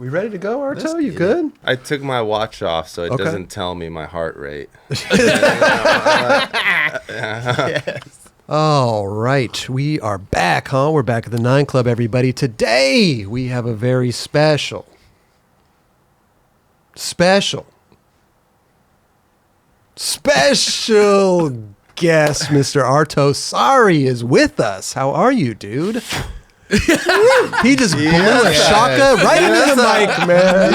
We ready to go, Arto? You good? I took my watch off so it Okay. doesn't tell me my heart rate. Yes. All right. We are back, huh? We're back at the 9 Club, everybody. Today, we have a very special guest. Mr. Arto Saari is with us. How are you, dude? He just blew a shaka right into the mic, man.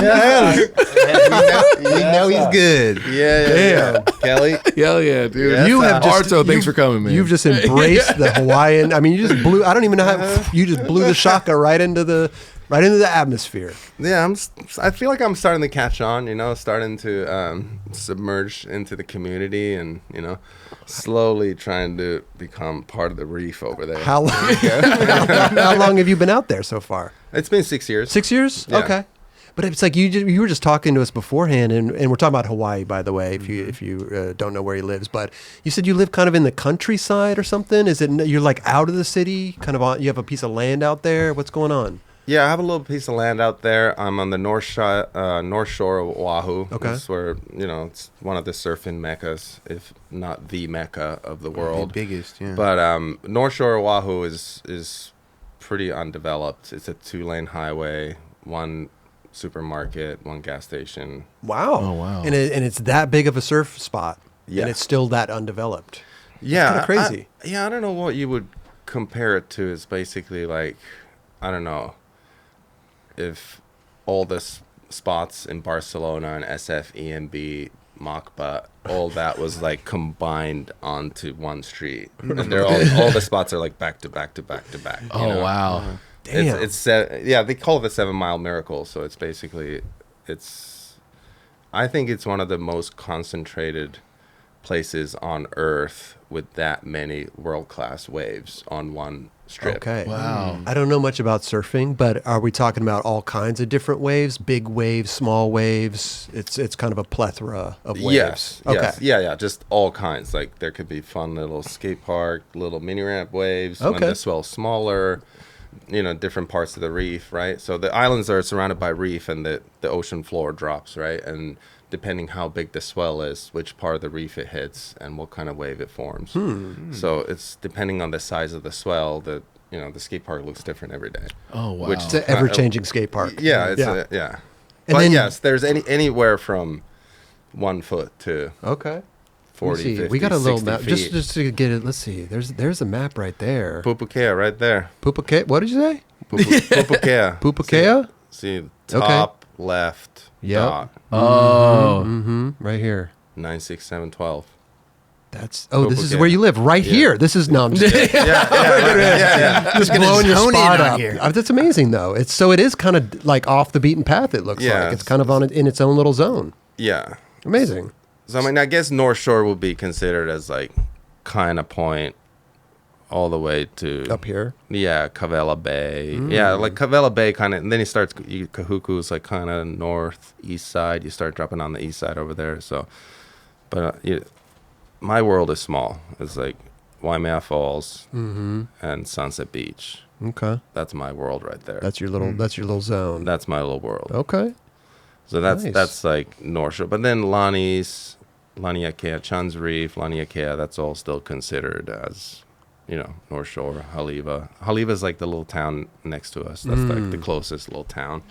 We know he's good. Yeah. Kelly? Hell yeah, dude. Yes, You have Arto, Arto, thanks for coming, man. You've just embraced the Hawaiian. I mean, you just blew. I don't even know how you just blew the shaka right into the atmosphere. Yeah, I feel like I'm starting to catch on, starting to submerge into the community and, slowly trying to become part of the reef over there. How long? How long have you been out there so far? It's been 6 years. 6 years? Yeah. Okay. But it's like you were just talking to us beforehand, and we're talking about Hawaii, by the way, if you don't know where he lives. But you said you live kind of in the countryside or something. Is it you're like out of the city, kind of on? You have a piece of land out there. What's going on? Yeah, I have a little piece of land out there. I'm on the north shore of Oahu. Okay. That's where, it's one of the surfing meccas, if not the mecca of the world. The biggest, yeah. But north shore of Oahu is pretty undeveloped. It's a 2-lane highway, one supermarket, one gas station. Wow. Oh, wow. And it's that big of a surf spot. Yeah. And it's still that undeveloped. Yeah. It's kind of crazy. I don't know what you would compare it to. It's basically like, I don't know, if all the spots in Barcelona and SF, EMB, Macba, all that was like combined onto one street, and they're all the spots are like back to back to back to back. Oh, wow. Damn. It's they call it the 7 Mile Miracle. So it's basically I think it's one of the most concentrated places on Earth with that many world-class waves on one strip. Okay. Wow. I don't know much about surfing, but are we talking about all kinds of different waves? Big waves, small waves? It's kind of a plethora of waves. Yes. Okay. Yes. Yeah. Just all kinds. Like there could be fun little skate park, little mini ramp waves. When Okay. the swell's smaller, different parts of the reef, right? So the islands are surrounded by reef, and the ocean floor drops, right? And depending how big the swell is, which part of the reef it hits, and what kind of wave it forms. So it's depending on the size of the swell that the skate park looks different every day. Oh, wow. It's an ever-changing skate park. Yeah, it's And but then- yes, there's anywhere from 1 foot to Okay. 40, Let me see. 50, We got a little 60 map. feet. Just to get it. Let's see. There's a map right there. Pupukea right there. Pupukea. What did you say? Pupukea. Pupukea? See top left Yep. dot Oh. Mm-hmm. Right here. 96712. This is Pupukea. where you live. Right here. This is no. I'm just kidding. Yeah. Just blowing your hone in spot on up. here. That's amazing, though. It is kind of like off the beaten path. It looks Yeah. like it's kind of in its own little zone. Yeah. Amazing. So I mean, I guess North Shore will be considered as like kind of point all the way to Up here. Yeah, Kavela Bay. Yeah, like Kavela Bay kind of, and then Kahuku is like kind of northeast side. You start dropping on the east side over there. So, but my world is small. It's like Waimea Falls and Sunset Beach. Okay. That's my world right there. That's your little zone. That's my little world. Okay. So that's Nice. like North Shore. But then Laniakea, Chan's Reef, Laniakea, that's all still considered as, North Shore, Haleiwa. Haleiwa is like the little town next to us. That's like the closest little town.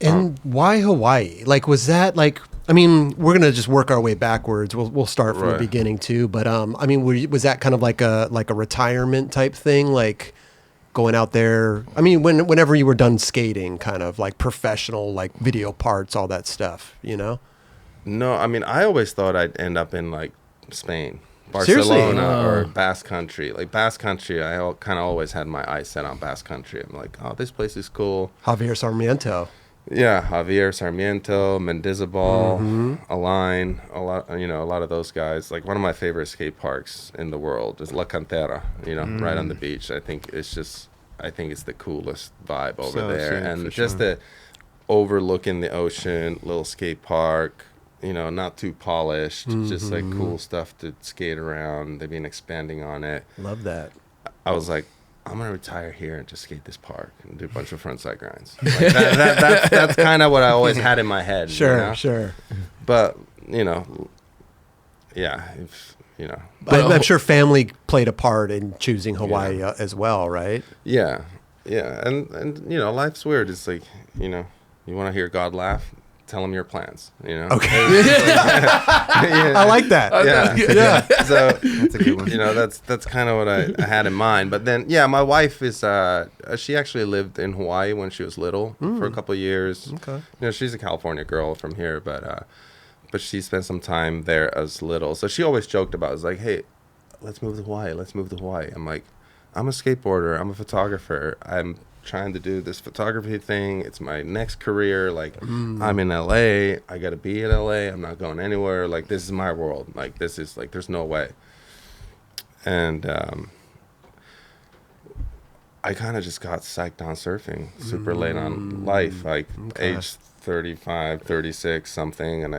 And why Hawaii? Like, was that like? I mean, we're gonna just work our way backwards. We'll start from the Right. beginning too. But I mean, was that kind of like a retirement type thing? Like going out there. I mean, whenever you were done skating, kind of like professional, like video parts, all that stuff. No, I mean, I always thought I'd end up in like Spain, Seriously? Barcelona, or Basque Country. Like Basque Country, I kind of always had my eyes set on Basque Country. I'm like, oh, this place is cool. Javier Sarmiento. Yeah, Javier Sarmiento, Mendizabal, Align, a lot of those guys. Like one of my favorite skate parks in the world is La Cantera, right on the beach. I think it's the coolest vibe over there. And just the overlooking the ocean, little skate park, not too polished, just like cool stuff to skate around. They've been expanding on it. Love that. I was like, I'm gonna retire here and just skate this park and do a bunch of frontside grinds. Like that's kind of what I always had in my head. Sure, you know? sure. But yeah, if, But I'm sure family played a part in choosing Hawaii as well, right? Yeah, and life's weird. It's like you want to hear God laugh. Tell him your plans. Okay. Yeah. I like that. Yeah. So That's a good one. that's kind of what I had in mind. But then, my wife is she actually lived in Hawaii when she was little for a couple of years. Okay. She's a California girl from here, but she spent some time there as little. So she always joked about it. It's like, hey, let's move to Hawaii. Let's move to Hawaii. I'm like, I'm a skateboarder. I'm a photographer. I'm trying to do this photography thing. It's my next career. Like, I'm in LA. I got to be in LA. I'm not going anywhere. Like, this is my world. Like, this is like, there's no way. And I kind of just got psyched on surfing super late on life, like age 35, 36, something. And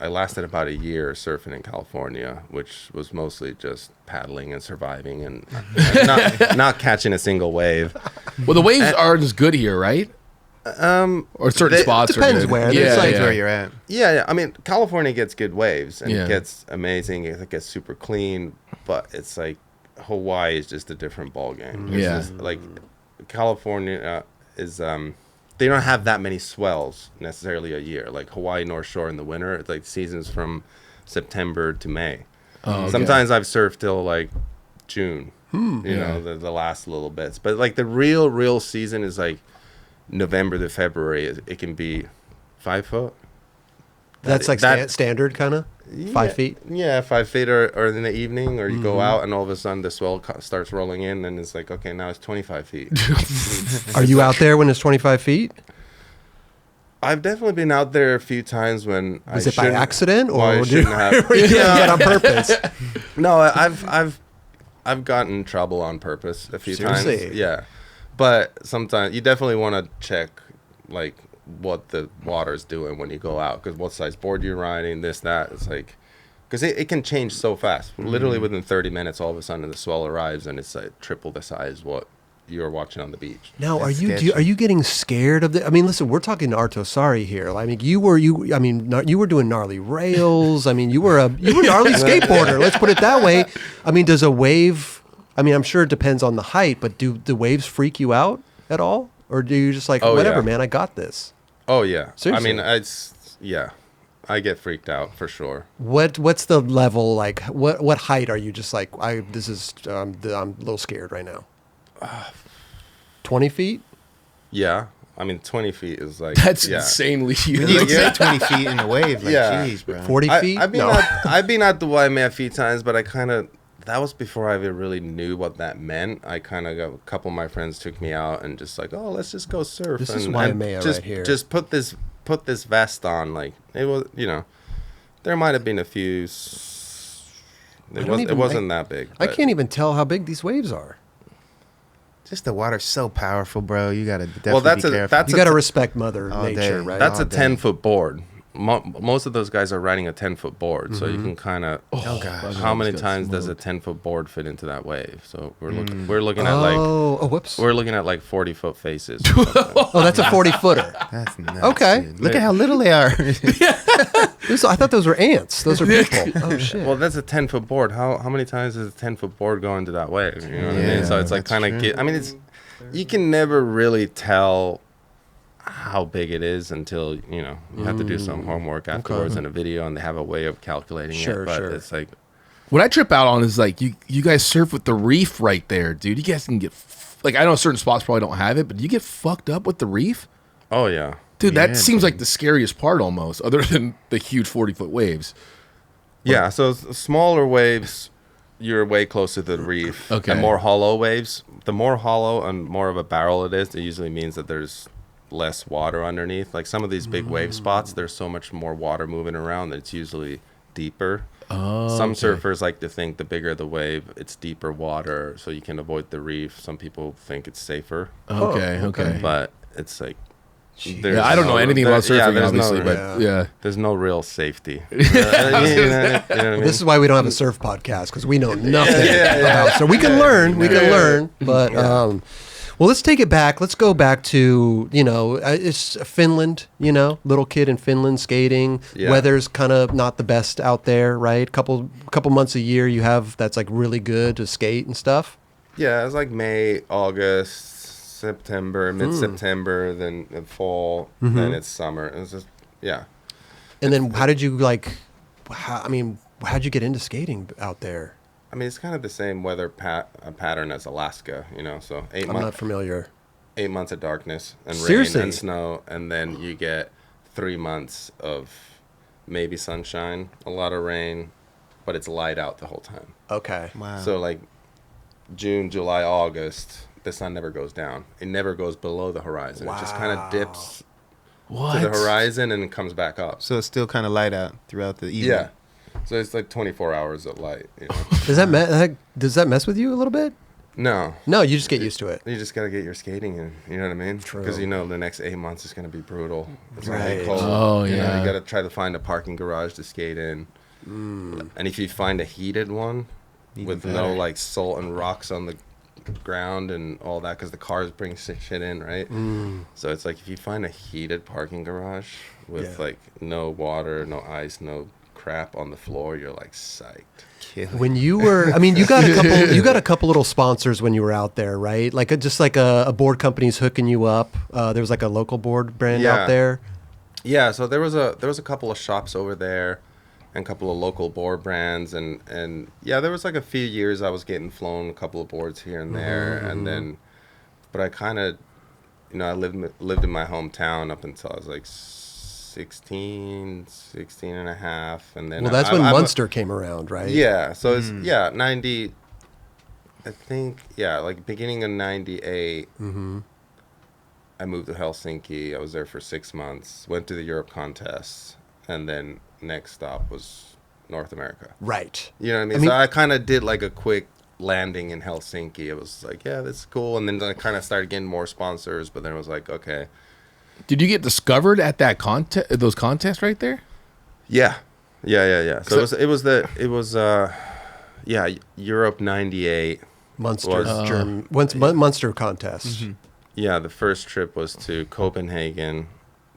I lasted about a year surfing in California, which was mostly just paddling and surviving and not catching a single wave. Well, the waves aren't as good here, right? Or certain spots depends are good. where. Yeah, There's like Where you're at. Yeah. I mean, California gets good waves and Yeah. it gets amazing. It gets super clean, but it's like Hawaii is just a different ballgame. It's Yeah. just, like California is they don't have that many swells necessarily a year. Like Hawaii North Shore in the winter, it's like seasons from September to May. Oh, okay. Sometimes I've surfed till like June. The last little bits. But like the real season is like November to February. It can be 5 foot. that's like standard kind of 5 feet. Yeah, 5 feet, or in the evening, or you go out and all of a sudden the swell starts rolling in, and it's like, okay, now it's 25 feet. Are you out there when it's 25 feet? I've definitely been out there a few times when Was it by accident well, I or shouldn't have. you did that on purpose? No, I've gotten in trouble on purpose a few times. Seriously? Yeah, but sometimes you definitely want to check like what the water's doing when you go out, because what size board you're riding, this, that. It's like, because it can change so fast. Literally within 30 minutes, all of a sudden the swell arrives and it's like triple the size what you're watching on the beach. Now, are That's you sketchy. are you getting scared of the? I mean, listen, we're talking to Arto Saari here. I mean, you were doing gnarly rails. I mean, you were a gnarly skateboarder. Let's put it that way. I mean, does a wave? I mean, I'm sure it depends on the height, but do the waves freak you out at all, or do you just like whatever, man? I got this. Oh yeah. Seriously? I mean, I get freaked out for sure. What's the level like? What height are you just like? I'm a little scared right now. 20 feet? Yeah. I mean, 20 feet is like That's yeah. insanely You huge. say 20 feet in the wave. Like, Yeah. jeez, bro. 40 feet? I've been No. I've been at the Waimea a few times, but that was before I even really knew what that meant. I kind of got a couple of my friends took me out and just like, oh, let's just go surf. This is and Waimea just, right here. Just put this vest on. Like it was, there might have been a few. It wasn't that big. I but- can't even tell how big these waves are. Just the water's so powerful, bro. You gotta definitely be careful. You got to respect Mother All Nature, day. right? That's a day. 10-foot board. Most of those guys are riding a 10-foot board, so you can kind of. Oh, gosh. How many times does a 10-foot board fit into that wave? So we're looking at like whoops. we're looking at like 40-foot faces. Oh, that's a 40-footer. That's nuts. Okay. Dude. Look at how little they are. I thought those were ants. Those are people. Oh shit. Well, that's a 10-foot board. How many times does a 10-foot board go into that wave? You know what I Yeah, mean? So it's like that's kind true. of. I mean, you can never really tell how big it is until you have to do some homework afterwards and a video, and they have a way of calculating Sure, it. But sure. it's like, What I trip out on is like you guys surf with the reef right there, dude. You guys can get like I know certain spots probably don't have it, but you get fucked up with the reef, oh yeah. dude. Yeah, That seems like the scariest part almost, other than the huge 40-foot waves. Yeah, so smaller waves, you're way closer to the reef. Okay. And more hollow waves, the more hollow and more of a barrel it is, it usually means that there's less water underneath. Like some of these big wave spots, there's so much more water moving around that it's usually deeper. Oh, Some okay. surfers like to think the bigger the wave, it's deeper water, so you can avoid the reef. Some people think it's safer, Okay, Oh, okay. okay. but it's like Yeah, I don't know anything about surfing, obviously, but yeah. There's no real safety. You know what I mean? This is why we don't have a surf podcast, because we know nothing about. So we can learn. We can learn. But well, let's take it back. Let's go back to it's Finland. Little kid in Finland skating. Yeah. Weather's kind of not the best out there, right? Couple months a year you have that's like really good to skate and stuff. Yeah, it's like May, August. September, mid-September, then fall, then it's summer. It's just, And then how did you how'd you get into skating out there? I mean, it's kind of the same weather pattern as Alaska, so 8 months. I'm not familiar. 8 months of darkness and Seriously? rain and snow, and then you get 3 months of maybe sunshine, a lot of rain, but it's light out the whole time. Okay. Wow. So like June, July, August, the sun never goes down. It never goes below the horizon. Wow. It just kind of dips to the horizon and it comes back up. So it's still kind of light out throughout the evening. Yeah. So it's like 24 hours of light. Does that mess with you a little bit? No. No, you just get used to it. You just got to get your skating in. You know what I mean? True. Because the next 8 months is going to be brutal. It's going to be Right. cold. Oh, yeah. You got to try to find a parking garage to skate in. And if you find a heated one with no like salt and rocks on the ground and all that, because the cars bring shit in, right? So it's like if you find a heated parking garage with like no water, no ice, no crap on the floor, you're like psyched. When you were, you got a couple little sponsors when you were out there, right? Like just like a board company's hooking you up. There was like a local board brand out there. Yeah, so there was a couple of shops over there and a couple of local board brands, and there was like a few years I was getting flown a couple of boards here and there, and then, but I kind of, I lived in my hometown up until I was like 16 and a half, and then that's when Munster came around, right? Yeah, so it's 90, I think, like beginning of 98. I moved to Helsinki. I was there for 6 months, went to the Europe contests, and then next stop was North America. Right. You know what I mean? So I kind of did like a quick landing in Helsinki. It was like, yeah, that's cool. And then I kind of started getting more sponsors, but then it was like, okay. Did you get discovered at that those contests right there? Yeah. So it was Europe 98. Munster contest. Yeah, the first trip was to Copenhagen.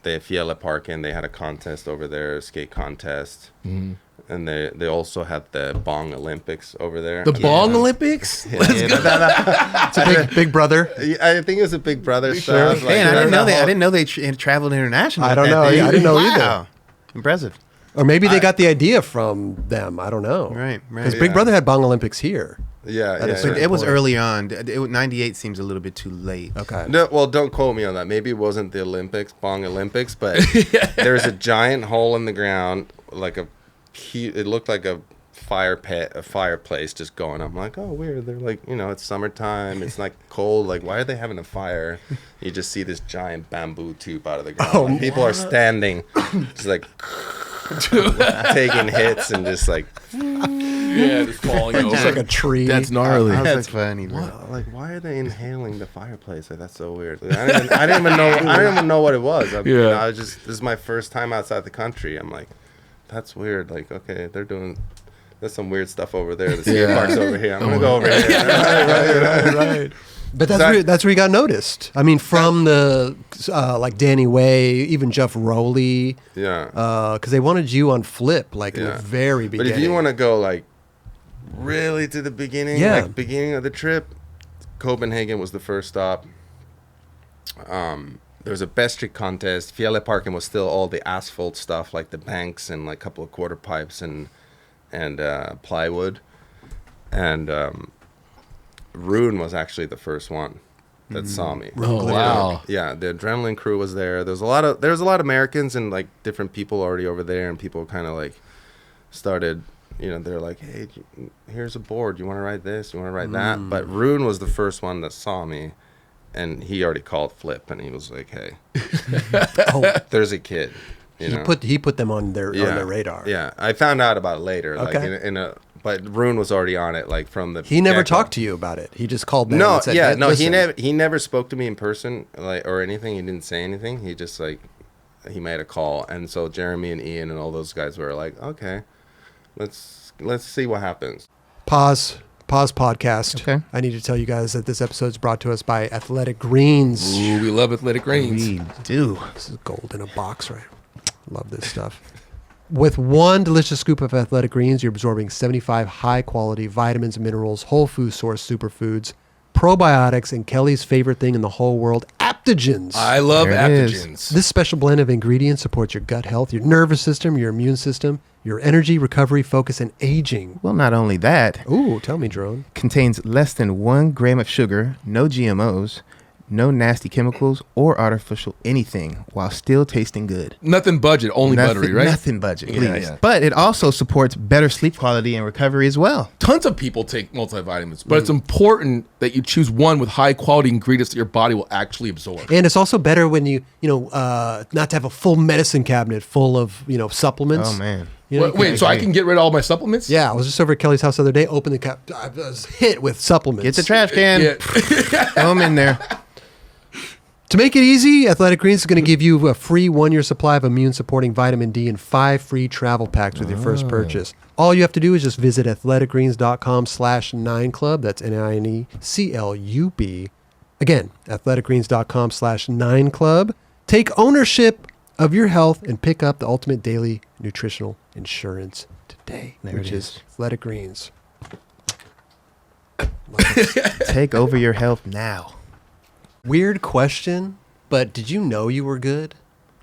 They had Fjälleparken. They had a contest over there, a skate contest. And they also had the Bong Olympics over there. The Bong Olympics? It's a big brother. I think it was a Big Brother stuff. Hey, and I didn't know they traveled internationally. I don't know. I didn't know either. Impressive. Or maybe they got the idea from them. I don't know. Right. Because Big Brother had Bong Olympics here. It was early on. 98 seems a little bit too late. Okay. No, well, don't quote me on that. Maybe it wasn't the Bong Olympics, but there's a giant hole in the ground, like it looked like a fireplace just going. I'm like, oh, weird. They're like, it's summertime. It's like cold. Like, why are they having a fire? You just see this giant bamboo tube out of the ground. People are standing, just like taking hits and just like. Yeah, just falling over. Just like a tree. That's gnarly. That's funny, bro. Like, why are they inhaling the fireplace? Like, that's so weird. Like, I didn't even know what it was. This is my first time outside the country. I'm like, that's weird. Like, okay, there's some weird stuff over there. The skate park's over here. I'm gonna go over here. Right. But that's where you got noticed. From the like Danny Way, even Geoff Rowley. Yeah. Because they wanted you on Flip, in the very beginning. But if you want to go like really to the beginning, like beginning of the trip, Copenhagen was the first stop. There was a best trick contest. Fjälleparken was still all the asphalt stuff, like the banks and like a couple of quarter pipes and plywood. And Rune was actually the first one that saw me. Oh, wow. Yeah, the adrenaline crew was there. There was a lot of Americans and like different people already over there, and people kind of like started, they're like, hey, here's a board. You want to ride this? You want to ride that? But Rune was the first one that saw me, and he already called Flip, and he was like, hey, there's a kid. He put them on their radar. Yeah, I found out about it later. Okay. Like but Rune was already on it, like from the. He never talked to you about it. He just called them. No, and said, yeah, no, listen. he never spoke to me in person, like or anything. He didn't say anything. He just like he made a call, and so Jeremy and Ian and all those guys were like, okay, let's see what happens. Pause podcast. Okay. I need to tell you guys that this episode is brought to us by Athletic Greens. Ooh, we love Athletic Greens. We do. This is gold in a box, right? Love this stuff. With one delicious scoop of Athletic Greens, you're absorbing 75 high-quality vitamins, minerals, whole food source superfoods, probiotics, and Kelly's favorite thing in the whole world, adaptogens. I love There it is. adaptogens. This special blend of ingredients supports your gut health, your nervous system, your immune system, your energy, recovery, focus, and aging. Well, not only that, Ooh, tell me, Drone. contains less than 1 gram of sugar, no GMOs, no nasty chemicals or artificial anything, while still tasting good. Nothing budget, only buttery, right? Nothing budget, Yeah, please. yeah. But it also supports better sleep quality and recovery as well. Tons of people take multivitamins, but it's important that you choose one with high quality ingredients that your body will actually absorb. And it's also better when you not to have a full medicine cabinet full of, supplements. Oh, man. You know, Wait, you can- so I can get rid of all my supplements? Yeah, I was just over at Kelly's house the other day, opened the cap. I was hit with supplements. Get the trash can. Yeah. Throw them in there. To make it easy, Athletic Greens is going to give you a free 1-year supply of immune-supporting vitamin D and 5 free travel packs with your first purchase. All you have to do is just visit athleticgreens.com/9club. That's NINECLUB. Again, athleticgreens.com/9club. Take ownership of your health and pick up the ultimate daily nutritional insurance today, There which it is is. Athletic Greens. Take over your health now. Weird question, but did you know you were good?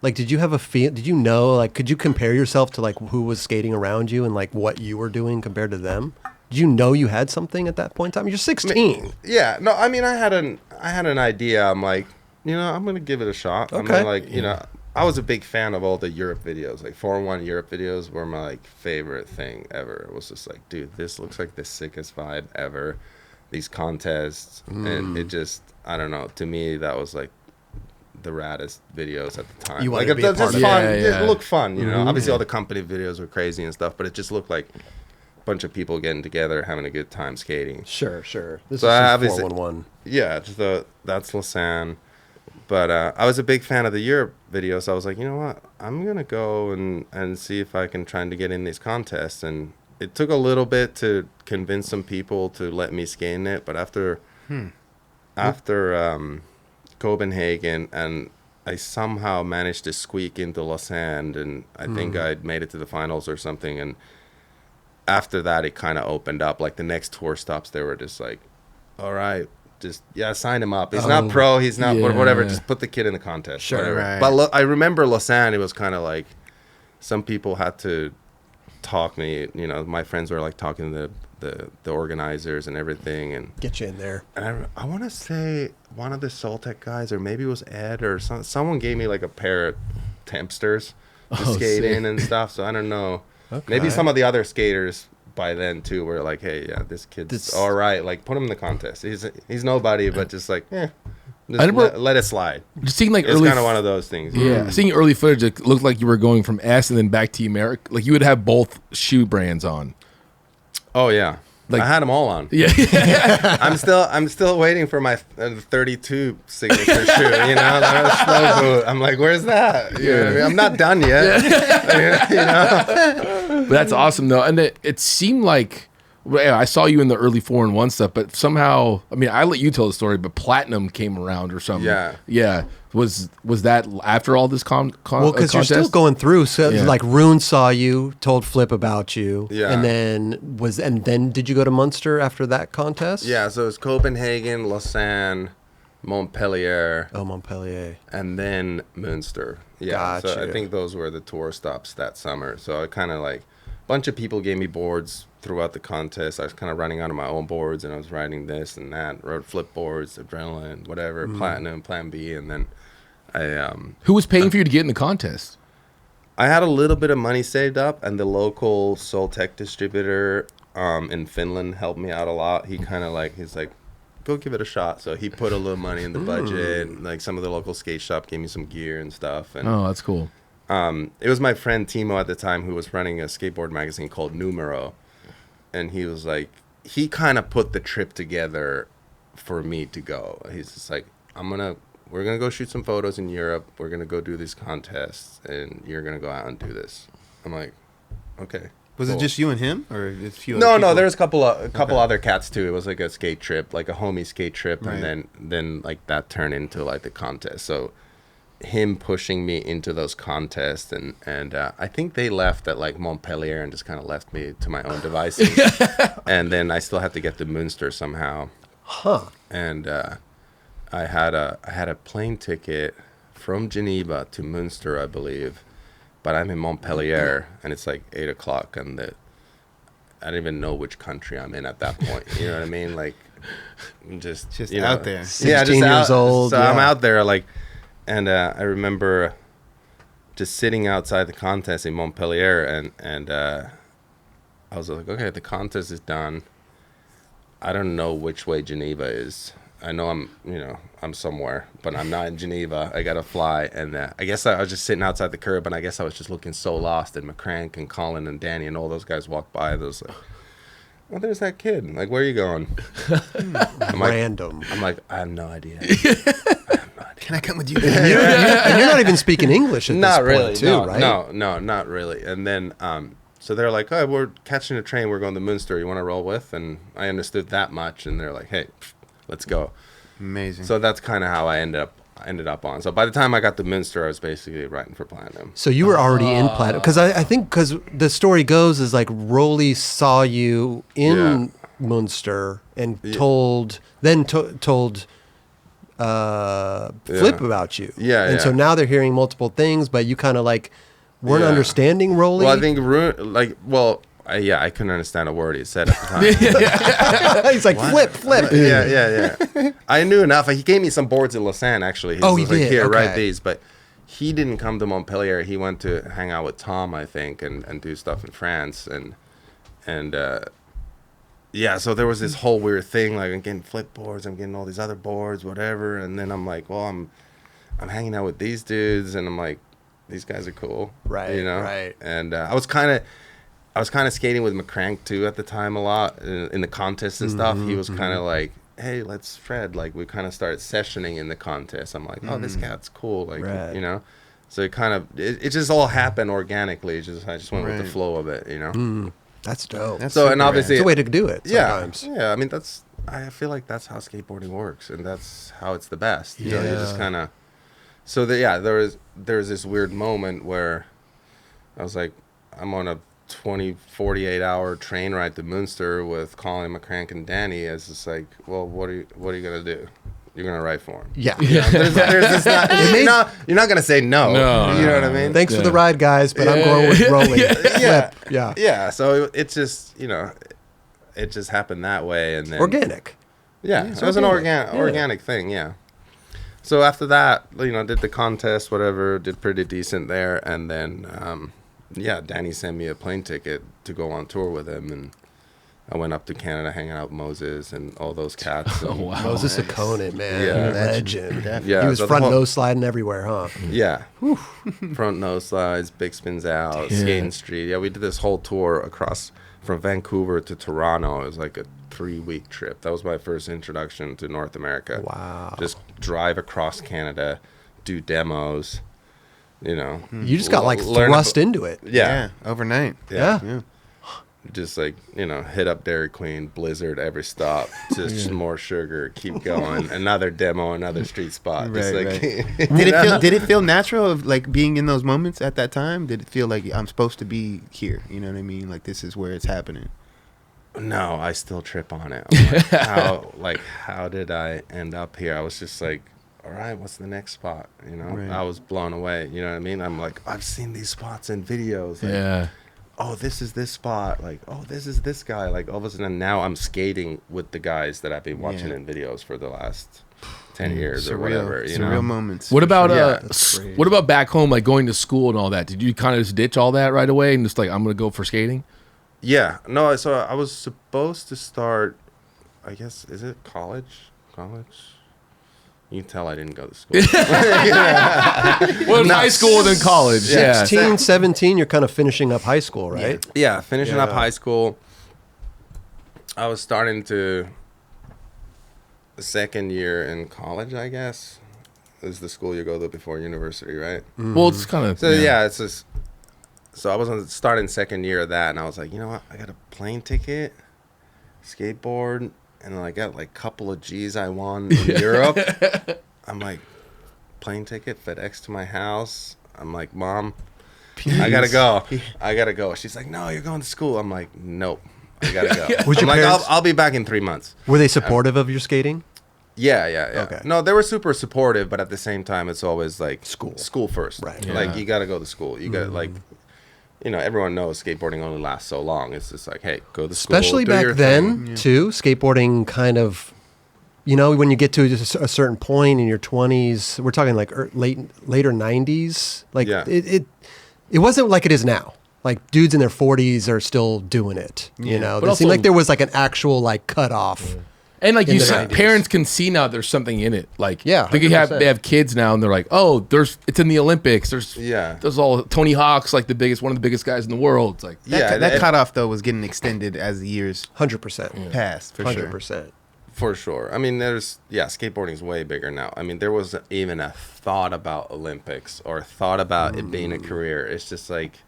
Like, did you have a feel? Did you know? Like, could you compare yourself to like who was skating around you and like what you were doing compared to them? Did you know you had something at that point in time? You're 16. Yeah, no, I mean, I had an idea. I'm like, I'm gonna give it a shot. Okay. I mean, like, I was a big fan of all the Europe videos. Like 4-1 Europe videos were my like favorite thing ever. It was just like, dude, this looks like the sickest vibe ever. These contests, and it just, I don't know. To me, that was like the raddest videos at the time. You wanted like to be a it was part just of it. fun. Yeah. It looked fun, Obviously, all the company videos were crazy and stuff, but it just looked like a bunch of people getting together, having a good time skating. Sure. This So is obviously- 411. Yeah, that's Lausanne. But I was a big fan of the Europe videos. So I was like, you know what? I'm going to go and see if I can try to get in these contests. And it took a little bit to convince some people to let me skate in it. But after Copenhagen, and I somehow managed to squeak into Lausanne, and I think I'd made it to the finals or something. And after that, it kind of opened up. Like the next tour stops, they were just like, all right, just sign him up. He's not pro, he's not whatever. Yeah. Just put the kid in the contest. Sure, whatever. right. But I remember Lausanne. It was kind of like some people had to talk me. My friends were like talking to the organizers and everything, and Get you in there. I want to say one of the Soltec guys, or maybe it was Ed, or someone gave me like a pair of Tempsters to skate sick. in and stuff. So I don't know. Okay. Maybe some of the other skaters by then too were like, hey, yeah, this kid's all right. Like, put him in the contest. He's nobody, but just like, just let it slide. Just seeing like It's early, kind of one of those things. yeah, seeing early footage, it looked like you were going from S and then back to America. Like you would have both shoe brands on. Oh yeah. Like- I had them all on. Yeah, I'm still waiing for my 32 signature shoe. Snow boot. I'm like, where's that? You know what I mean? I'm not done yet. but that's awesome though. And it seemed like I saw you in the early 4-1 stuff, but somehow, I mean, I let you tell the story, but Platinum came around or something. Yeah. Was that after all this Well, because you're still contest? going through. So, Yeah. like, Rune saw you, told Flip about you. Yeah. And then did you go to Munster after that contest? Yeah, so it's Copenhagen, Lausanne, Montpellier, Oh, Montpellier. and then Münster. Yeah, so I Gotcha. think those were the tour stops that summer. So I kind of like, a bunch of people gave me boards throughout the contest. I was kind of running out of my own boards, and I was riding this and that, rode flip boards, adrenaline, whatever, platinum, plan B, and then Who was paying for you to get in the contest? I had a little bit of money saved up, and the local Soltec distributor in Finland helped me out a lot. He's like, go give it a shot. So he put a little money in the budget. Like some of the local skate shop gave me some gear and stuff. And Oh, that's cool. it was my friend Timo at the time who was running a skateboard magazine called Numero. and he was like, he kind of put the trip together for me to go. He's just like, we're gonna go shoot some photos in Europe. We're gonna go do these contests, and you're gonna go out and do this. I'm like, okay. Was it just you and him, or a few? No, there was a couple other cats too. It was like a skate trip, like a homie skate trip, Right. and then like that turned into like the contest. So him pushing me into those contests, and I think they left at like Montpellier and just kind of left me to my own devices. And then I still had to get to Münster somehow. Huh. And I had a plane ticket from Geneva to Münster, I believe, but I'm in Montpellier, and it's like 8:00, and I don't even know which country I'm in at that point. You know what I mean? Like, just you know, out there. 16 years old. So I'm out there, like, and I remember just sitting outside the contest in Montpellier, and I was like, okay, the contest is done. I don't know which way Geneva is. I know I'm somewhere, but I'm not in Geneva. I gotta fly, and I guess I was just sitting outside the curb, and I guess I was just looking so lost. And McCrank and Colin and Danny and all those guys walked by. Those like, oh, there's that kid. Like, where are you going? I'm like, Random. I'm like, I have no idea. Can I come with you? And you're not even speaking English at Not this really, point, too, no, right? No, not really. And then, so they're like, oh, we're catching a train. We're going to Münster. You want to roll with? And I understood that much. And they're like, hey, let's go. Amazing. So that's kind of how I ended up on. So by the time I got to Münster, I was basically writing for Platinum. So you were already in Platinum. Because I think, because the story goes is like Rowley saw you in Münster and told Flip about you. Yeah, And so now they're hearing multiple things, but you kind of like weren't understanding Rowley. Well, I think, I couldn't understand a word he said at the time. He's like, flip. Yeah. I knew enough. He gave me some boards in Lausanne, actually. He was like, did? Here, Okay. write these. But he didn't come to Montpellier. He went to hang out with Tom, I think, and do stuff in France. And so there was this whole weird thing. Like, I'm getting flip boards. I'm getting all these other boards, whatever. And then I'm like, well, I'm hanging out with these dudes. And I'm like, these guys are cool. Right, You know? right. And I was kind of skating with McCrank too at the time a lot in the contests and stuff. He was kind of like, hey, let's Fred. Like, we kind of started sessioning in the contest. I'm like, oh, this cat's cool. Like, Right. you know? So it just all happened organically. I just went with the flow of it, you know? That's dope. So, and obviously, it's a way to do it sometimes. Yeah. I mean, I feel like that's how skateboarding works, and that's how it's the best. You know, you just kind of. So there was this weird moment where I was like, I'm on a 48 hour train ride to Münster with Colin, McCrank, and Danny. It's just like, well, what are you gonna do? You're gonna write for him. Yeah. You know, there's this you're not gonna say no. You know what I mean? Thanks for the ride, guys, but I'm going with Rowley. Yeah. So it just, it just happened that way, and then Organic. Yeah, it was an organic thing. Yeah. So after that, did the contest, whatever, did pretty decent there, and then Danny sent me a plane ticket to go on tour with him, and I went up to Canada hanging out with Moses and all those cats. And, Moses Akonin, man. Yeah. Legend. Yeah, He was so the front whole- nose sliding everywhere, huh? Yeah. Front nose slides, big spins out, skating street. Yeah, we did this whole tour across from Vancouver to Toronto. It was like a 3-week trip. That was my first introduction to North America. Wow. Just drive across Canada, do demos, You just got like learn thrust into it. Yeah. Overnight. Yeah. Just like, hit up Dairy Queen, Blizzard, every stop, just more sugar, keep going. Another demo, another street spot. Just Right, like, right. Did it feel natural of like being in those moments at that time? Did it feel like I'm supposed to be here? You know what I mean? Like this is where it's happening. No, I still trip on it. I'm like, how did I end up here? I was just like, all right, what's the next spot? Right. I was blown away. You know what I mean? I'm like, I've seen these spots in videos. Like, Yeah. oh, this is this spot. Like, oh, this is this guy. Like, all of a sudden now I'm skating with the guys that I've been watching in videos for the last 10 years or whatever. Surreal moments. What about that's great. what about back home, like going to school and all that? Did you kind of just ditch all that right away and just like, I'm gonna go for skating? Yeah. No, so I was supposed to start, I guess, is it college? You can tell I didn't go to school. Well, in high school, then college. Yeah. 16, 17, you're kind of finishing up high school, right? Yeah, finishing up high school. I was starting to the second year in college, I guess. Is the school you go to before university, right? Mm-hmm. Well, it's kind of so yeah. It's just so I was on starting second year of that, and I was like, you know what? I got a plane ticket, skateboard, and I got like a couple of G's I won in Europe. I'm like, plane ticket, FedEx to my house. I'm like, Mom, I gotta go. I gotta go. She's like, no, you're going to school. I'm like, nope, I gotta go. I'm like, I'll be back in 3 months. Were they supportive of your skating? Yeah. Okay. No, they were super supportive, but at the same time, it's always like school first. Right. Yeah. Like you got to go to school. You got like, you know, everyone knows skateboarding only lasts so long. It's just like, hey, go to school. Especially back then, too. Skateboarding kind of, you know, when you get to a certain point in your 20s, we're talking like later 90s. Like it wasn't like it is now. Like dudes in their 40s are still doing it. You know, it seemed like there was like an actual like cutoff. Yeah. And like you said, parents can see now there's something in it. Like they have kids now, and they're like, oh, it's in the Olympics. There's all Tony Hawk's like one of the biggest guys in the world. It's like that cutoff though was getting extended as the years 100% passed. For 100%. For sure. I mean, skateboarding is way bigger now. I mean, there wasn't even a thought about Olympics or thought about it being a career. It's just like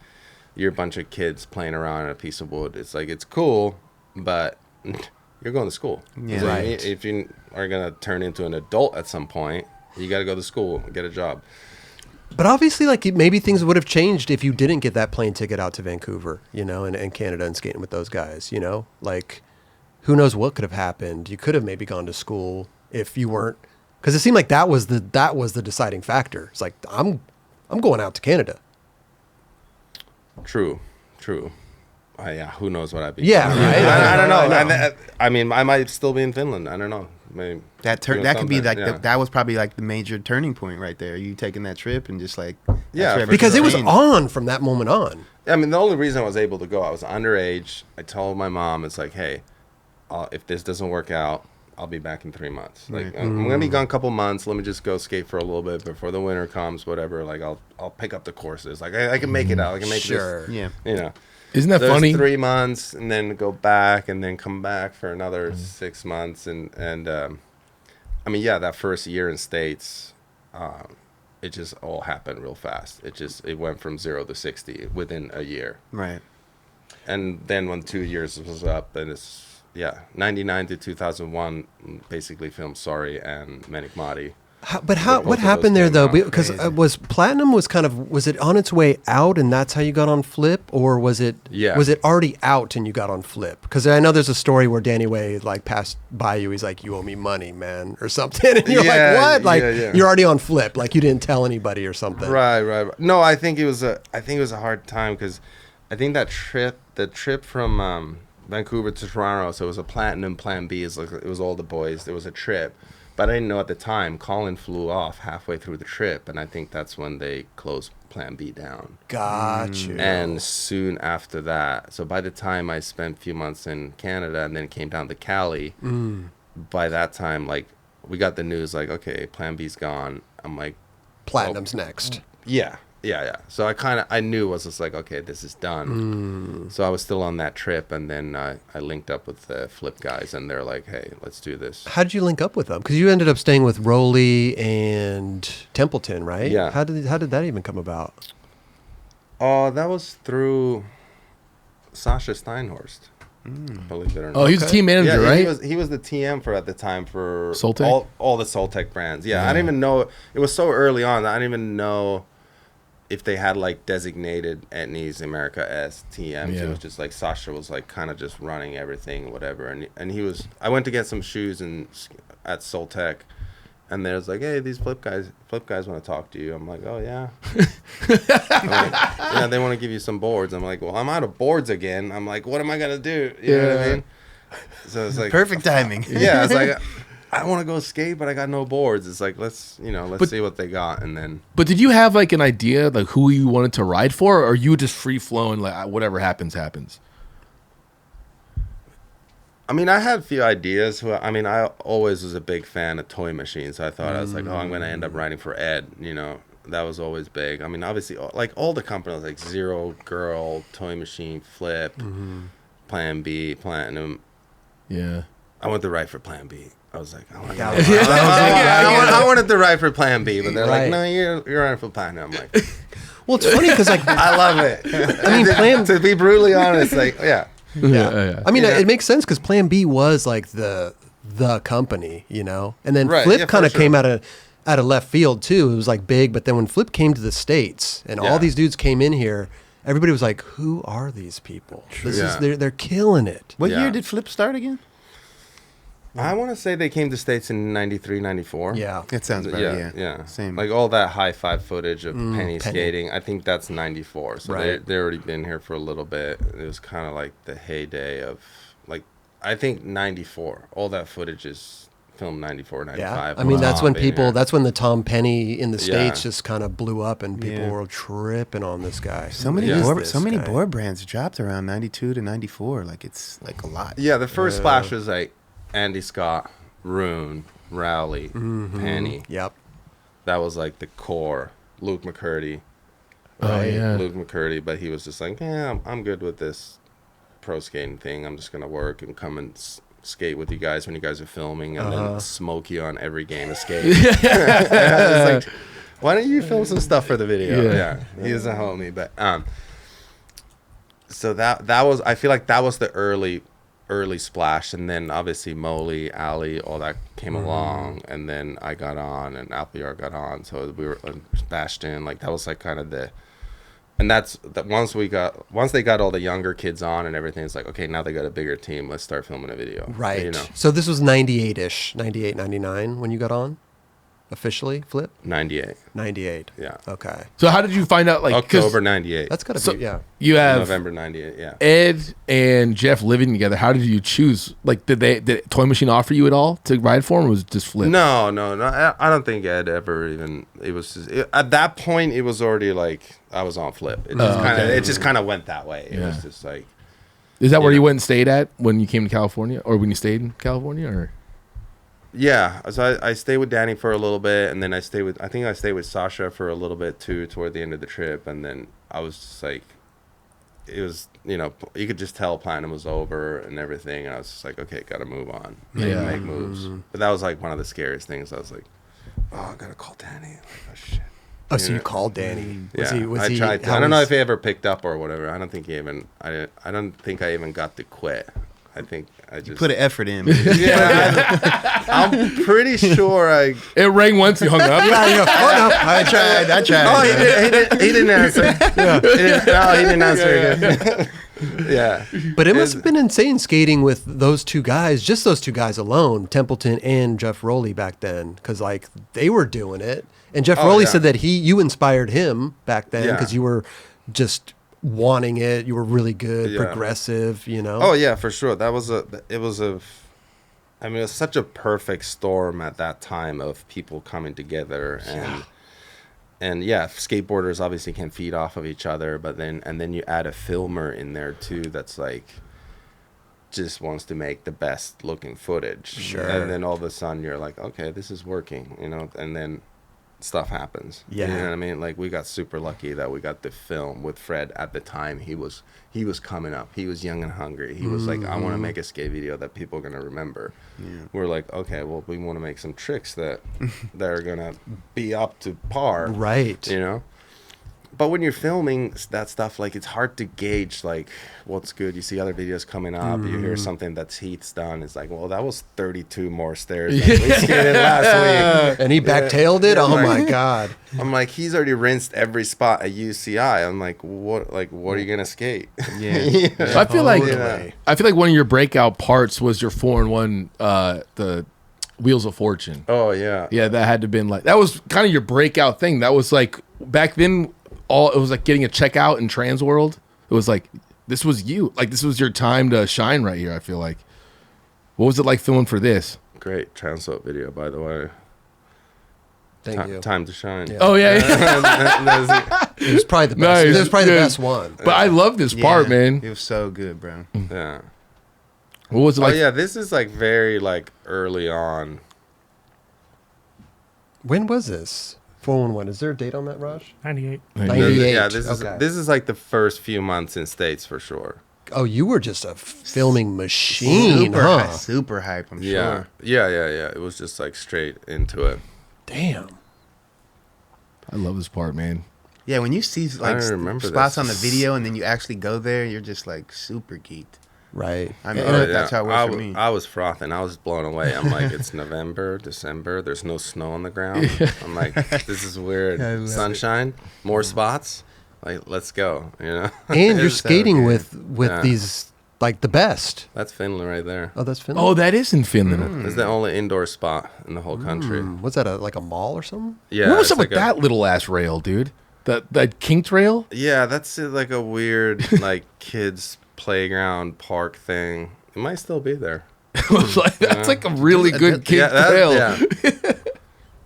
you're a bunch of kids playing around on a piece of wood. It's like it's cool, but you're going to school. Yeah. So right. If you are going to turn into an adult at some point, you got to go to school, get a job. But obviously, like maybe things would have changed if you didn't get that plane ticket out to Vancouver, you know, and Canada and skating with those guys, you know? Like, who knows what could have happened? You could have maybe gone to school if you weren't, because it seemed like that was the deciding factor. It's like I'm going out to Canada. True. Yeah, who knows what I'd be. Yeah, doing. right. I don't know. I mean, I might still be in Finland. I don't know. Maybe that could be like that was probably like the major turning point right there. You taking that trip and just like because it was on from that moment on. I mean, the only reason I was able to go, I was underage. I told my mom, it's like, hey, if this doesn't work out, I'll be back in 3 months. Like I'm gonna be gone a couple months. Let me just go skate for a little bit before the winter comes. Whatever. Like I'll pick up the courses. Like I can make it out. I can make this. Yeah. You know. Isn't that funny? 3 months and then go back and then come back for another 6 months and I mean that first year in States, it just all happened real fast. It went from 0 to 60 within a year. Right. And then when 2 years was up, and it's 99 to 2001, basically filmed SOTY and Menikmati. What happened there though? Because was Platinum was it on its way out and that's how you got on Flip, or was it already out and you got on Flip? Because I know there's a story where Danny Way like passed by you. He's like, "You owe me money, man," or something, and you're like, "What?" Like you're already on Flip, like you didn't tell anybody or something. Right. No, I think it was a hard time because I think the trip from Vancouver to Toronto, so it was a Platinum Plan B. It was all the boys. There was a trip. But I didn't know at the time. Colin flew off halfway through the trip, and I think that's when they closed Plan B down. Gotcha. And soon after that, so by the time I spent a few months in Canada and then came down to Cali, by that time, like, we got the news, like, okay, Plan B's gone. I'm like... Platinum's next. Yeah. So I knew it was just like, okay, this is done. So I was still on that trip, and then I linked up with the Flip guys, and they're like, hey, let's do this. How did you link up with them? Because you ended up staying with Rowley and Templeton, right? Yeah. How did that even come about? Oh, that was through Sasha Steinhorst. Believe it or not. Oh, he's a team manager, right? He was the TM at the time for Soltec? all the Soltec brands. Yeah, I didn't even know. It was so early on. I didn't even know if they had like designated Etnies America as TMs. It was just like Sasha was like kind of just running everything, whatever. And he was. I went to get some shoes at Soltec, and there's like, hey, these Flip guys want to talk to you. I'm like, oh yeah. I'm like, yeah, they want to give you some boards. I'm like, well, I'm out of boards again. I'm like, what am I gonna do? You know what I mean? So it's like perfect timing. Yeah, it's like, I want to go skate, but I got no boards. It's like, let's see what they got, and then. But did you have like an idea like who you wanted to ride for, or are you just free flowing like whatever happens? I mean, I had a few ideas. I always was a big fan of toy machines. So I thought I was like, I'm going to end up riding for Ed. You know, that was always big. I mean, obviously, like all the companies, like Zero, Girl, Toy Machine, Flip, Plan B, Platinum. Yeah. I went to write for Plan B. I was like, I wanted to write for Plan B, but they're like, no, you're writing for Plan A. I'm like, well, it's funny because like I love it. I mean, to be brutally honest, like, yeah. I mean, it makes sense because Plan B was like the company, you know, and then Flip kind of came out of left field too. It was like big, but then when Flip came to the States and all these dudes came in here, everybody was like, "Who are these people? This is they're killing it." What year did Flip start again? I want to say they came to States in 93, 94. Yeah. It sounds better, yeah. Same. Like all that high five footage of Penny skating, I think that's 94. So they already been here for a little bit. It was kind of like the heyday of, like, I think 94. All that footage is filmed 94, 95. Yeah. I mean, that's when that's when the Tom Penny in the States just kind of blew up and people were tripping on this guy. So many board brands dropped around 92 to 94. Like, it's like a lot. Yeah, the first splash was like Andy Scott, Rune, Rowley, Penny. Yep. That was like the core. Luke McCurdy. Luke McCurdy, but he was just like, yeah, I'm good with this pro skating thing. I'm just going to work and come and skate with you guys when you guys are filming and then smoke you on every game of skating. It's like, why don't you film some stuff for the video? Yeah. He was a homie. But so that was, I feel like that was the early splash, and then obviously Molly, Ali, all that came along, and then I got on, and Alpiar got on, so we were bashed in. Like, that was like kind of and that's that. Once they got all the younger kids on and everything, it's like, okay, now they got a bigger team. Let's start filming a video. Right. You know. So this was 98-ish, 98, 99 when you got on. Officially, Flip? 98. 98. Yeah. Okay. So how did you find out? Like October 98. That's gotta be You have November 98. Yeah. Ed and Geoff living together. How did you choose? Like, did Toy Machine offer you at all to ride for him, or was it just Flip? No. I don't think Ed ever even. It was just, at that point. It was already like I was on Flip. It just kind of went that way. It was just like. Is that where you went and stayed at when you came to California, or when you stayed in California, or? Yeah, so I stayed with Danny for a little bit, and then I stayed with Sasha for a little bit too toward the end of the trip, and then I was just like, it was, you know, you could just tell Platinum was over and everything, and I was just like, okay, gotta move on, make moves. But that was like one of the scariest things. I was like, oh, I gotta call Danny. Like, oh shit. Oh, so you called Danny? I tried to. I don't know if he ever picked up or whatever. I don't think he even. I don't think I even got to quit. I think I just put an effort in. I'm pretty sure It rang once, you hung up. I tried. Oh, he didn't answer. He didn't answer again. Yeah. But it must have been insane skating with those two guys, just those two guys alone, Templeton and Geoff Rowley back then, because like they were doing it. And Geoff Rowley said that you inspired him back then because you were just wanting it. You were really good, progressive, you know. Oh yeah, for sure. It was such a perfect storm at that time of people coming together, and skateboarders obviously can feed off of each other, but then you add a filmer in there too that's like just wants to make the best looking footage. Sure. And then all of a sudden you're like, okay, this is working, you know, and then stuff happens. Yeah. You know what I mean? Like, we got super lucky that we got the film with Fred at the time. He was coming up. He was young and hungry. He was like, I want to make a skate video that people are going to remember. Yeah. We're like, okay, well, we want to make some tricks that are going to be up to par. Right. You know? But when you're filming that stuff, like, it's hard to gauge, like, what's good. You see other videos coming up. You hear something that's Heath's done. It's like, well, that was 32 more stairs than we skated last week. And he backtailed it? Oh, my God. I'm like, he's already rinsed every spot at UCI. I'm like, what are you going to skate? Yeah. So I feel like one of your breakout parts was your 4-in-1, the Wheels of Fortune. Oh, yeah. Yeah, that had to have been like, that was kind of your breakout thing. That was like, back then, it was like getting a checkout in Transworld. It was like, this was you. Like, this was your time to shine right here, I feel like. What was it like filming for this? Great Transworld video, by the way. Thank you. Time to shine. Yeah. Oh, yeah. It was probably the best. It was probably the best one. But I love this part, man. It was so good, bro. Yeah. What was it like? Oh, yeah, this is like very like early on. When was this? 411. Is there a date on that, Raj? 98. 98. Yeah, this is like the first few months in States for sure. oh, you were just a filming machine, huh? Super hype, I'm Yeah. sure. Yeah. It was just like straight into it. Damn. I love this part, man. Yeah, when you see like remember spots this. on the video and then you actually go there, you're just like super geeked. Right. I mean, Oh, that's how it was for me. I was frothing. I was blown away. I'm like, it's November, December. There's no snow on the ground. I'm like, this is weird. I love Sunshine, more spots. Like, let's go. You know. And you're It's so skating good. with Yeah. these like the best. That's Finland right there. Oh, that's Finland. Oh, that is in Finland. It's the only indoor spot in the whole country. What's that? Like a mall or something? Yeah. What was it's up with like that little ass rail, dude? That kinked rail? Yeah, that's like a weird like kids playground park thing. It might still be there. That's like a really good kinked Yeah, rail.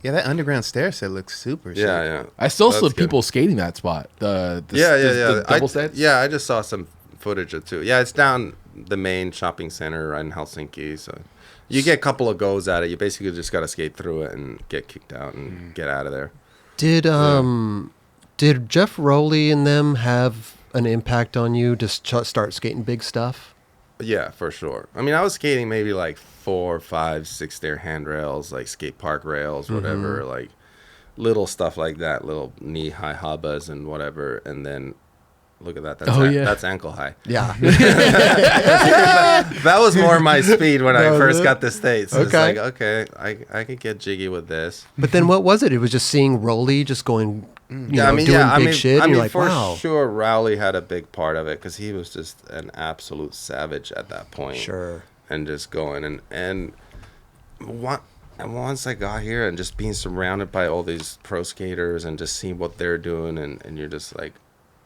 Yeah, that underground stair set looks super sick. Yeah. I still That's see good. people skating that spot. The Yeah. double sets. Yeah, I just saw some footage of too. Yeah, it's down the main shopping center right in Helsinki. So you get a couple of goes at it. You basically just got to skate through it and get kicked out and get out of there. Did Geoff Rowley and them have an impact on you to start skating big stuff? Yeah, for sure. I mean, I was skating maybe like 4, 5, 6 stair handrails, like skate park rails, whatever, like little stuff like that, little knee-high hubbas and whatever. And then look at that. That's that's ankle high. Yeah. That was more my speed when I first got the States. It's Okay. like, okay, I could get jiggy with this. But then what was it? It was just seeing Rowley just going, doing big shit. And you're like, for wow. sure, Rowley had a big part of it because he was just an absolute savage at that point. Sure. And just going and once I got here and just being surrounded by all these pro skaters and just seeing what they're doing and you're just like,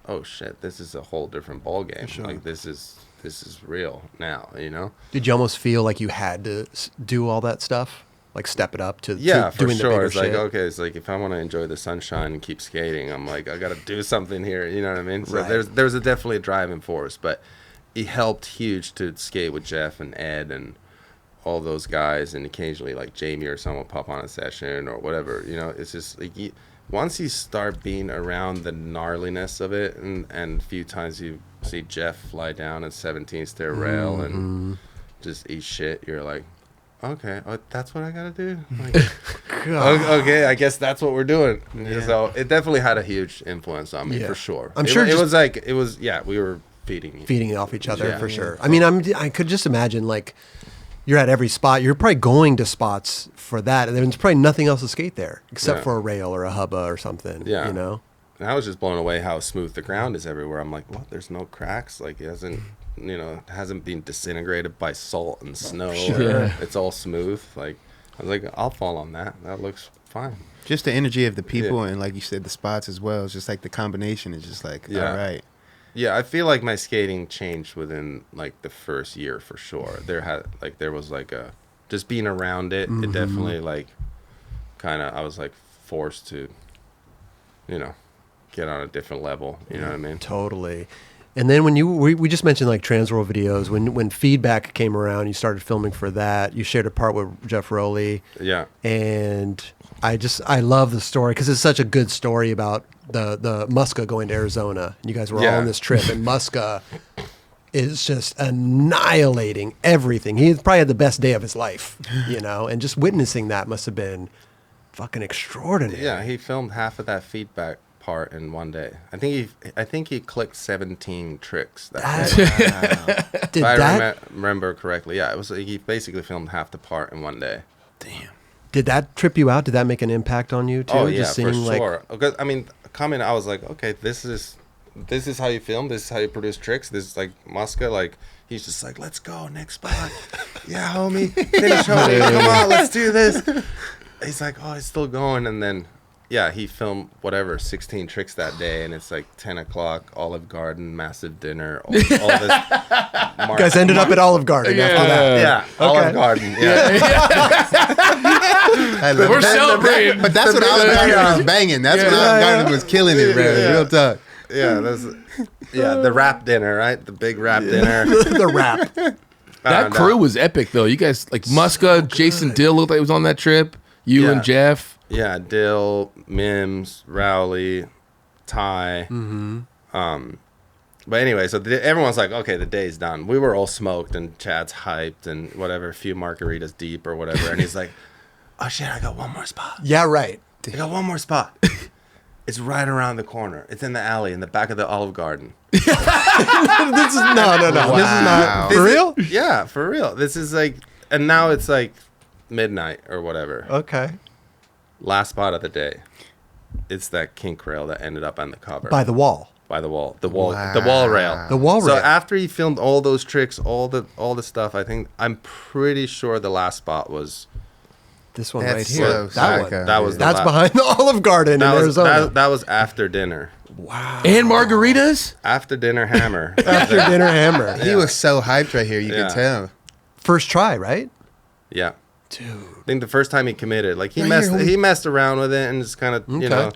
oh shit, this is a whole different ball game. Sure. Like this is real now, you know? Did you almost feel like you had to do all that stuff? Like step it up to For doing the sure. bigger It's like, shit? okay, it's like if I want to enjoy the sunshine and keep skating, I'm like, I got to do something here. You know what I mean? So Right. there's definitely a driving force, but it helped huge to skate with Geoff and Ed and all those guys, and occasionally like Jamie or someone will pop on a session or whatever. You know, it's just like once you start being around the gnarliness of it, and a few times you see Geoff fly down a 17 stair rail and just eat shit, you're like, okay, that's what I gotta do. Like, okay, I guess that's what we're doing. Yeah. So it definitely had a huge influence on me for sure. I'm sure it was we were feeding off each other Yeah. for sure. I mean, I could just imagine like you're at every spot. You're probably going to spots for that, and there's probably nothing else to skate there except for a rail or a hubba or something. Yeah. You know. And I was just blown away how smooth the ground is everywhere. I'm like, what? There's no cracks. Like it hasn't been disintegrated by salt and snow. Sure. It's all smooth. Like I was like, I'll fall on that. That looks fine. Just the energy of the people and like you said, the spots as well. It's just like the combination is just like, all right. Yeah, I feel like my skating changed within like the first year for sure. There was like a just being around it. It definitely like kind of I was like forced to, get on a different level. You know what I mean? Totally. And then when we just mentioned like Transworld videos, when feedback came around, you started filming for that. You shared a part with Geoff Rowley. Yeah. And I love the story because it's such a good story about the Muska going to Arizona. You guys were all on this trip, and Muska is just annihilating everything. He probably had the best day of his life, and just witnessing that must have been fucking extraordinary. Yeah, he filmed half of that feedback part in one day. I think he clicked 17 tricks that day. Did if I that remember correctly, yeah, it was he basically filmed half the part in one day. Damn. Did that trip you out? Did that make an impact on you too? Oh yeah, just for seeing, sure. Because I mean, coming, I was like, okay, this is how you film. This is how you produce tricks. This is like Muska. Like he's just like, let's go next spot. Yeah, homie, finish, homie. Come on, let's do this. He's like, oh, it's still going, and then. Yeah, he filmed 16 tricks that day, and it's like 10 o'clock, Olive Garden, massive dinner, all this. You guys ended up at Olive Garden after that. Yeah, Olive Garden. Yeah. We're celebrating. But that's what Olive Garden was banging. That's what Olive Garden was killing it, bro. Real talk. Yeah, the rap dinner, right? The big rap dinner. The rap. That crew was epic, though. You guys, like Muska, Jason Dill looked like he was on that trip. You and Geoff. Yeah, Dill, Mims, Rowley, Ty, But anyway, so everyone's like, okay, the day's done. We were all smoked, and Chad's hyped and whatever, a few margaritas deep or whatever. And he's like, oh, shit, I got one more spot. Yeah, right. I got one more spot. It's right around the corner. It's in the alley in the back of the Olive Garden. This is no. Wow. This is not for real. Yeah, for real. This is like, and now it's like midnight or whatever. Okay. Last spot of the day. It's that kink rail that ended up on the cover. By the wall. By the wall. The Wow. wall rail. The wall So rail. after he filmed all those tricks, all the stuff, I'm pretty sure the last spot was This one That's right here. so That one. psycho. that was the That's la- behind the Olive Garden in that was, Arizona. that was after dinner. Wow. And margaritas? After dinner hammer. After dinner hammer. He was so hyped right here. You Yeah. could tell. First try, right? Yeah. Dude. I think the first time he committed, like Right here, he messed around with it and just kind of Okay.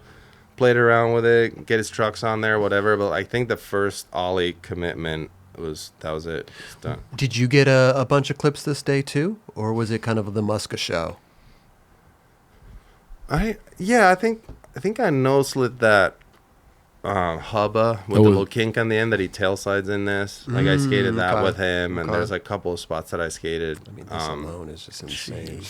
played around with it, get his trucks on there, whatever. But I think the first ollie commitment was it. It's done. Did you get a bunch of clips this day too, or was it kind of the Muska show? I think I no slid that hubba with Oh, the little kink on the end that he tail slides in this. Like I skated that okay. with him, and Okay. there's a couple of spots that I skated. I mean, this alone is just insane.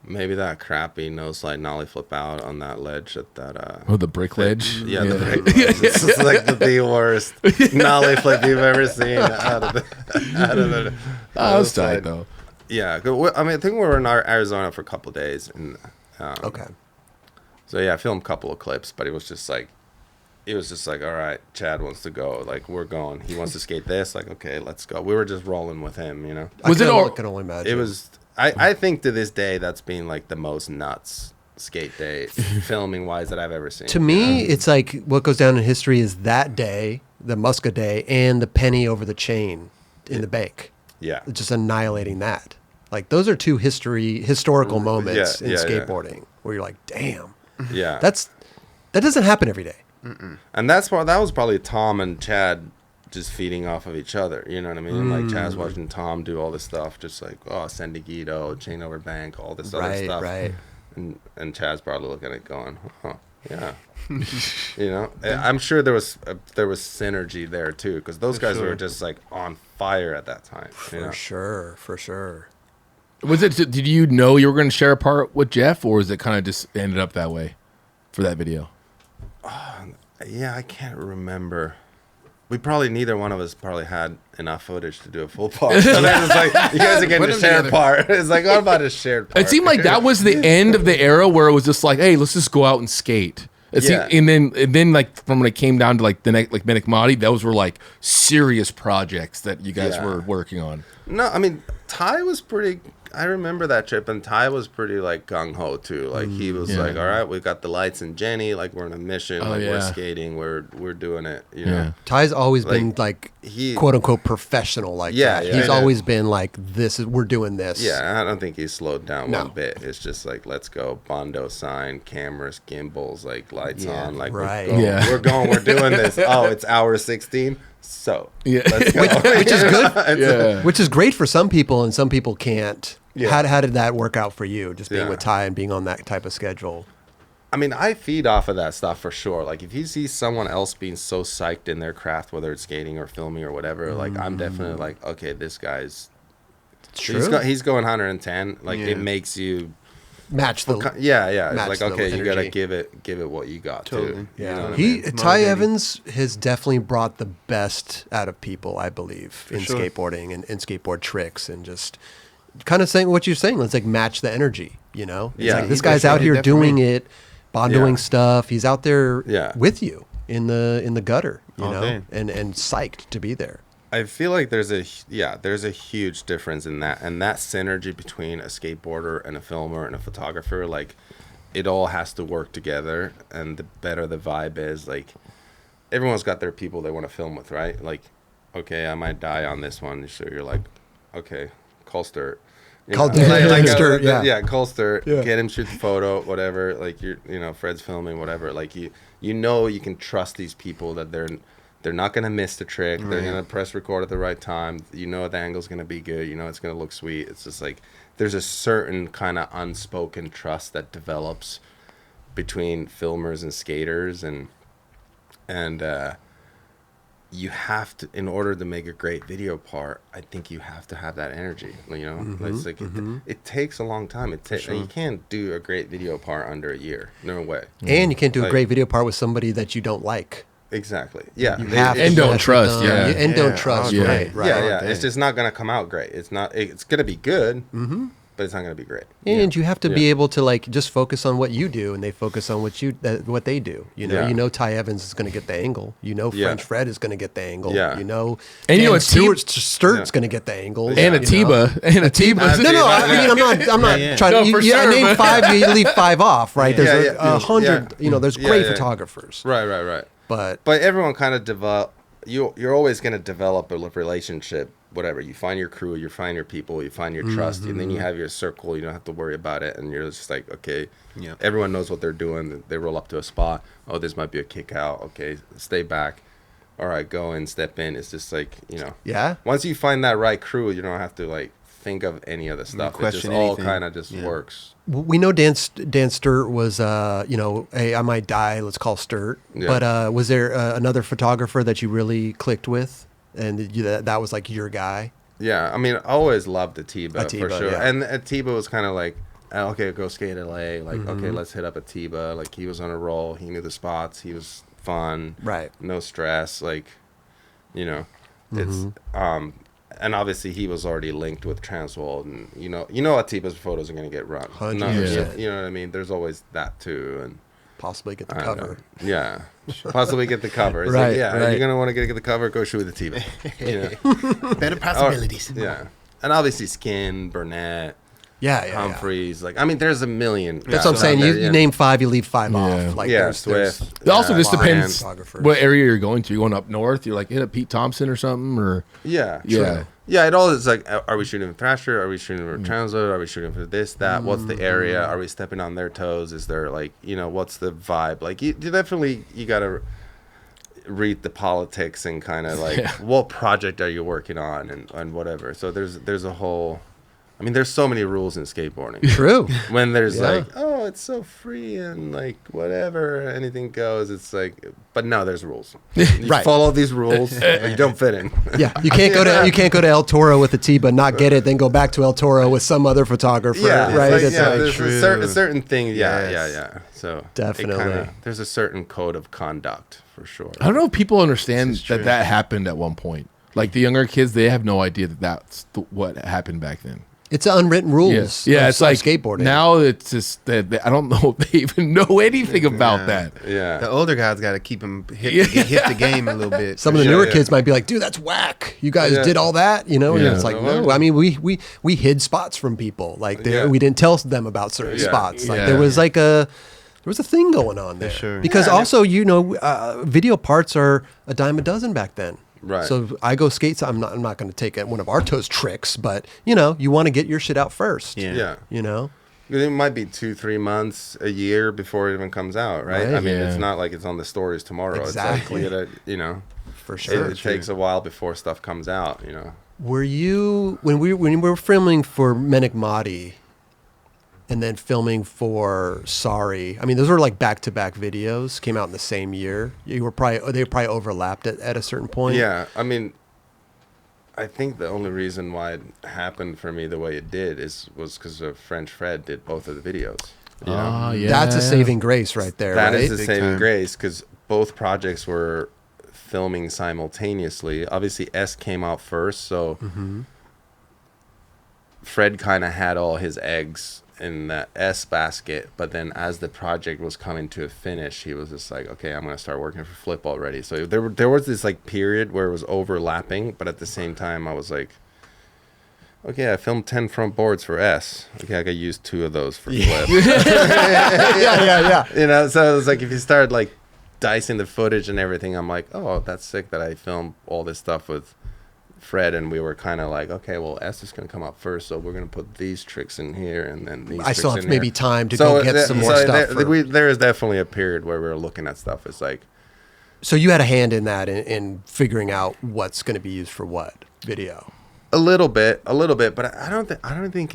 Maybe that crappy no slide nollie flip out on that ledge at that. Oh, the brick ledge? Yeah, the break ledge. It's just like the worst nollie flip you've ever seen out of the. Oh, that was tight, though. Yeah, I mean, I think we were in Arizona for a couple of days, and Okay. so yeah, I filmed a couple of clips, but it was just like, all right, Chad wants to go, like we're going. He wants to skate this, like okay, let's go. We were just rolling with him, you know. Was it I all- can only imagine. It was. I think to this day that's been like the most nuts skate day filming wise that I've ever seen. To me, it's like what goes down in history is that day, the Muska day, and the penny over the chain in the bank. Yeah. Just annihilating that. Like those are two historical moments in yeah. skateboarding where you're like, damn, Yeah. that doesn't happen every day. And that was probably Tom and Chad just feeding off of each other. You know what I mean? Like Chad's watching Tom do all this stuff, just like Sendigito, chain over bank, all this other stuff. Right. And Chad's probably looking at it going, oh yeah. You know, I'm sure there was synergy there too, because those guys were just like on fire at that time. You know? For sure. Was it? Did you know you were going to share a part with Geoff, or was it kind of just ended up that way for that video? Yeah, I can't remember. We probably neither one of us probably had enough footage to do a full part. So then it's like you guys are getting Put a them shared together. part. It's like what about a shared part? It seemed like that was the end of the era where it was just like, hey, let's just go out and skate. Yeah. And then like from when it came down to like the next like Menikmati, those were like serious projects that you guys were working on. No, I mean Ty was pretty. I remember that trip, and Ty was pretty like gung ho too. Like he was like, "All right, we got the lights and Jenny. Like we're on a mission. Oh, like yeah. we're skating. We're doing it. You know." Ty's always Like, been like he- quote unquote professional like Yeah, that. yeah, He's yeah. always been like we're doing this. Yeah, I don't think he slowed down No. one bit. It's just like, let's go. Bondo sign, cameras, gimbals, like lights Yeah, on. Like right. we're going. We're doing this. Oh, it's hour 16. So Yeah. let's go. Which is good. Yeah. Which is great for some people and some people can't. Yeah. How did that work out for you? Just being Yeah. with Ty and being on that type of schedule. I mean, I feed off of that stuff for sure. Like, if you see someone else being so psyched in their craft, whether it's skating or filming or whatever, like, I'm definitely like, okay, this guy's True. he's going 110. Like, Yeah. it makes you, Match the yeah. Match It's the like, okay, you gotta energy. give it what you got Totally. too. Yeah, You know what I he mean? Ty Motivating. Evans has definitely brought the best out of people, I believe, in sure. skateboarding and skateboard tricks, and just kind of saying what you're saying. Let's like match the energy, you know? It's Yeah. like this He guy's out definitely here did that for doing me. it, bondoing Yeah. stuff. He's out there Yeah. with you in the gutter, you All know, day. and psyched to be there. I feel like there's a huge difference in that, and that synergy between a skateboarder and a filmer and a photographer, like it all has to work together, and the better the vibe is, like everyone's got their people they want to film with, right? Like, okay, I might die on this one, so you're like, okay, call Sturt. You Call know, Sturt, yeah. call Sturt, Yeah. get him shoot the photo, whatever. Like Fred's filming, whatever. Like you can trust these people that they're not going to miss the trick. They're going to press record at the right time. You know the angle's going to be good. You know it's going to look sweet. It's just like there's a certain kind of unspoken trust that develops between filmers and skaters, and you have to, in order to make a great video part, I think you have to have that energy, you know. It's like it takes a long time. You can't do a great video part under a year. No way. And you can't do a great video part with somebody that you don't like. Exactly. Yeah. You have and to don't trust. them. Yeah. And don't trust. Yeah. Right. Yeah. It's just not gonna come out great. It's not. It's gonna be good. But it's not going to be great. And you have to be able to like just focus on what you do, and they focus on what they do. You know, Ty Evans is going to get the angle. You know, French Fred is going to get the angle. Yeah. You know, and you know, Sturt's going to get the angles. And Atiba. No. I mean, I'm not trying to. I name 5. You leave 5 off, right? There's 100. You know, there's great photographers. Right. But everyone kind of develop. You're always going to develop a relationship. Whatever, you find your crew, you find your people, you find your trust, and then you have your circle. You don't have to worry about it, and you're just like, okay, everyone knows what they're doing. They roll up to a spot. Oh, this might be a kick out. Okay, stay back. All right, go in, step in. It's just like, you know. Yeah. Once you find that right crew, you don't have to like think of any other stuff. It just all kind of just works. We know Dan Sturt was, hey, I might die. Let's call Sturt. Yeah. But was there another photographer that you really clicked with? And that was like your guy? Yeah, I mean, I always loved Atiba for sure. Yeah. And Atiba was kind of like, okay, go skate LA. Like, okay, let's hit up Atiba. Like, he was on a roll. He knew the spots. He was fun. Right. No stress. Like, you know, it's, and obviously he was already linked with Transworld. And, you know Atiba's photos are going to get run. 100%. You know what I mean? There's always that too. And possibly get the cover. Yeah. Possibly get the cover. It's right, like, right. You're going to want to get the cover, go shoot with Atiba. You know? Better possibilities. Yeah. And obviously Skin, Burnett, Humphreys. Like, I mean, there's a million. That's what I'm saying. You name 5, you leave 5 off. Like, Swift. It also just depends what area you're going to. You're going up north, you're like, hit up Pete Thompson or something, or it all is like, are we shooting with Thrasher? Are we shooting with Transworld? Are we shooting for this, that? What's the area? Are we stepping on their toes? Is there like, what's the vibe? Like, you definitely, you got to read the politics and kind of like, what project are you working on and whatever. So there's a whole, I mean, there's so many rules in skateboarding. True. When there's like, oh, it's so free and like whatever, anything goes. It's like, but no, there's rules. You follow these rules, or you don't fit in. Yeah, you can't go to El Toro with Atiba, not get it, then go back to El Toro with some other photographer. Right? Like, there's a certain thing. Yeah. So definitely, there's a certain code of conduct for sure. I don't know if people understand that happened at one point. Like the younger kids, they have no idea that's what happened back then. It's unwritten rules. Yeah, it's like skateboarding. Now it's just that I don't know if they even know anything about that. Yeah, the older guys got to keep them hit the game a little bit. Some of the newer kids might be like, "Dude, that's whack. You guys did all that, And it's like, no. I mean, we hid spots from people. Like we didn't tell them about certain spots. Like there was like a thing going on there. Sure. Because also, video parts are a dime a dozen back then. Right. So I go skate. I'm not going to take one of Arto's tricks, but you want to get your shit out first. Yeah. It might be 2-3 months, a year before it even comes out, right? I mean, it's not like it's on the stories tomorrow. Exactly. It's like we gotta, for sure. It takes a while before stuff comes out. Were you when we were filming for Menikmati? And then filming for Saari. I mean, those were like back-to-back videos. Came out in the same year. They were probably overlapped at a certain point. Yeah, I mean, I think the only reason why it happened for me the way it did was because of French Fred did both of the videos. That's a saving grace right there. That right? is a saving grace because both projects were filming simultaneously. Obviously, S came out first, so Fred kind of had all his eggs in the S basket, but then as the project was coming to a finish, he was just like, okay, I'm going to start working for Flip already. So there was this like period where it was overlapping, but at the same time I was like, okay, I filmed 10 front boards for S. Okay, I could use 2 of those for Flip. Yeah. So it was like, if you start like dicing the footage and everything, I'm like, oh, that's sick that I filmed all this stuff with Fred, and we were kind of like, okay, well, S is going to come out first, so we're going to put these tricks in here, and then these. I still have maybe time to go get some more stuff. There is definitely a period where we were looking at stuff. It's like, so you had a hand in that in figuring out what's going to be used for what video. A little bit, but I don't think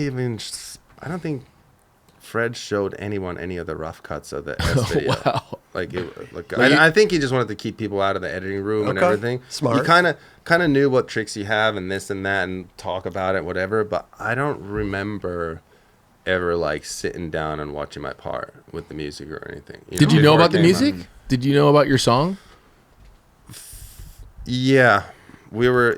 Fred showed anyone any of the rough cuts of the S video. Wow. I think he just wanted to keep people out of the editing room and everything. Smart. You kind of knew what tricks you have and this and that and talk about it, whatever. But I don't remember ever like sitting down and watching my part with the music or anything. Did you know about the music? Did you know about your song? Yeah, we were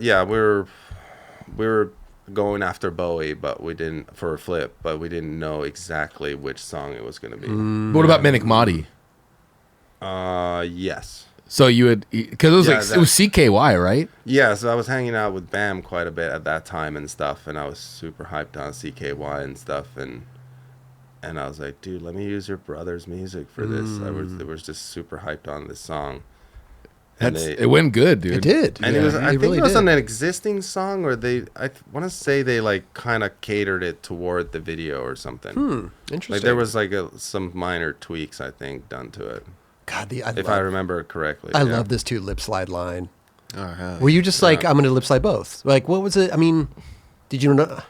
going after Bowie, but we didn't for a Flip, but we didn't know exactly which song it was going to be. What about Menikmati? Yes. So you had, because it was it was CKY, right? Yeah, so I was hanging out with Bam quite a bit at that time and stuff, and I was super hyped on CKY and stuff, and I was like, dude, let me use your brother's music for this. I was just super hyped on this song. It went good, dude. It did. And I think it was on an existing song, or I want to say they like kind of catered it toward the video or something. Interesting. Like there was like some minor tweaks, I think, done to it. God, if I remember correctly. I love this too lip slide line. Oh, Were you just like, I'm going to lip slide both? Like, what was it? I mean, did you know?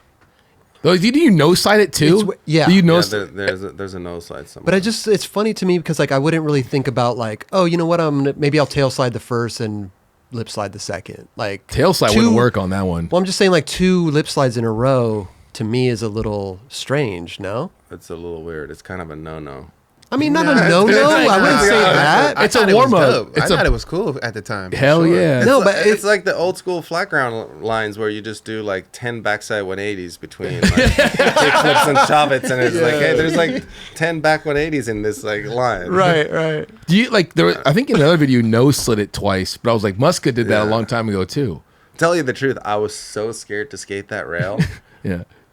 Did you no slide it too? Yeah. Do you know? There's a no slide somewhere. But it's funny to me because like I wouldn't really think about like, oh, you know what? Maybe I'll tail slide the first and lip slide the second. Like tail slide wouldn't work on that one. Well, I'm just saying like 2 lip slides in a row to me is a little strange. No, it's a little weird. It's kind of a no. I mean, not a no. I wouldn't say that. It's a warm up. I thought it was cool at the time. Hell yeah. But it's like the old school flat ground lines where you just do like 10 backside 180s between like kick flips and shovets, and it's like, hey, there's like 10 back 180s in this like line. Right. Do you like I think in another video you no slid it twice, but I was like, Muska did that a long time ago too. Tell you the truth, I was so scared to skate that rail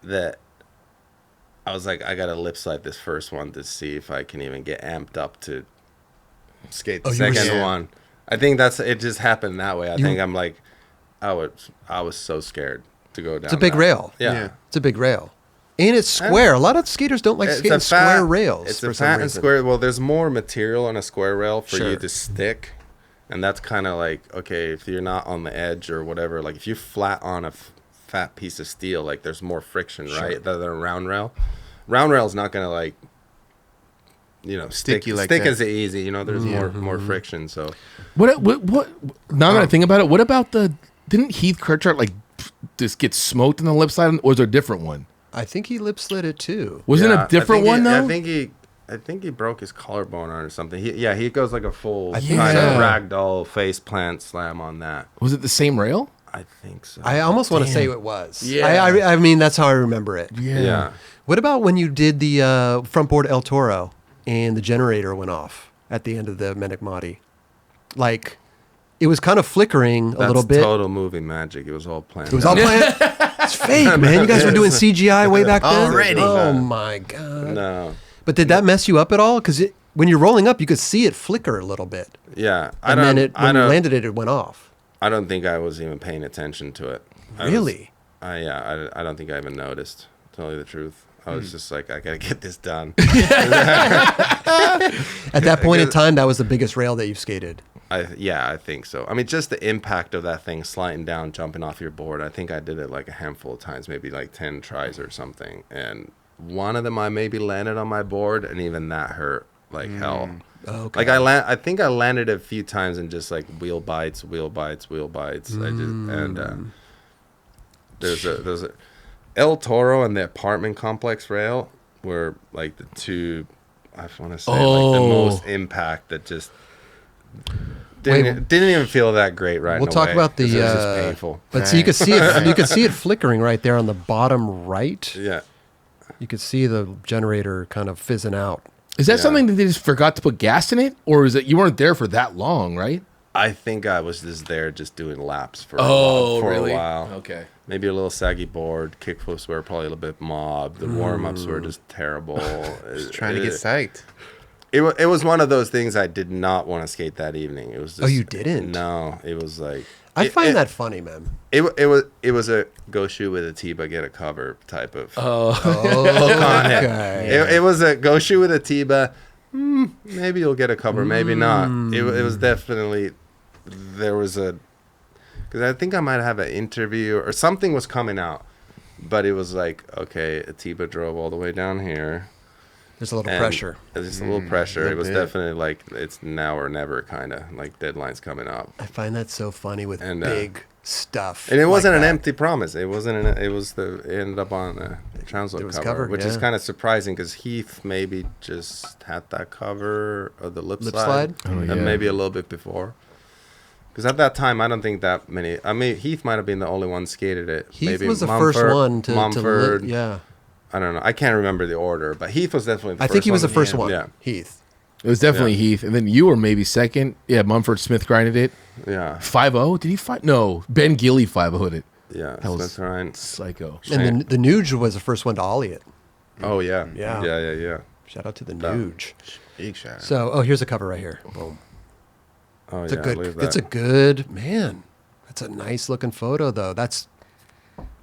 that I was like, I gotta lip slide this first one to see if I can even get amped up to skate the second one. I think it just happened that way. I think I'm like, I was so scared to go down. It's a big rail. Yeah. It's a big rail. And it's square. A lot of skaters don't like skating square rails. It's a fat and square. Well, there's more material on a square rail for you to stick. And that's kind of like, okay, if you're not on the edge or whatever, like if you're flat on a fat piece of steel, like there's more friction, right? Than a round rail. Round rail is not going to like, stick as easy. There's more friction. So what? Now that I think about it, what about didn't Heath Kirchart like just get smoked in the lip slide, or was there a different one? I think he lip slid it too. Wasn't it a different one though? I think he broke his collarbone or something. He goes like a full kind so. of ragdoll face plant slam on that. Was it the same rail? I think so. I almost want to say it was. Yeah. I mean, that's how I remember it. Yeah. What about when you did the front board El Toro and the generator went off at the end of the Menikmati? Like, it was kind of flickering a little bit. That's total movie magic. It was all planned. It was all planned? It's fake, man. You guys were doing CGI way back then? Already. Oh, my God. No. But did that mess you up at all? Because when you're rolling up, you could see it flicker a little bit. Yeah. When you landed it went off. I don't think I was even paying attention to it. Really? I don't think I even noticed, to tell you the truth. I was just like, I got to get this done. At that point in time, that was the biggest rail that you've skated. I think so. I mean, just the impact of that thing sliding down, jumping off your board. I think I did it like a handful of times, maybe like 10 tries or something. And one of them I maybe landed on my board, and even that hurt like hell. Okay. Like I think I landed a few times and just like wheel bites. There's a El Toro and the apartment complex rail were like the two, I want to say, like the most impact that just didn't even feel that great right. We'll talk about the. It was just painful. But so you could see it. You could see it flickering right there on the bottom right. Yeah. You could see the generator kind of fizzing out. Is that something that they just forgot to put gas in it, or is it you weren't there for that long, right? I think I was just there just doing laps for a while. Okay. Maybe a little saggy board. Kickflips were probably a little bit mobbed. The warm-ups were just terrible. Just trying to get psyched. It was one of those things I did not want to skate that evening. It was just, you didn't? No, it was like I find that funny, man. It was a go shoot with a T-ba, get a cover type of hook on it. Okay. It was a go shoot with a T-ba. Maybe you'll get a cover, maybe not. It was definitely because I think I might have an interview or something was coming out, but it was like, okay, a T-ba drove all the way down here, There's a little pressure. There's just a little pressure. It was definitely like it's now or never kind of like deadlines coming up. I find that so funny with big stuff. And it wasn't like an that. empty promise. It wasn't. It ended up on the Transworld cover, covered, which is kind of surprising because Heath maybe just had that cover of the lip slide, and maybe a little bit before. Because at that time, I don't think that many. I mean, Heath might have been the only one skated it. Heath maybe was the Mumford, first one to Mumford. yeah. I don't know. I can't remember the order, but Heath was definitely the I first think he was one. the first one. Yeah. Heath. It was definitely Heath, and then you were maybe second. Yeah, Mumford Smith grinded it. Yeah. 5-0? Did he fight? No, Ben Gilly 5-0'd it. Yeah. That was right. psycho. And then the Nuge was the first one to ollie it. Oh yeah. Yeah. Yeah. Shout out to the Nuge. Big shot. So, here's a cover right here. Boom. Oh It's yeah. a good. Look at It's a that. good man. That's a nice looking photo, though. That's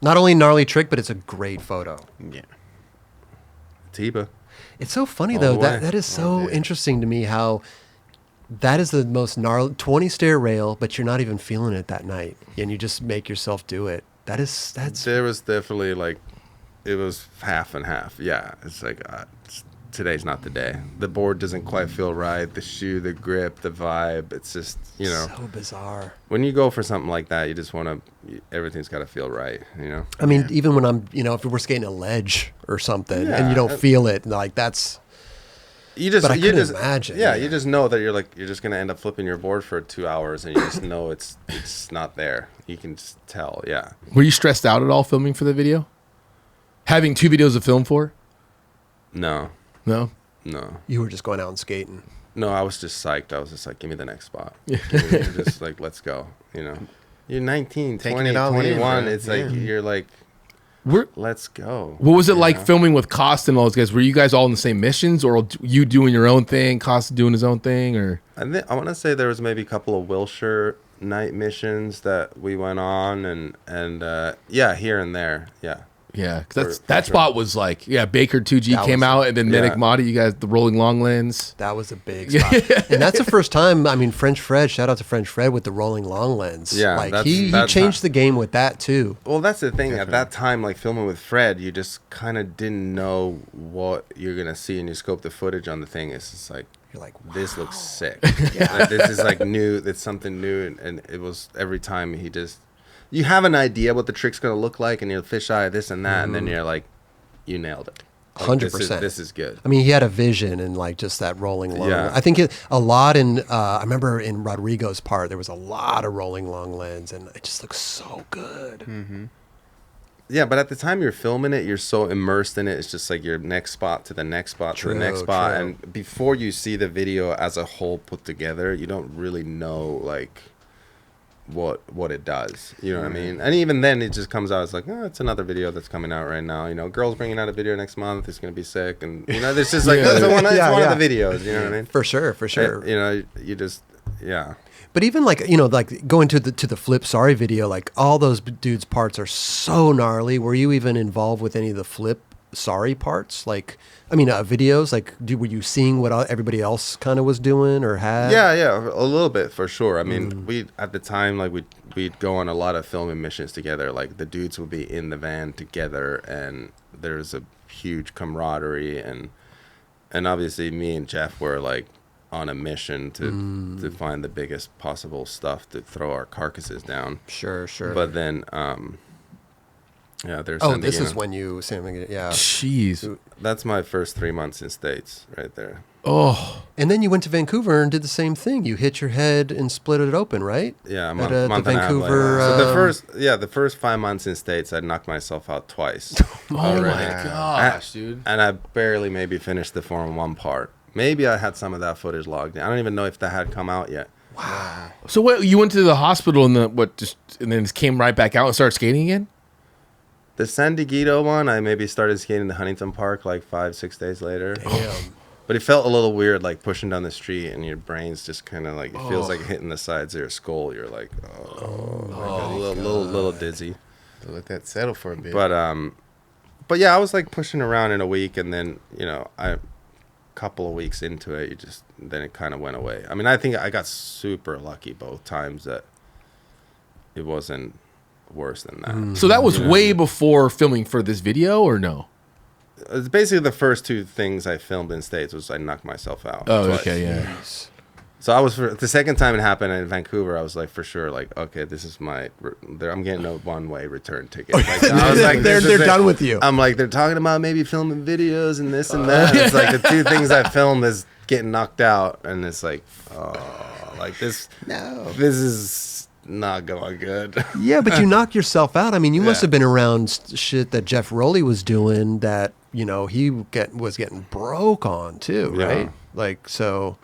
not only a gnarly trick, but it's a great photo. Yeah. Tiba. It's so funny All though. the That way. is so interesting to me how that is the most gnarly 20 stair rail, but you're not even feeling it that night, and you just make yourself do it. That's There was definitely like, it was half and half. Yeah. It's like today's not the day. The board doesn't quite feel right. The shoe, the grip, the vibe. It's just so bizarre. when you go for something like that, you just want to. Everything's got to feel right. I mean, even when I'm, if we're skating a ledge or something, and you don't feel it, like that's. You just, But I you couldn't just imagine. Yeah, you just know that you're just gonna end up flipping your board for 2 hours, and you just know it's not there. You can just tell. Yeah. Were you stressed out at all filming for the video? Having 2 videos to film for? No. No? You were just going out and skating. No, I was just psyched. I was just like, give me the next spot. Just like, let's go. You're 19, Taking 20, it all in, 21. bro. It's like, you're like, let's go. What was it like filming with Cost and all those guys? Were you guys all in the same missions, or you doing your own thing, Cost doing his own thing, or? I want to say there was maybe a couple of Wilshire night missions that we went on, and here and there. Yeah. Yeah, because that spot was like, Baker 2G came out, and then Menikmati, you guys, the rolling long lens. That was a big spot. And that's the first time, I mean, French Fred, shout out to French Fred with the rolling long lens. Yeah, like he changed the game with that too. Well, that's the thing. At that time, like filming with Fred, you just kind of didn't know what you're going to see, and you scope the footage on the thing. It's just like, you're like, wow. This looks sick. Like, this is like new. It's something new. And it was every time you have an idea what the trick's going to look like, and you'll fisheye this and that, and then you're like, you nailed it. Like, 100%. This is good. I mean, he had a vision and like just that rolling long. Yeah. I think a lot I remember in Rodrigo's part, there was a lot of rolling long lens, and it just looks so good. Mm-hmm. Yeah, but at the time you're filming it, you're so immersed in it. It's just like your next spot to the next spot to the next spot. True. And before you see the video as a whole put together, you don't really know like what it does. You know what I mean? And even then it just comes out as like, it's another video that's coming out right now. Girl's bringing out a video next month. It's going to be sick. And, there's just like, it's one of the videos. You know what I mean? For sure. You just, But even like, like going to the Flip Sorry video, like all those dudes' parts are so gnarly. Were you even involved with any of the Flip Sorry parts? Like, I mean, videos, like were you seeing what everybody else kind of was doing or had? Yeah, a little bit for sure. I mean, we at the time, like we'd go on a lot of filming missions together. Like the dudes would be in the van together, and there's a huge camaraderie, and obviously me and Geoff were like on a mission to find the biggest possible stuff to throw our carcasses down. Sure. But then, there's. This is when you Jeez. That's my first 3 months in States, right there. Oh. And then you went to Vancouver and did the same thing. You hit your head and split it open, right? Yeah, month and a half Vancouver. later. So the first 5 months in States, I knocked myself out twice. Oh my gosh, dude. And I barely maybe finished the Form 1 part. Maybe I had some of that footage logged in. I don't even know if that had come out yet. Wow. So what? You went to the hospital and then just came right back out and started skating again? The San Diego one, I maybe started skating the Huntington Park like 5-6 days later. Damn. But it felt a little weird, like pushing down the street and your brain's just kind of like, it feels like hitting the sides of your skull. You're like, a little dizzy. To let that settle for a bit. But yeah, I was like pushing around in a week, and then a couple of weeks into it, then it kind of went away. I mean, I think I got super lucky both times that it wasn't worse than that. So that was way before filming for this video, or no? It's basically the first two things I filmed in States was I knocked myself out. Oh, twice. okay, yeah. So I was the second time it happened in Vancouver. I was like, for sure, like, okay, this is I'm getting a one-way return ticket. Like, I was like, they're done with you. I'm like, they're talking about maybe filming videos and this and that. It's like the two things I filmed is getting knocked out, and it's like, oh, like this. No, this is not going good. Yeah, but you knock yourself out. I mean, you must have been around shit that Geoff Rowley was doing that, you know, he was getting broke on too, right? Yeah. Like, so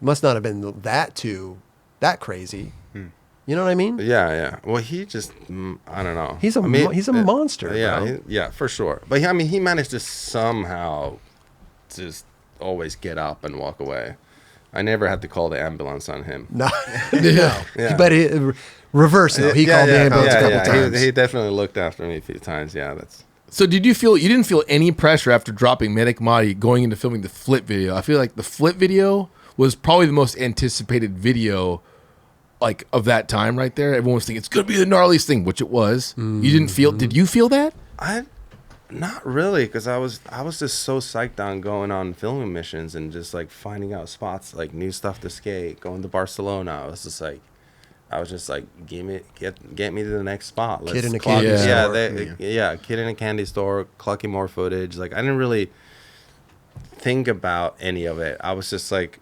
must not have been that crazy. You know what I mean? Yeah. Well, he just, I don't know. He's a monster. Yeah, bro. for sure. But I mean, he managed to somehow just always get up and walk away. I never had to call the ambulance on him. No. Yeah. But reverse though. He called the ambulance a couple times. He definitely looked after me a few times. Yeah, that's. So did you didn't feel any pressure after dropping Menikmati going into filming the Flip video? I feel like the Flip video was probably the most anticipated video like of that time right there. Everyone was thinking it's going to be the gnarliest thing, which it was. You didn't feel, did you feel that? Not really, because I was just so psyched on going on filming missions and just like finding out spots, like new stuff to skate, going to Barcelona. I was just like, get me to the next spot. Kid in a candy store. Kid in a candy store, clucking more footage. Like I didn't really think about any of it. I was just like,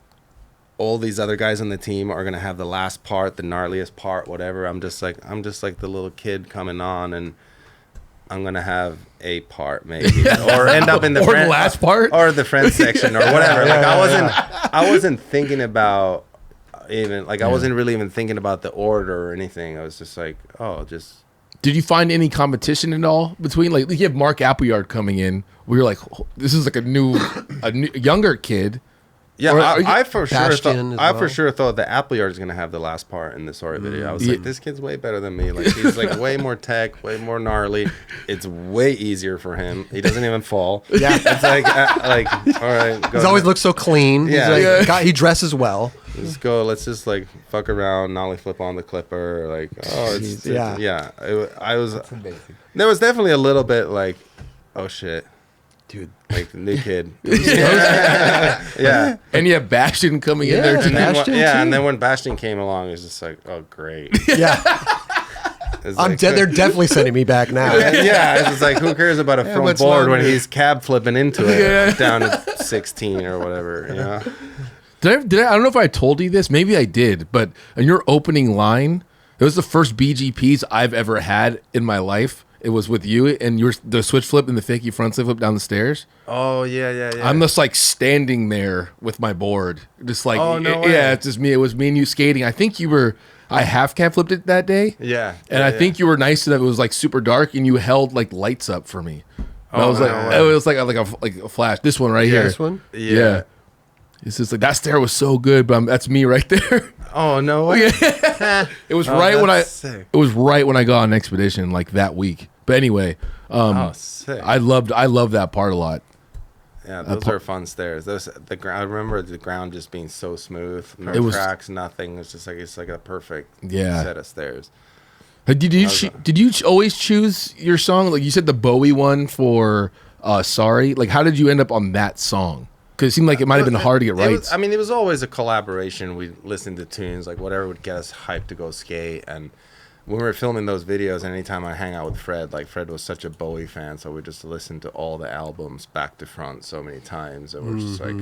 all these other guys on the team are gonna have the last part, the gnarliest part, whatever. I'm just like the little kid coming on, and I'm gonna have a part maybe, or end up in the last part, or the friend section, or whatever. Like I wasn't thinking about even like I wasn't really even thinking about the order or anything. I was just like, Did you find any competition at all between, like, you have Mark Appleyard coming in? We were like, this is like a new younger kid. Yeah, I for sure thought that Appleyard is gonna have the last part in the SOTY video. I was like, this kid's way better than me. Like he's like way more tech, way more gnarly. It's way easier for him. He doesn't even fall. Yeah, it's like all right. He's always looks so clean. Yeah, he dresses well. Let's go. Let's just like fuck around, nollie flip on the clipper. Like I was. That's amazing. There was definitely a little bit like, oh shit. Dude, like the new kid. Yeah. And you have Bastion coming in there too. And then when Bastion came along, it was just like, oh great. Yeah. They're definitely sending me back now. It's just like, who cares about a front board when he's cab flipping into it down to 16 or whatever, you know? Did I don't know if I told you this, maybe I did, but in your opening line, it was the first BGPs I've ever had in my life. It was with you and the switch flip and the fakie front flip down the stairs. Oh yeah. I'm just like standing there with my board, just like it's just me. It was me and you skating. I think I half cab flipped it that day. Yeah, and I think you were nice enough. It was like super dark, and you held like lights up for me. It was like a flash. This one right here. This one. Yeah. It's just like that stair was so good, but that's me right there. Oh no way! It was It was right when I got on expedition, like that week. But anyway, sick. I loved that part a lot. Yeah, those are fun stairs. I remember the ground just being so smooth, no cracks, nothing. It's like a perfect set of stairs. Did you always choose your song? Like you said, the Bowie one for Sorry. Like how did you end up on that song? Because it seemed like it might have been hard to get right. It was always a collaboration. We listened to tunes, like whatever would get us hyped to go skate. And when we were filming those videos, anytime I hang out with Fred, like Fred was such a Bowie fan, so we just listened to all the albums back to front so many times. And we're just like,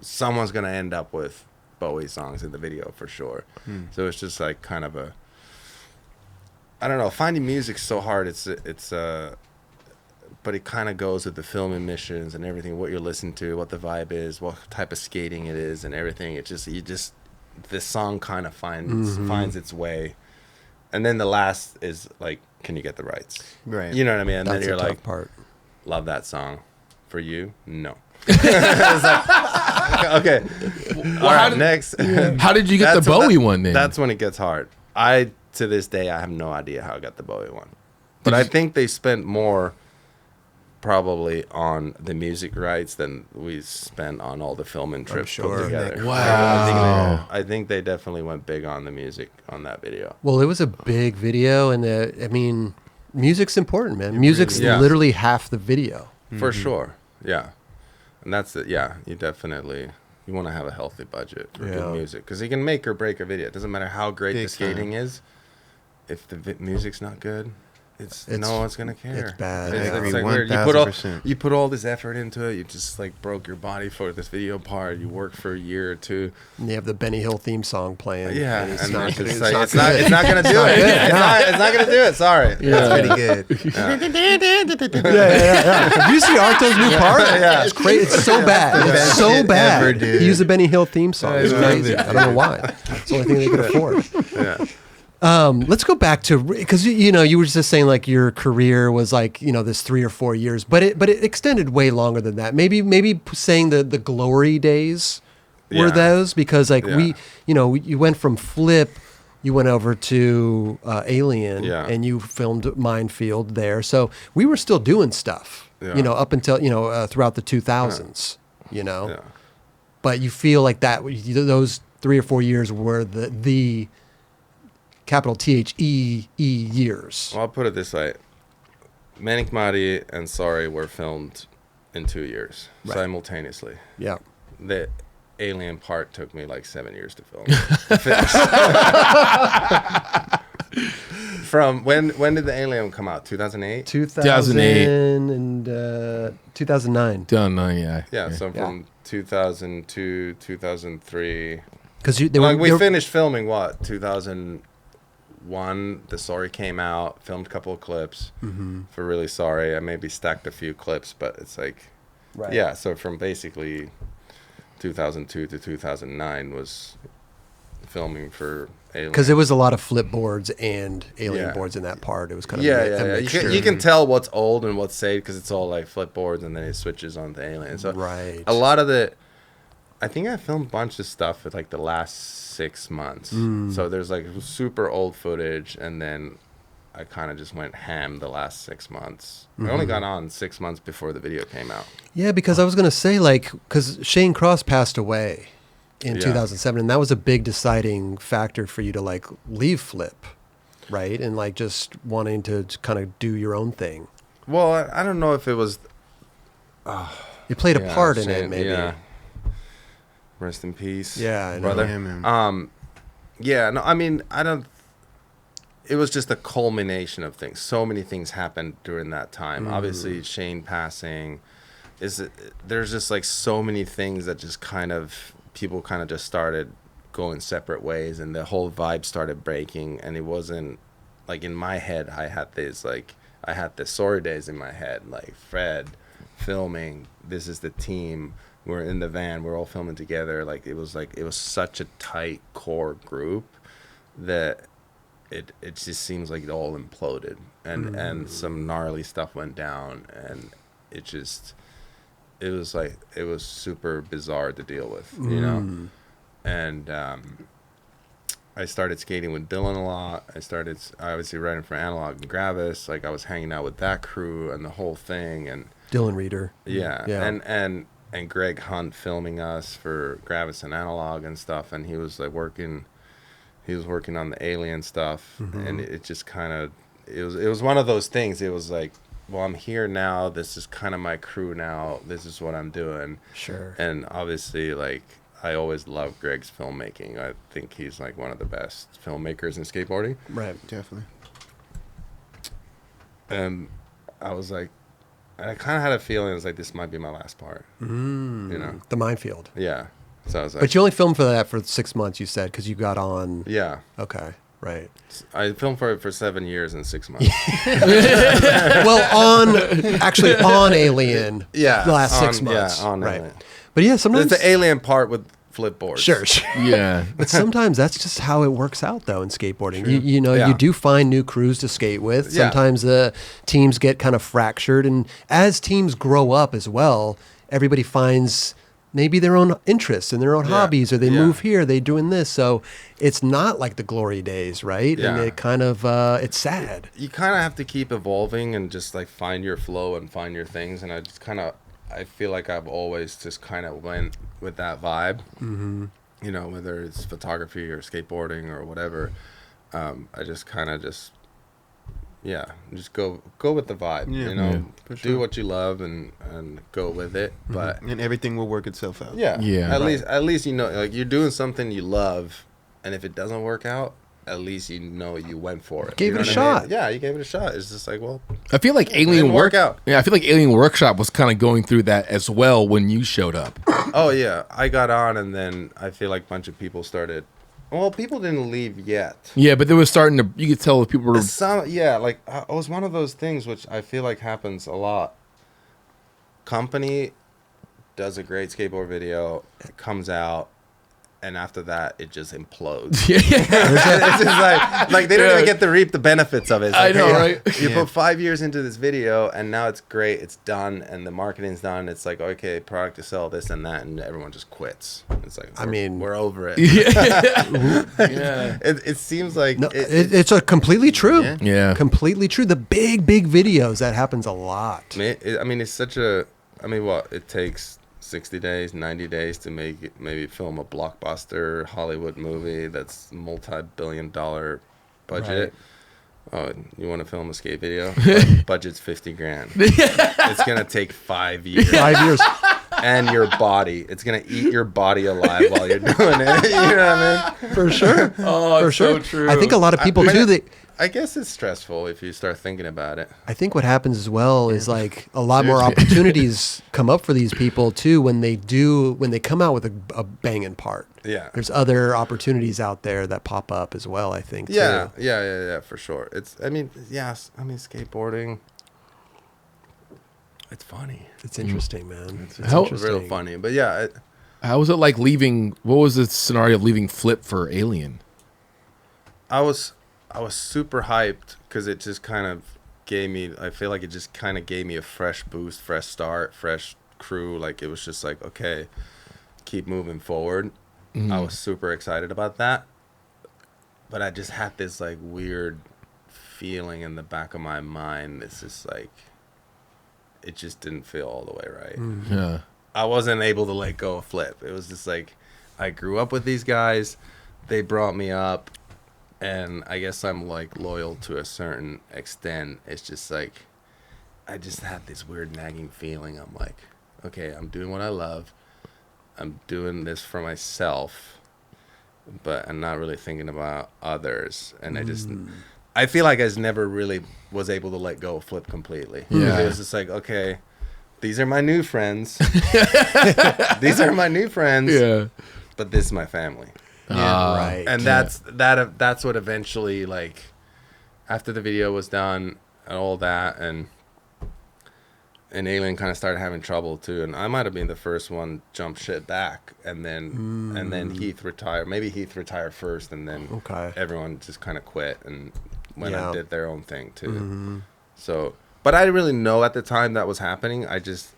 someone's going to end up with Bowie songs in the video for sure. So it's just like kind of I don't know, finding music's so hard. But it kind of goes with the filming missions and everything, what you're listening to, what the vibe is, what type of skating it is, and everything. This song kind of finds its way. And then the last is like, can you get the rights? Right. You know what I mean? And that's then you're the tough like, part. Love that song. For you? No. It's like, okay. All right, next. How did you get the Bowie one then? That's when it gets hard. To this day, I have no idea how I got the Bowie one. But I think they spent more probably on the music rights than we spent on all the filming trips put together. Wow. I think they definitely went big on the music on that video. Well, it was a big video, and music's important, man. Music's literally half the video. For sure. Yeah. And that's it. Yeah, you want to have a healthy budget for good music, because you can make or break a video. It doesn't matter how great the skating is. If the music's not good, it's no one's gonna care. It's bad. It's like weird. 1000%. You put all this effort into it. You just like broke your body for this video part. You worked for a year or two. And you have the Benny Hill theme song playing. Yeah, and it's not not gonna do it. It's not gonna do it. Sorry. That's pretty good. Have you seen Arto's new part? Yeah. It's crazy. It's so bad. It's so shit bad. ever, dude. He used the Benny Hill theme song. It's crazy. I don't know why. It's the only thing they could afford. Yeah. Let's go back to, because you were just saying like your career was like this 3 or 4 years, but it extended way longer than that. Maybe saying the glory days were those, because like you went from Flip, you went over to Alien, and you filmed Minefield there. So we were still doing stuff, up until throughout the 2000s, Yeah. But you feel like that those 3 or 4 years were the capital THEE years. Well, I'll put it this way. Menikmati and Sorry were filmed in 2 years simultaneously. Yeah. The Alien part took me like 7 years to film. From when did the Alien come out? 2008? 2008 and 2009. 2009, yeah. Yeah, so from 2002, 2003. Because we finished filming 2001. The Sorry came out. Filmed a couple of clips for Really Sorry. I maybe stacked a few clips, but it's like, so from basically 2002 to 2009 was filming for Alien. Because there was a lot of flip boards and Alien boards in that part. It was kind of a mixture. You can tell what's old and what's saved, because it's all like flip boards, and then it switches on to Alien. So a lot of I think I filmed a bunch of stuff with like the last 6 months. So there's like super old footage, and then I kind of just went ham the last 6 months. I only got on 6 months before the video came out. Yeah, because I was going to say, like, because Shane Cross passed away in 2007, and that was a big deciding factor for you to like leave Flip, right? And like just wanting to kind of do your own thing. Well, I don't know if it was... You played a part in it, maybe. Yeah. Rest in peace. Yeah, I know. Brother. Yeah, man. No, I mean, I don't... It was just a culmination of things. So many things happened during that time. Obviously, Shane passing. There's just like so many things that just kind of... People kind of just started going separate ways, and the whole vibe started breaking. And it wasn't... Like, in my head, I had the Sorry days in my head. Like, Fred, filming, this is the team... We're in the van. We're all filming together. Like it was such a tight core group that it just seems like it all imploded, and some gnarly stuff went down, and it was super bizarre to deal with, And I started skating with Dylan a lot. I started obviously writing for Analog and Gravis. Like I was hanging out with that crew and the whole thing, and Dylan Reeder. And Greg Hunt filming us for Gravis and Analog and stuff, and he was like working on the Alien stuff, and it just kind of it was one of those things. It was like, well, I'm here now. This is kind of my crew now. This is what I'm doing. Sure. And obviously, like I always loved Greg's filmmaking. I think he's like one of the best filmmakers in skateboarding. Right. Definitely. And I was like, I kind of had a feeling it was like, this might be my last part. The Minefield. Yeah. So I was like, but you only filmed for that for 6 months, you said, because you got on. Yeah. Okay. Right. I filmed for it for 7 years and 6 months. Well, on Alien. Yeah. The last 6 months. Yeah, on right. Alien. But yeah, sometimes there's the Alien part with flip boards. Sure. Yeah. But sometimes that's just how it works out, though, in skateboarding. You do find new crews to skate with. Sometimes the teams get kind of fractured. And as teams grow up as well, everybody finds maybe their own interests and their own hobbies, or they move here, they're doing this. So it's not like the glory days, right? Yeah. And it kind of, it's sad. You kind of have to keep evolving and just like find your flow and find your things. And I feel like I've always just kind of went with that vibe, whether it's photography or skateboarding or whatever. I just kind of just go with the vibe. Yeah. You know, for do sure. what you love and go with it. But And everything will work itself out. yeah, Yeah. at least you know, like you're doing something you love, and if it doesn't work out, at least you know you went for it. Gave You it know a what I mean? shot. Yeah, you gave it a shot. It's just like, well, I feel like Alien didn't work out. Yeah, I feel like Alien Workshop was kind of going through that as well when you showed up. oh yeah, I got on, and then I feel like a bunch of people started. Well, people didn't leave yet. Yeah, but they were starting to. You could tell if people were. Like it was one of those things which I feel like happens a lot. Company does a great skateboard video, it comes out, and after that it just implodes. Yeah. It's just like they don't even get to reap the benefits of it. It's I like, know, hey, right? You put 5 years into this video, and now it's great, it's done, and the marketing's done. It's like, okay, product to sell, this and that, and everyone just quits. It's like, we're over it. Yeah. It seems like No, it's a completely true. Yeah. Completely true. The big videos, that happens a lot. I mean, it's such a. I mean, what it takes 60 days, 90 days to maybe film a blockbuster Hollywood movie that's multi-billion-dollar budget. Oh, you want to film a skate video? Budget's $50,000. It's gonna take 5 years. 5 years. And your body, it's gonna eat your body alive while you're doing it. You know what I mean? For sure. Oh, For it's sure. so true. I think a lot of people too. I guess it's stressful if you start thinking about it. I think what happens as well is like a lot more opportunities come up for these people too when they come out with a banging part. Yeah. There's other opportunities out there that pop up as well, I think. Yeah, too. yeah, for sure. Skateboarding. It's funny. It's interesting, man. It's How- interesting. Real funny. But yeah, How was it like leaving? What was the scenario of leaving Flip for Alien? I was super hyped because it just kind of gave me, I feel like it just kind of gave me a fresh boost, fresh start, fresh crew. Like it was just like, okay, keep moving forward. I was super excited about that. But I just had this like weird feeling in the back of my mind. It's just like, it just didn't feel all the way right. Yeah. I wasn't able to let go of Flip. It was just like, I grew up with these guys. They brought me up. And I guess I'm like loyal to a certain extent. It's just like, I just had this weird nagging feeling. I'm like, okay, I'm doing what I love. I'm doing this for myself, but I'm not really thinking about others. And I feel like I just never really was able to let go of Flip completely. Yeah. It was just like, okay, these are my new friends. These are my new friends. Yeah. But this is my family. Yeah, right. And that's what eventually, like, after the video was done and all that, and Alien kind of started having trouble too, and I might have been the first one jump shit back, and then Heath retired. Maybe Heath retired first, and then everyone just kind of quit and went and did their own thing too. So, but I didn't really know at the time that was happening. I just.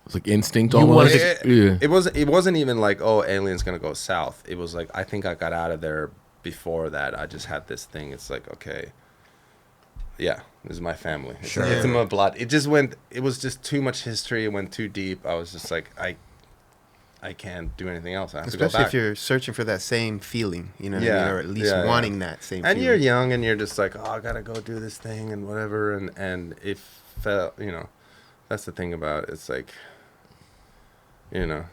It's like instinct almost. It wasn't even like, oh, Alien's gonna go south. It was like, I think I got out of there before that. I just had this thing. It's like, okay, yeah, this is my family. It's in my blood. It was just too much history. It went too deep. I was just like, I can't do anything else. I have to go Especially back. if you're searching for that same feeling, you know what I mean? Or at least wanting that same and feeling. you're young, and you're just like, oh, I gotta go do this thing and whatever. And it felt, that's the thing about it. It's like, even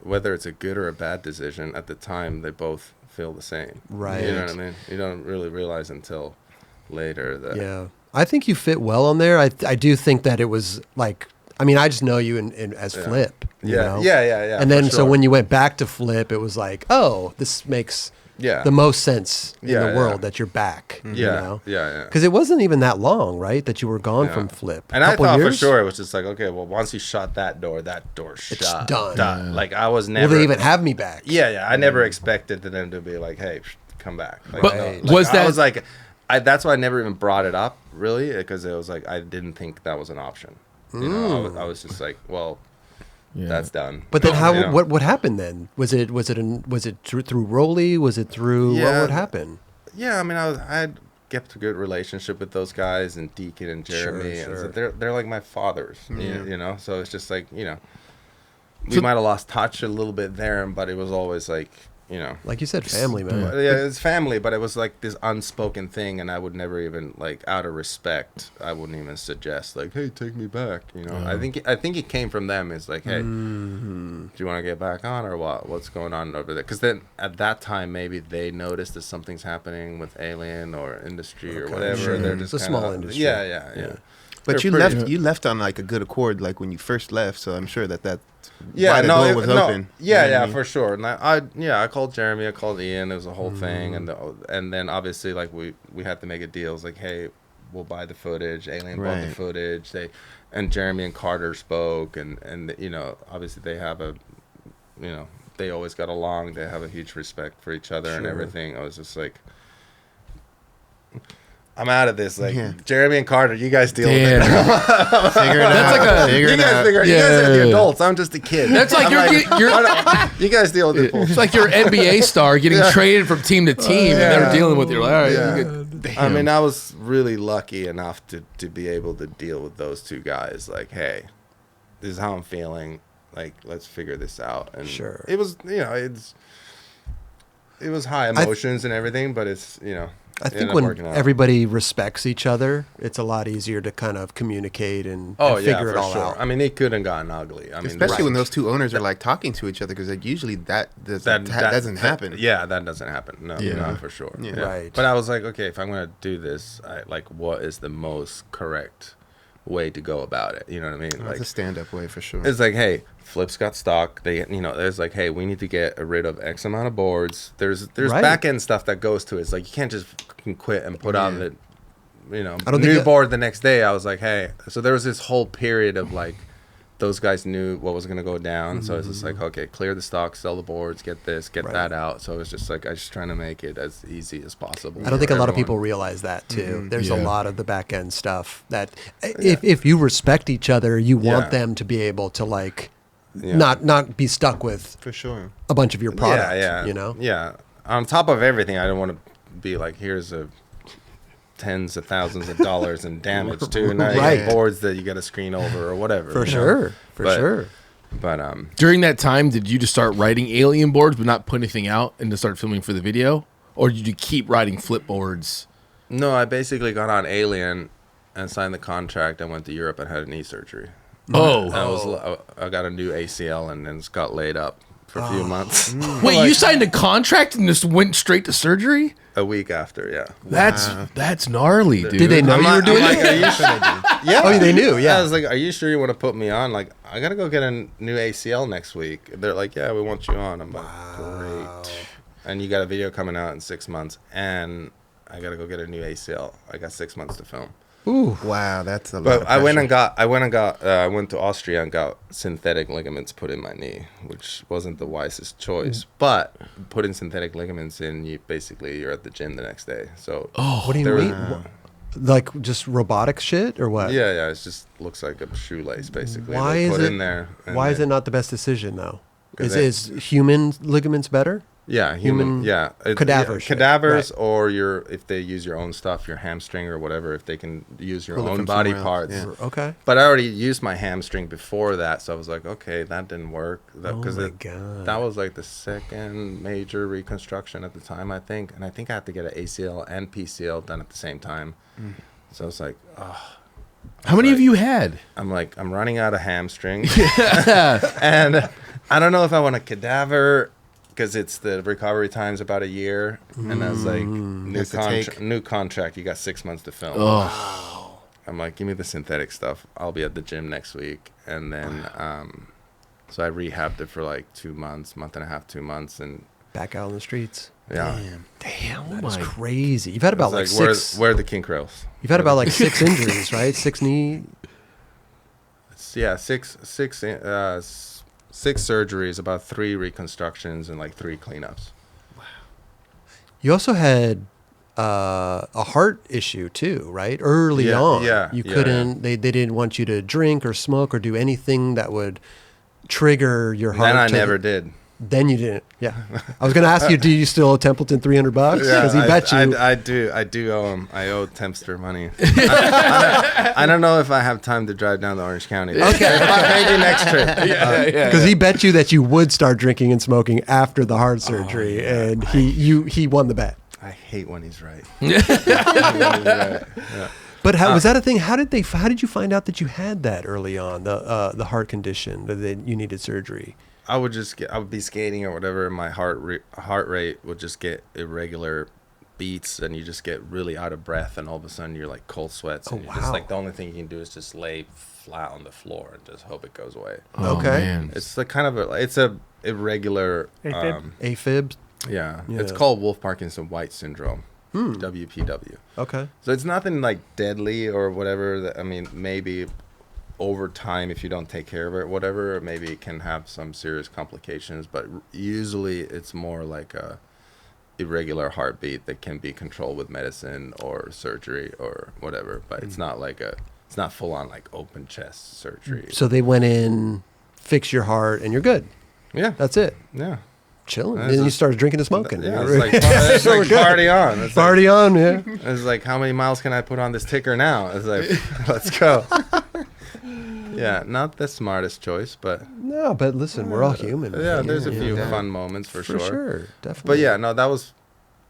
whether it's a good or a bad decision, at the time they both feel the same. Right. You know what I mean? You don't really realize until later that. Yeah. I think you fit well on there. I do think that it was like, I mean, I just know you as Flip. You know? Yeah. And then so when you went back to Flip, it was like, oh, this makes the most sense in the world that you're back. Yeah. Because it wasn't even that long, right, that you were gone from Flip. And I thought for sure it was just like, okay, well, once you shut that door shut. It's done. Like I was never. Will they even have me back? Yeah. I never expected them to be like, hey, come back. Like, but I was like, that's why I never even brought it up really, because it was like I didn't think that was an option. You know, I was just like, well. Yeah. That's done. But then what happened then? Was it through Rowley? Was it through what happened? Yeah, I mean I had kept a good relationship with those guys and Deacon and Jeremy. Sure. And so they're like my fathers, you know. So it's just like, we might have lost touch a little bit there, but it was always like, you know, like you said, family, man. yeah, it's family, but it was like this unspoken thing, and I would never even, like, out of respect, I wouldn't even suggest, like, hey, take me back, you know. I think it came from them. It's like, hey, do you want to get back on or what? What's going on over there? Because then at that time, maybe they noticed that something's happening with Alien or industry or whatever. Sure. They're just It's a small industry. Yeah. But They're you left on like a good accord, like when you first left. So I'm sure that yeah, why the door was open. Yeah, You know what I mean? for sure. And I called Jeremy, I called Ian. It was a whole thing, and then obviously, like, we had to make a deal. It was like, hey, we'll buy the footage. Alien bought the footage. And Jeremy and Carter spoke, and you know, obviously they have they always got along. They have a huge respect for each other and everything. I was just like, I'm out of this. Like, Jeremy and Carter, you guys deal with it. Figure it out. You guys are the adults. I'm just a kid. That's like you guys deal with it. It's like you're an NBA star getting traded from team to team, and they're dealing with you. Like, all right, I mean, I was really lucky enough to be able to deal with those two guys. Like, hey, this is how I'm feeling. Like, let's figure this out. And it was, you know, it was high emotions and everything, but it's, you know. I think when everybody respects each other, it's a lot easier to kind of communicate and figure it all out. I mean, it couldn't gotten ugly. I mean, especially when those two owners are like talking to each other, because like usually that doesn't happen. Yeah, that doesn't happen. No, not for sure. Yeah. Right. But I was like, okay, if I'm gonna do this, what is the most correct way to go about it? You know what I mean? That's a stand-up way for sure. It's like, hey, Flip's got stock. There's like, hey, we need to get rid of X amount of boards. There's back end stuff that goes to it. It's like, you can't just fucking quit and put on the, new board the next day. I was like, hey, so there was this whole period of like, those guys knew what was gonna go down. So it's just like, okay, clear the stock, sell the boards, get this, get that out. So it's just like, I was just trying to make it as easy as possible. I don't think a lot of people realize that too. There's a lot of the back end stuff that if you respect each other, you want them to be able to like not be stuck with for sure a bunch of your product. You know? Yeah. On top of everything, I don't want to be like, here's tens of thousands of dollars in damage too, and boards that you got to screen over or whatever. For sure. But during that time, did you just start writing Alien boards but not put anything out and to start filming for the video, or did you keep writing flip boards? No, I basically got on Alien and signed the contract and went to Europe and had a knee surgery. I got a new ACL and then just got laid up for a few months. Wait, you signed a contract and just went straight to surgery? A week after, yeah. That's gnarly, dude. Did they know you were doing it? Yeah. Oh, they knew, yeah. I was like, are you sure you want to put me on? Like, I got to go get a new ACL next week. They're like, yeah, we want you on. I'm like, great. And you got a video coming out in 6 months, and I got to go get a new ACL. I got 6 months to film. Ooh. Wow, that's a lot. But I went to Austria and got synthetic ligaments put in my knee, which wasn't the wisest choice. But putting synthetic ligaments in, you're at the gym the next day. So what do you mean? Like just robotic shit or what? Yeah. It just looks like a shoelace basically. Why is it not the best decision though? Is human ligaments better? Yeah, human. Cadavers. Cadavers, or if they use your own stuff, your hamstring or whatever, if they can use your own body parts. Yeah. Okay. But I already used my hamstring before that, so I was like, okay, that didn't work. That was like the second major reconstruction at the time, I think. And I think I had to get an ACL and PCL done at the same time. So it's like, how many have you had? I'm like, I'm running out of hamstring. And I don't know if I want a cadaver, because it's the recovery time's about a year, and I was like, new contract, you got 6 months to film. I'm like, give me the synthetic stuff. I'll be at the gym next week, and then so I rehabbed it for like 2 months, month and a half, 2 months, and back out on the streets. Yeah, damn, that's crazy. You've had about like six. Where are the kink rails? You've had about like 6 injuries, right? 6 knee. Yeah, six surgeries, about 3 reconstructions, and like 3 cleanups. Wow. You also had a heart issue too, right? Early on. Yeah. You couldn't. They didn't want you to drink or smoke or do anything that would trigger your heart. Then I never did. Then you didn't. Yeah. I was going to ask you, do you still owe Templeton $300? Because he bet you. I do owe him. I owe Tempster money. I don't know if I have time to drive down to Orange County. Okay. Maybe next trip. Because he bet you that you would start drinking and smoking after the heart surgery, and he won the bet. I hate when he's right. But was that a thing? How did you find out that you had that early on, the heart condition, that you needed surgery? I would be skating or whatever, and my heart rate would just get irregular beats, and you just get really out of breath, and all of a sudden you're like cold sweats, and you're just like, the only thing you can do is just lay flat on the floor and just hope it goes away. Okay. Man. It's the kind of it's a irregular AFib. Yeah, it's called Wolff Parkinson White syndrome. WPW. Okay. So it's nothing like deadly or whatever. I mean, maybe over time, if you don't take care of it, whatever, maybe it can have some serious complications. But usually, it's more like a irregular heartbeat that can be controlled with medicine or surgery or whatever. But it's not like it's not full on like open chest surgery. So they went in, fix your heart, and you're good. Yeah, That's it. yeah. Chilling. And then you started drinking and smoking. Yeah, it's like party on. It's Party on, yeah. It's like, how many miles can I put on this ticker now? It's like, let's go. Yeah, not the smartest choice, but No, but listen, we're all human. yeah, there's a few fun moments for sure. For sure, definitely. But yeah, no,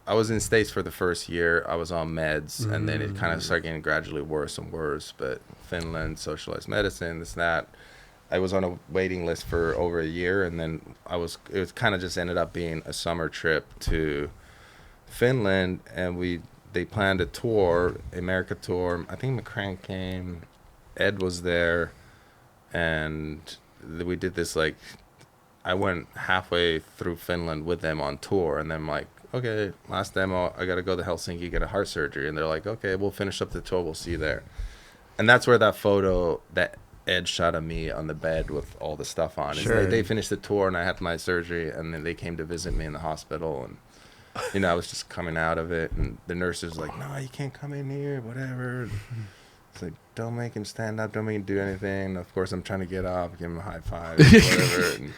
I was in States for the first year. I was on meds, and then it kind of started getting gradually worse and worse. But Finland, socialized medicine, this, that. I was on a waiting list for over a year, and then it kind of just ended up being a summer trip to Finland, and they planned a tour, America tour. I think McCrank came, Ed was there, and we did this, like, I went halfway through Finland with them on tour, and then I'm like, okay, last demo, I got to go to Helsinki, get a heart surgery. And they're like, okay, we'll finish up the tour, we'll see you there. And that's where that photo, that Ed shot of me on the bed with all the stuff on. Sure. They finished the tour, and I had my surgery, and then they came to visit me in the hospital, and I was just coming out of it, and the nurse was like, no, you can't come in here, whatever. It's like, don't make him stand up, don't make him do anything. Of course, I'm trying to get up, give him a high five, whatever. And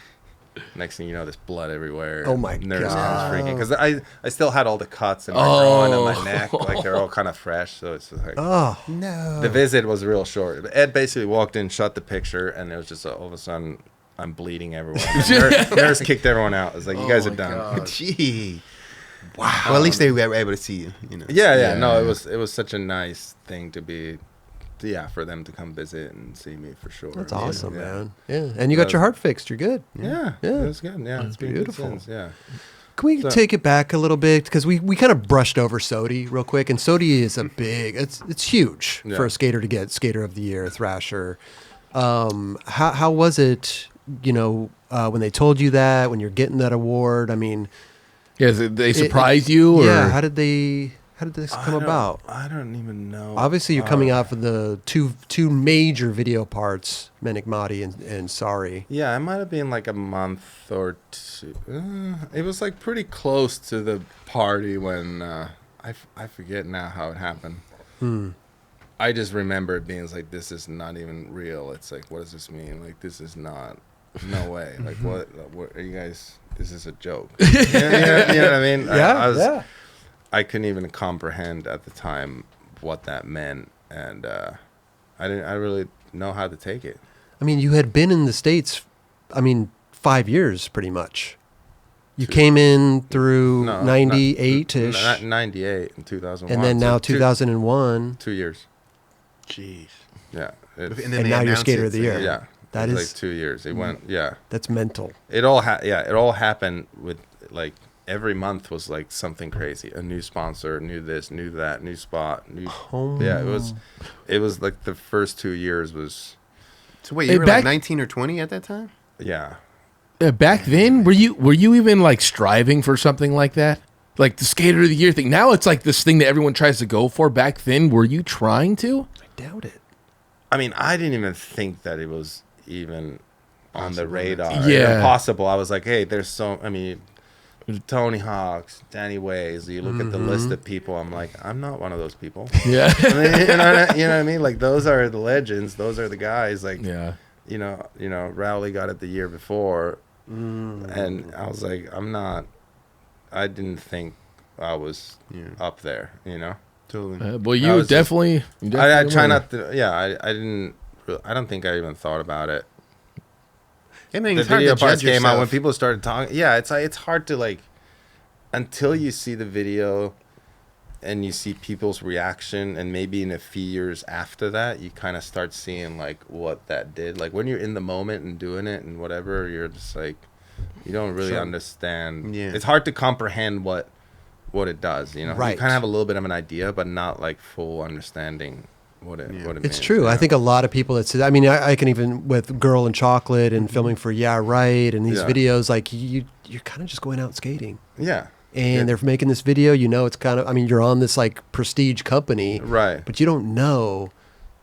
next thing you know, there's blood everywhere. Oh my nurse God. comes freaking, because I still had all the cuts in my groin and my neck, like they're all kind of fresh. So it's just like, Oh, No. the visit was real short. Ed basically walked in, shot the picture, and it was just all of a sudden I'm bleeding everyone. Nurse kicked everyone out. It was like, you guys are done. Gee. Wow. Well, at least they were able to see you. You know. Yeah. No, it was such a nice thing to be. Yeah, for them to come visit and see me for sure. that's awesome, man. Yeah, and you got your heart fixed. You're good. Yeah, Yeah. it was good. Yeah, That's it's been good beautiful. since, yeah. Can we take it back a little bit? Because we kind of brushed over SOTY real quick, and SOTY is a big, it's huge for a skater to get Skater of the Year, Thrasher. How was it, when they told you that, when you're getting that award? I mean, Yeah, they surprised you? Or? Yeah, how did this come about? I don't even know. Obviously, you're coming off of the two major video parts, Menikmati and Saari. Yeah, it might have been like a month or two. It was like pretty close to the party when I forget now how it happened. I just remember it being like, this is not even real. It's like, what does this mean? Like, this is not, no way. Like, what are you guys? Is this a joke? You know what I mean? Yeah. I couldn't even comprehend at the time what that meant, and I really know how to take it. I mean, you had been in the States, 5 years pretty much. You came in through 98-ish. 98 and 2001. And then now 2001. 2 years. Jeez. Yeah. And And now you're announced Skater it, of the so Year. Yeah. That it was is- like 2 years. It went, yeah. That's mental. It all happened with, like, every month was like something crazy. A new sponsor, new this, new that, new spot, new. Yeah, it was like the first 2 years was. So wait, you were like 19 or 20 at that time? Yeah. Back then, were you even like striving for something like that? Like the Skater of the Year thing. Now it's like this thing that everyone tries to go for. Back then, were you trying to? I doubt it. I mean, I didn't even think that it was even on the radar. Yeah. Even possible. I was like, hey, Tony Hawk's, Danny Ways. You look at the list of people. I'm like, I'm not one of those people. Yeah. I mean, you know what I mean? Like, those are the legends. Those are the guys. Like, Yeah. Rowley got it the year before. And I was like, I didn't think I was up there, you know? Totally. Well, you definitely I try not to, I don't think I even thought about it. I mean, The it's hard video to parts judge came out when yourself. people started talking. Yeah, it's hard to like, until you see the video and you see people's reaction, and maybe in a few years after that, you kind of start seeing like what that did. Like when you're in the moment and doing it and whatever, you're just like, you don't really understand. Yeah. It's hard to comprehend what it does, you know? Right. You kind of have a little bit of an idea, but not like full understanding what it It's means. true. Yeah. I think a lot of people that say, I mean, I can even with Girl and Chocolate and filming for Yeah Right and these videos, like you're kind of just going out skating. Yeah. And they're making this video, you know, it's kind of, I mean, you're on this like prestige company, Right. but you don't know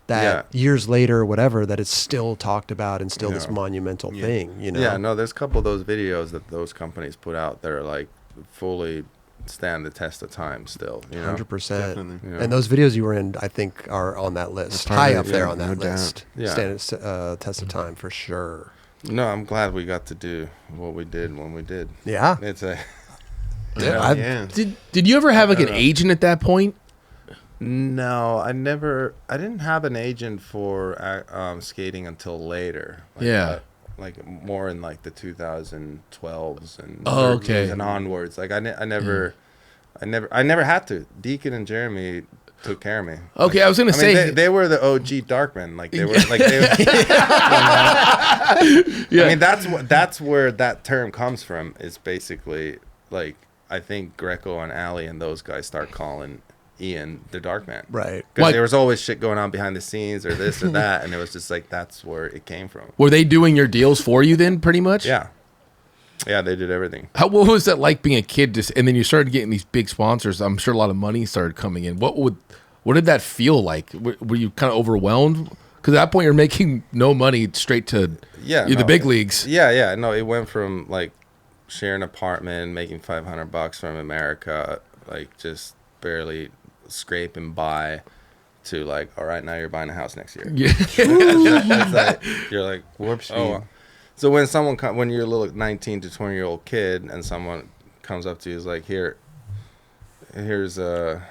that years later or whatever, that it's still talked about and still this monumental thing, you know? Yeah, no, there's a couple of those videos that those companies put out that are like fully stand the test of time still, you know? 100%. Definitely. Yeah. And those videos you were in, I think, are on that list. Probably, High up there on no that doubt. list. Yeah. Stand test of time for sure. No, I'm glad we got to do what we did when we did. Yeah. It's a... Yeah. Did you ever have like an agent at that point? No, I didn't have an agent for skating until later. Like more in like the 2012s and 13s and onwards. Like I never had to. Deacon and Jeremy took care of me. Okay, I was gonna say they were the OG Darkmen. Like they were like they. I mean that's where that term comes from. Is basically like I think Greco and Ali and those guys start calling Ian the Darkman. Right. Because there was always shit going on behind the scenes or this or that, and it was just like that's where it came from. Were they doing your deals for you then, pretty much? Yeah. Yeah, they did everything. What was that like being a kid? And then you started getting these big sponsors. I'm sure a lot of money started coming in. What did that feel like? Were you kind of overwhelmed? Because at that point you're making no money straight to the big leagues. Yeah. No, it went from like sharing an apartment, making $500 from America, like just barely scraping by, to like, all right, now you're buying a house next year. Yeah. It's like, you're like, Whoops. oh. So when when you're a little 19 to 20-year-old kid, and someone comes up to you, is like, here's a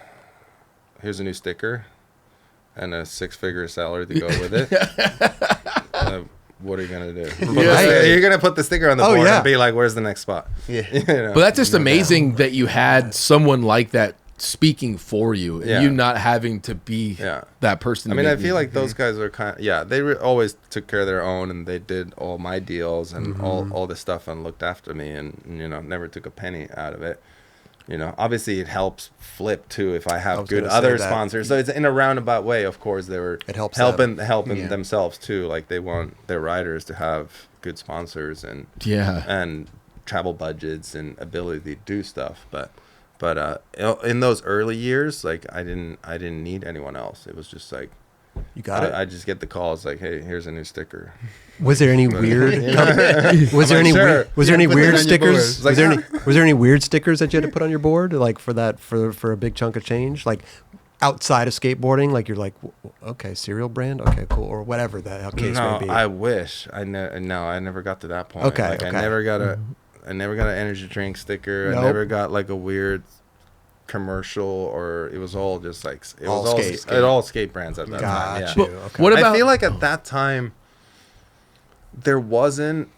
new sticker, and a 6-figure salary to go with it. What are you gonna do? You're gonna put the sticker on the board and be like, "Where's the next spot?" Yeah. You know? But that's just amazing that you had someone like that speaking for you, and you not having to be that person. I mean, I feel like those guys are kind of, they always took care of their own, and they did all my deals and all this stuff and looked after me, and never took a penny out of it. Obviously it helps Flip too if I have good other sponsors. So it's in a roundabout way. Of course, it helps helping themselves too. Like they want their riders to have good sponsors and travel budgets and ability to do stuff. But in those early years, like I didn't need anyone else. It was just like, you got it. I just get the calls like, hey, here's a new sticker. Was there any weird? Was there any weird stickers? Was there any weird stickers that you had to put on your board, like for a big chunk of change, like outside of skateboarding? Like you're like, okay, cereal brand, okay, cool, or whatever the case may be. I wish I never got to that point. Okay, I never got an energy drink sticker. Nope. I never got like a weird commercial, or it was all just like all skate brands at that time. Yeah. Okay. What about? I feel like at that time there wasn't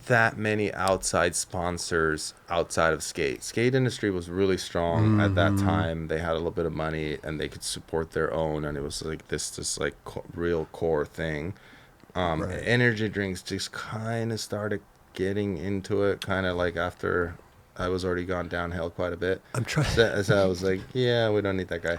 that many outside sponsors outside of skate industry was really strong at that time. They had a little bit of money and they could support their own, and it was like this like real core thing. Energy drinks just kind of started getting into it, kind of like after I was already gone downhill quite a bit. I'm trying. So I was like, yeah, we don't need that guy.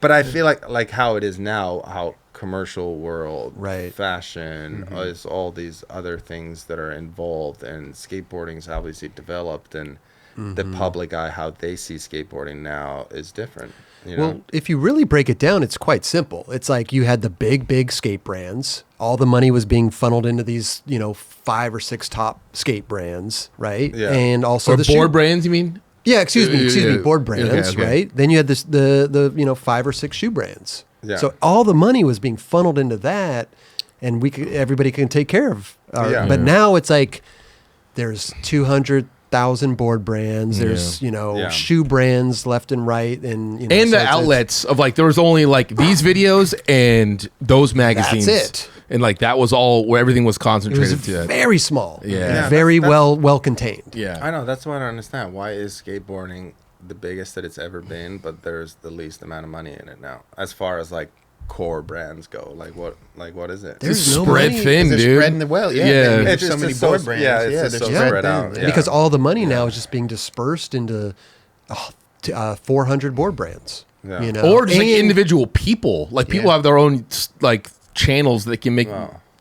But I feel like how it is now, how commercial world, fashion, is all these other things that are involved, and skateboarding's obviously developed, and the public eye, how they see skateboarding now is different. Well, if you really break it down, it's quite simple. It's like you had the big skate brands. All the money was being funneled into these, 5 or 6 top skate brands, right? Yeah. And also the board brands, you mean? Yeah, excuse me, board brands, okay. Right? Then you had the 5 or 6 shoe brands. Yeah. So all the money was being funneled into that, and everybody can take care of But now it's like there's 200,000 board brands. There's shoe brands left and right, and and the outlets of like there was only like these videos and those magazines. That's it. And like that was all where everything was It concentrated was to. very small. Yeah. Very well contained. Yeah. I know. That's what I don't understand. Why is skateboarding the biggest that it's ever been, but there's the least amount of money in it now, as far as like core brands go? Like what is it? There's It's no spread money. thin, They're dude. spreading the well. Yeah, Yeah. there's It's so many just board so- brands. yeah, it's they're just so spread spread thin. out. Yeah. Because all the money now is just being dispersed into 400 board brands. Yeah. You know, Or just like And- individual people. Like people have their own like channels that they can make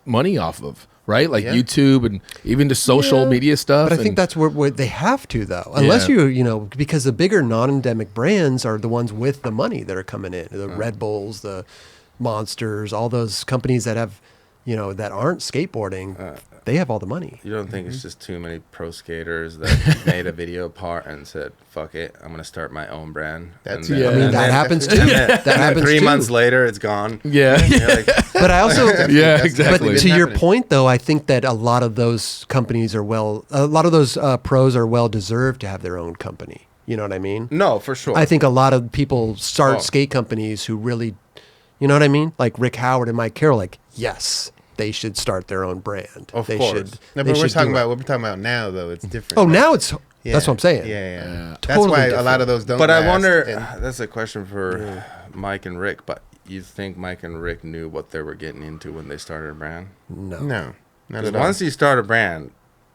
money off of, right? Like YouTube and even the social media stuff. But I think that's where they have to, though. Unless because the bigger non-endemic brands are the ones with the money that are coming in. The Red Bulls, the Monsters, all those companies that have, that aren't skateboarding, they have all the money. You don't think it's just too many pro skaters that made a video part and said, "Fuck it, I'm gonna start my own brand." That's and it. then- I mean, and that then- happens too. and then- That and then happens 3 too. months later, it's gone. Yeah. And you're like, But I also, Yeah, exactly. But to your point, though, I think that a lot of those companies a lot of those pros are well deserved to have their own company. You know what I mean? no, for sure. I think a lot of people start Oh. skate companies who really, you know what I mean? Like Rick Howard and Mike Carroll, like, yes, they should start their own brand. Of they course. Should, No, they but we're should talking do it. about what we're talking about now, though. It's different. Oh, now it's, Yeah. that's what I'm saying. Yeah. That's Totally why a different. lot of those don't. But I last, wonder. and- That's a question for Mike and Rick. But you think Mike and Rick knew what they were getting into when they started a brand? No. no, not Because at all. once you start a brand,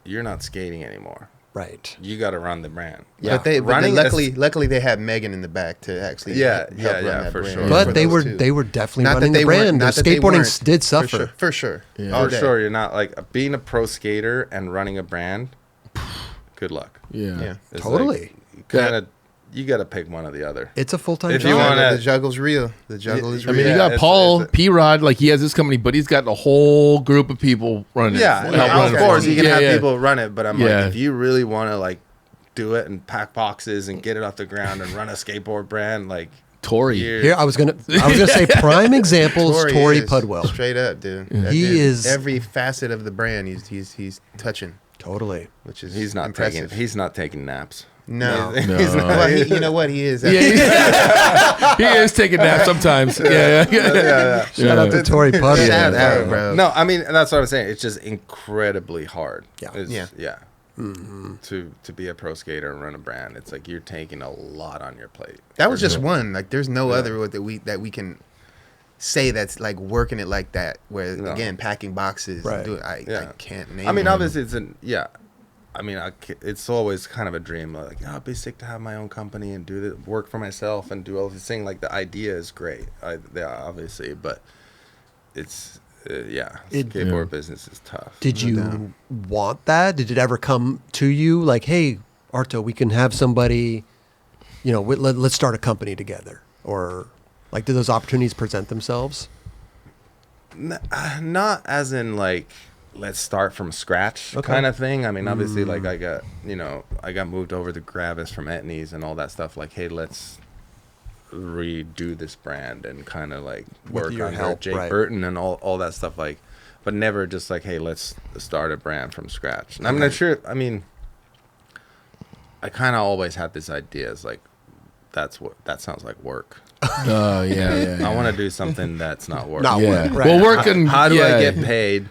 you're not skating anymore. Right. You got to run the brand. But they Running luckily they had Megan in the back to actually help run that for brand. sure. But For they those were two. they were definitely Not that running they the weren't- brand. not Their that they skateboarding weren't. did suffer. For sure. For sure, you're not like being a pro skater and running a brand. Good luck. Yeah. It's Totally. You got to pick one or the other. It's a full-time If job. you wanna- The juggle's real. The juggle is I real. I mean, you Yeah, got it's- Paul it's P-Rod, like he has this company, but he's got a whole group of people running. Yeah, it. yeah, Help run of it. course you can Yeah, have yeah. people run it, but I'm Yeah. like, if you really want to like do it and pack boxes and get it off the ground and run a skateboard brand, like Tori. you're- Here, I was gonna say prime examples. Tori is Pudwell. straight up, dude. That He dude, is- every facet of the brand. He's touching, Totally. which is he's not impressive. taking naps. No, He's not- well, you know what he is. Yeah, he is taking naps sometimes. Yeah. Shout out to Tori Pudwell. Shout out, bro. No, I mean that's what I'm saying. It's just incredibly hard. Yeah. It's- Yeah. To be a pro skater and run a brand, it's like you're taking a lot on your plate. That was just one. Like, there's no other that we can say that's like working it like that. Where No. again, packing boxes. Right. I can't name. I mean, one. obviously, I mean, it's always kind of a dream. Like, it'd be sick to have my own company and do the work for myself and do all this thing. Like, the idea is great, obviously, but it's skateboard business is tough. Did you want that? Did it ever come to you like, hey, Arto, we can have somebody, let's start a company together? Or like, did those opportunities present themselves? Not as in like, let's start from scratch kind of thing. I mean, obviously, like I got moved over to Gravis from Etnies and all that stuff. Like, hey, let's redo this brand and kind of like work your on help, Jake right. Burton and all that stuff. Like, but never just like, hey, let's start a brand from scratch. And I'm not sure. I mean, I kind of always had this idea. It's like, that sounds like work. Oh, yeah. I want to do something that's not work. Not Yeah. work, right. Well, working. How do yeah. I get paid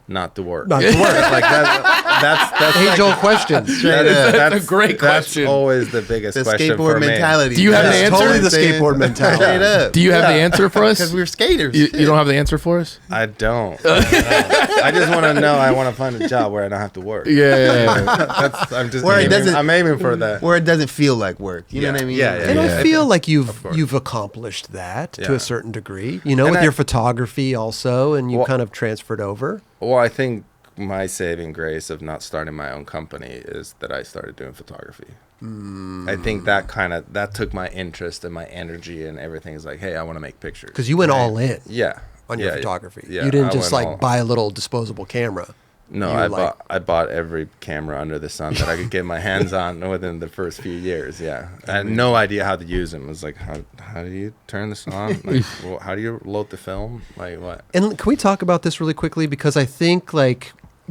not to work? Not to work. Like that's Age-old questions. That's a great question. That's always the biggest the question skateboard for me. mentality. Do you have That's an answer? totally the Saying- skateboard mentality. Straight up. Do you have the answer for us? Because we're skaters. You don't have the answer for us? I don't. I just want to know. I want to find a job where I don't have to work. Yeah. I'm aiming for that. Where it doesn't feel like work. You know what I mean? Yeah, yeah, And I feel like you've course. accomplished that to Yeah. a certain degree, And with I- your photography also, and you Well- kind of transferred over. Well, I think my saving grace of not starting my own company is that I started doing photography. I think that took my interest and my energy and everything. Is like, hey, I want to make pictures. Because you went all in Yeah. on your Yeah, photography. yeah, You didn't I just went like all- buy a little disposable camera. No, You were I bought every camera under the sun that I could get my hands on within the first few years. Yeah, I had no idea how to use them. It was like, how do you turn this on? Like, how do you load the film? Like what? And can we talk about this really quickly? Because I think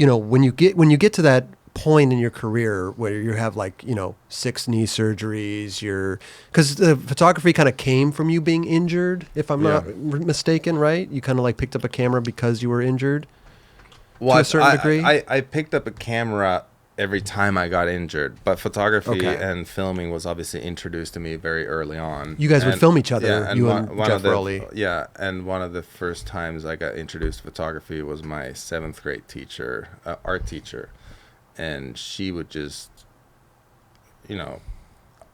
when you get to that point in your career where you have 6 knee surgeries, because the photography kind of came from you being injured, if I'm not mistaken, right? You kind of picked up a camera because you were injured to a certain degree. I picked up a camera every time I got injured, but photography and filming was obviously introduced to me very early on. You guys would film each other, and you and Geoff Rowley. Yeah, and one of the first times I got introduced to photography was my 7th grade teacher, art teacher. And she would just,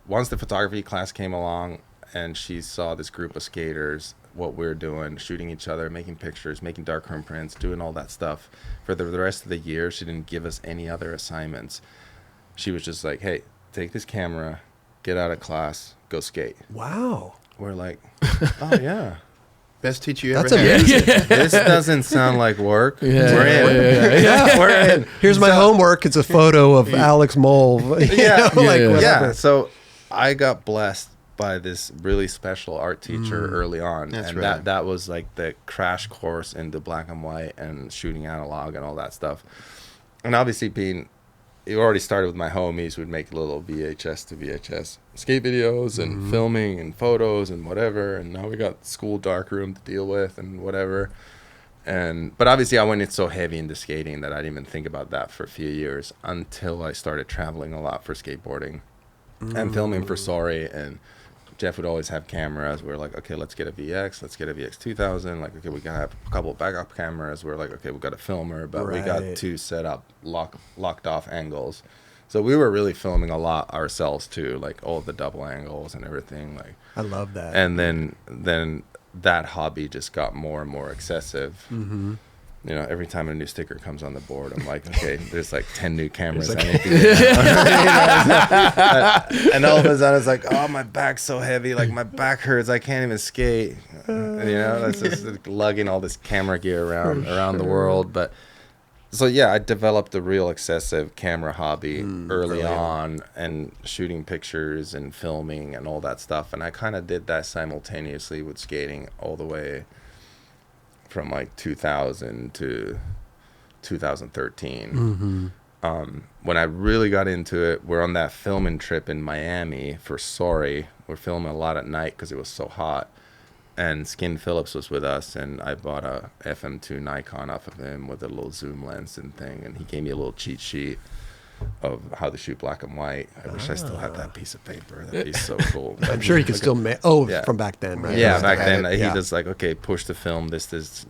once the photography class came along and she saw this group of skaters, what we're doing, shooting each other, making pictures, making darkroom prints, doing all that stuff. For the rest of the year, she didn't give us any other assignments. She was just like, hey, take this camera, get out of class, go skate. Wow. We're like, oh, yeah. Best teacher you ever That's had. amazing. This doesn't sound like work. Yeah. We're in. Yeah. We're in. Here's my homework. It's a photo of Alex Mole. Yeah. So I got blessed by this really special art teacher early on. That's and right. that was like the crash course into black and white and shooting analog and all that stuff. And obviously it already started with my homies. We'd make little VHS to VHS skate videos and filming and photos and whatever. And now we got school darkroom to deal with and whatever. But obviously I went in so heavy into skating that I didn't even think about that for a few years until I started traveling a lot for skateboarding and filming for SOTY. And Geoff would always have cameras. We're like, okay, let's get a VX. Let's get a VX 2000. Like, okay, we gotta have a couple of backup cameras. We're like, okay, we got a filmer, but we got 2 set up locked off angles. So we were really filming a lot ourselves too, like all the double angles and everything. Like, I love that. and then that hobby just got more and more excessive. Every time a new sticker comes on the board, I'm like, okay, there's 10 new cameras. I need to get and all of a sudden it's like, oh, my back's so heavy, my back hurts, I can't even skate. That's just lugging all this camera gear around the world. But so yeah, I developed a real excessive camera hobby early on, and shooting pictures and filming and all that stuff. And I kind of did that simultaneously with skating all the way from 2000 to 2013. When I really got into it, we're on that filming trip in Miami for SOTY. We're filming a lot at night because it was so hot. And Skin Phillips was with us, and I bought a FM2 Nikon off of him with a little zoom lens and thing. And he gave me a little cheat sheet of how to shoot black and white. I wish I still had that piece of paper. That'd be so cool. I'm sure he could still make. From back then, right? Yeah, back then he just okay, push the film. This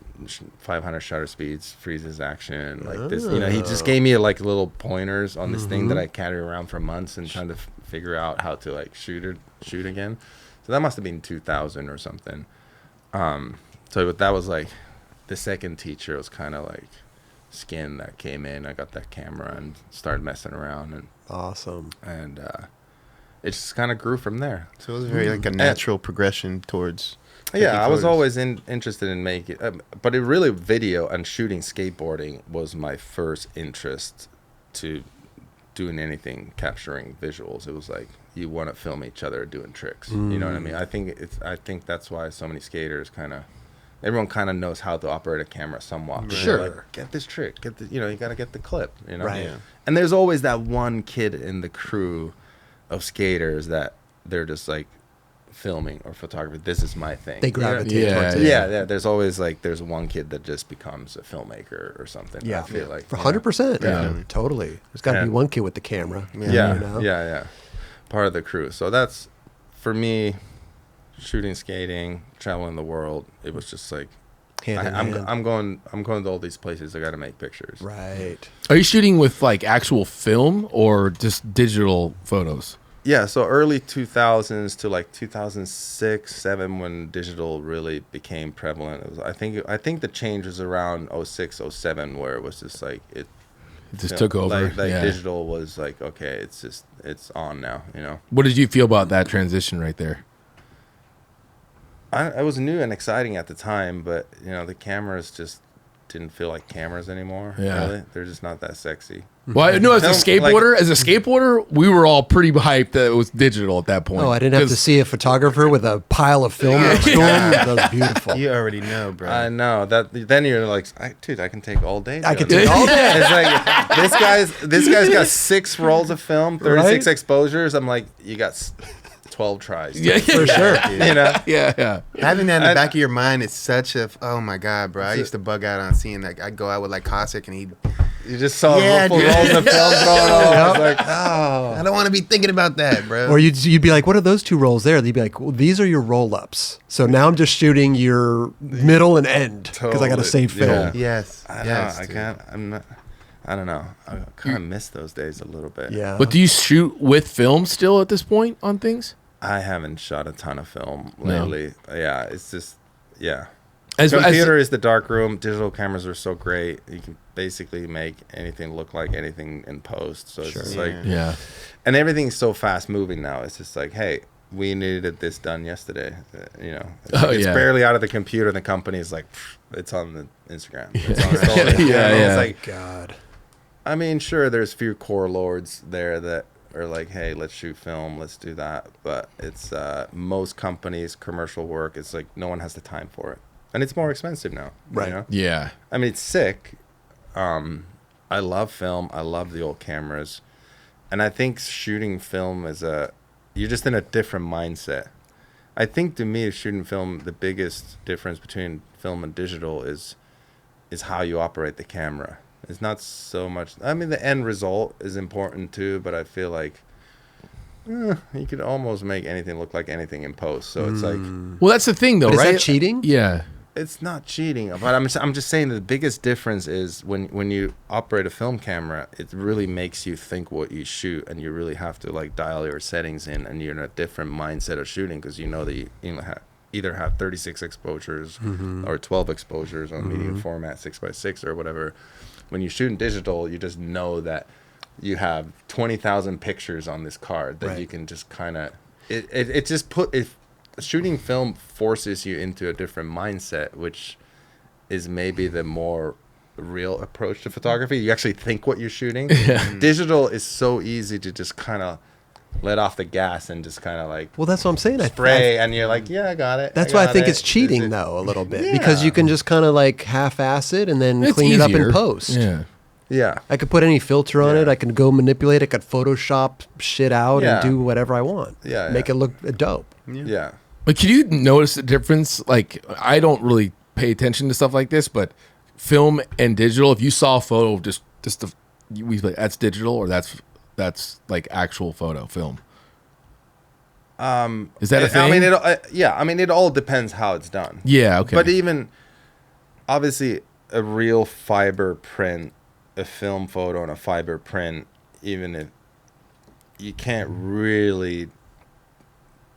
500 shutter speeds, freezes action, this. He just gave me little pointers on this thing that I carried around for months and trying to figure out how to shoot again. So that must have been 2000 or something. So that was the second teacher was kind of Skin that came in. I got that camera and started messing around, and awesome. And it just kind of grew from there. So it was very a natural progression towards. Yeah, I was always interested in making, but it really video and shooting skateboarding was my first interest to doing anything capturing visuals. It was you want to film each other doing tricks. You know what I mean? I think that's why so many skaters everyone kind of knows how to operate a camera somewhat. Sure. Get this trick. You got to get the clip. Right. Yeah. And there's always that one kid in the crew of skaters that they're just filming or photography. This is my thing. They gravitate towards it. Yeah. There's always there's one kid that just becomes a filmmaker or something. Yeah. I feel 100%. Yeah. Totally. There's got to be one kid with the camera. Yeah. Part of the crew. So that's for me. Shooting, skating, traveling the world. It was just I'm going to all these places. I got to make pictures. Right. Are you shooting with actual film or just digital photos? Yeah. So early 2000s to 2006, 7 when digital really became prevalent. It was, I think the change was around 06, 07 where it was just it just took over. Digital was okay, it's on now. What did you feel about that transition right there? I was new and exciting at the time, but the cameras just didn't feel like cameras anymore. Yeah. Really. They're just not that sexy. Well, no, as a Film, skateboarder, we were all pretty hyped that it was digital at that point. Oh, I didn't have to see a photographer with a pile of film next to him. That was beautiful. You already know, bro. I know that. Then you're like, dude, I can take all day. I can doing take this." all day. It's like this guy's got 6 rolls of film, 36 Right? exposures. I'm like, you got 12 tries. Yeah, For sure. You know. yeah. Having that in the back of your mind is such a oh my god, bro. I used to bug out on seeing that. I'd go out with like Cossack and he'd. You just saw Yeah, multiple dude. rolls of film thrown off. I was like, oh. I don't want to be thinking about that, bro. Or you'd be like, what are those 2 rolls there? They'd be like, well, these are your roll-ups. So now I'm just shooting your middle and end because I got to Totally. save film. Yeah. yes, I know. yes, I dude. can't. I'm not. I don't know. I kind of miss those days a little bit. Yeah. But do you shoot with film still at this point on things? I haven't shot a ton of film No. lately. Yeah, it's just yeah. As Computer is the dark room. Digital cameras are so great. You can basically make anything look like anything in post. So it's just like, yeah. and everything's so fast moving now. It's just like, hey, we needed this done yesterday. You know, it's barely out of the computer. The company is like, it's on the Instagram. It's on the story. Yeah, You know, yeah. It's like, God. I mean, sure, there's a few core lords there that are like, hey, let's shoot film, let's do that. But it's most companies, commercial work, it's like no one has the time for it. And it's more expensive now. Right. You know? Yeah. I mean, it's sick. I love film. I love the old cameras. And I think shooting film you're just in a different mindset. I think to me, shooting film, the biggest difference between film and digital is how you operate the camera. It's not so much, I mean, the end result is important too, but I feel like you could almost make anything look like anything in post. So it's like, Well, that's the thing, though, But is right? that cheating? Yeah. it's not cheating, but I'm just saying that the biggest difference is when you operate a film camera, it really makes you think what you shoot, and you really have to like dial your settings in, and you're in a different mindset of shooting because you know that you either have 36 exposures or 12 exposures on medium format 6x6 or whatever. When you shoot in digital, you just know that you have 20,000 pictures on this card that you can just kind of shooting film forces you into a different mindset, which is maybe the more real approach to photography. You actually think what you're shooting. Digital is so easy to just kind of let off the gas and just kind of like Well, that's what I'm saying. spray, and you're like, yeah, I got it. That's why I think it's cheating, though, a little bit. Yeah. Because you can just kind of like half-ass it and then It's clean it up easier. in post. Yeah. Yeah. I could put any filter on it. I can go manipulate it. I could Photoshop shit out Yeah. and do whatever I want. Yeah, Make yeah. it look dope. Yeah. But can you notice the difference? Like, I don't really pay attention to stuff like this, but film and digital, if you saw a photo of we like, that's digital or that's like actual photo film. Is that a thing? I mean, I mean, it all depends how it's done. Yeah, okay. But even obviously a real fiber print, a film photo and a fiber print, even if you can't really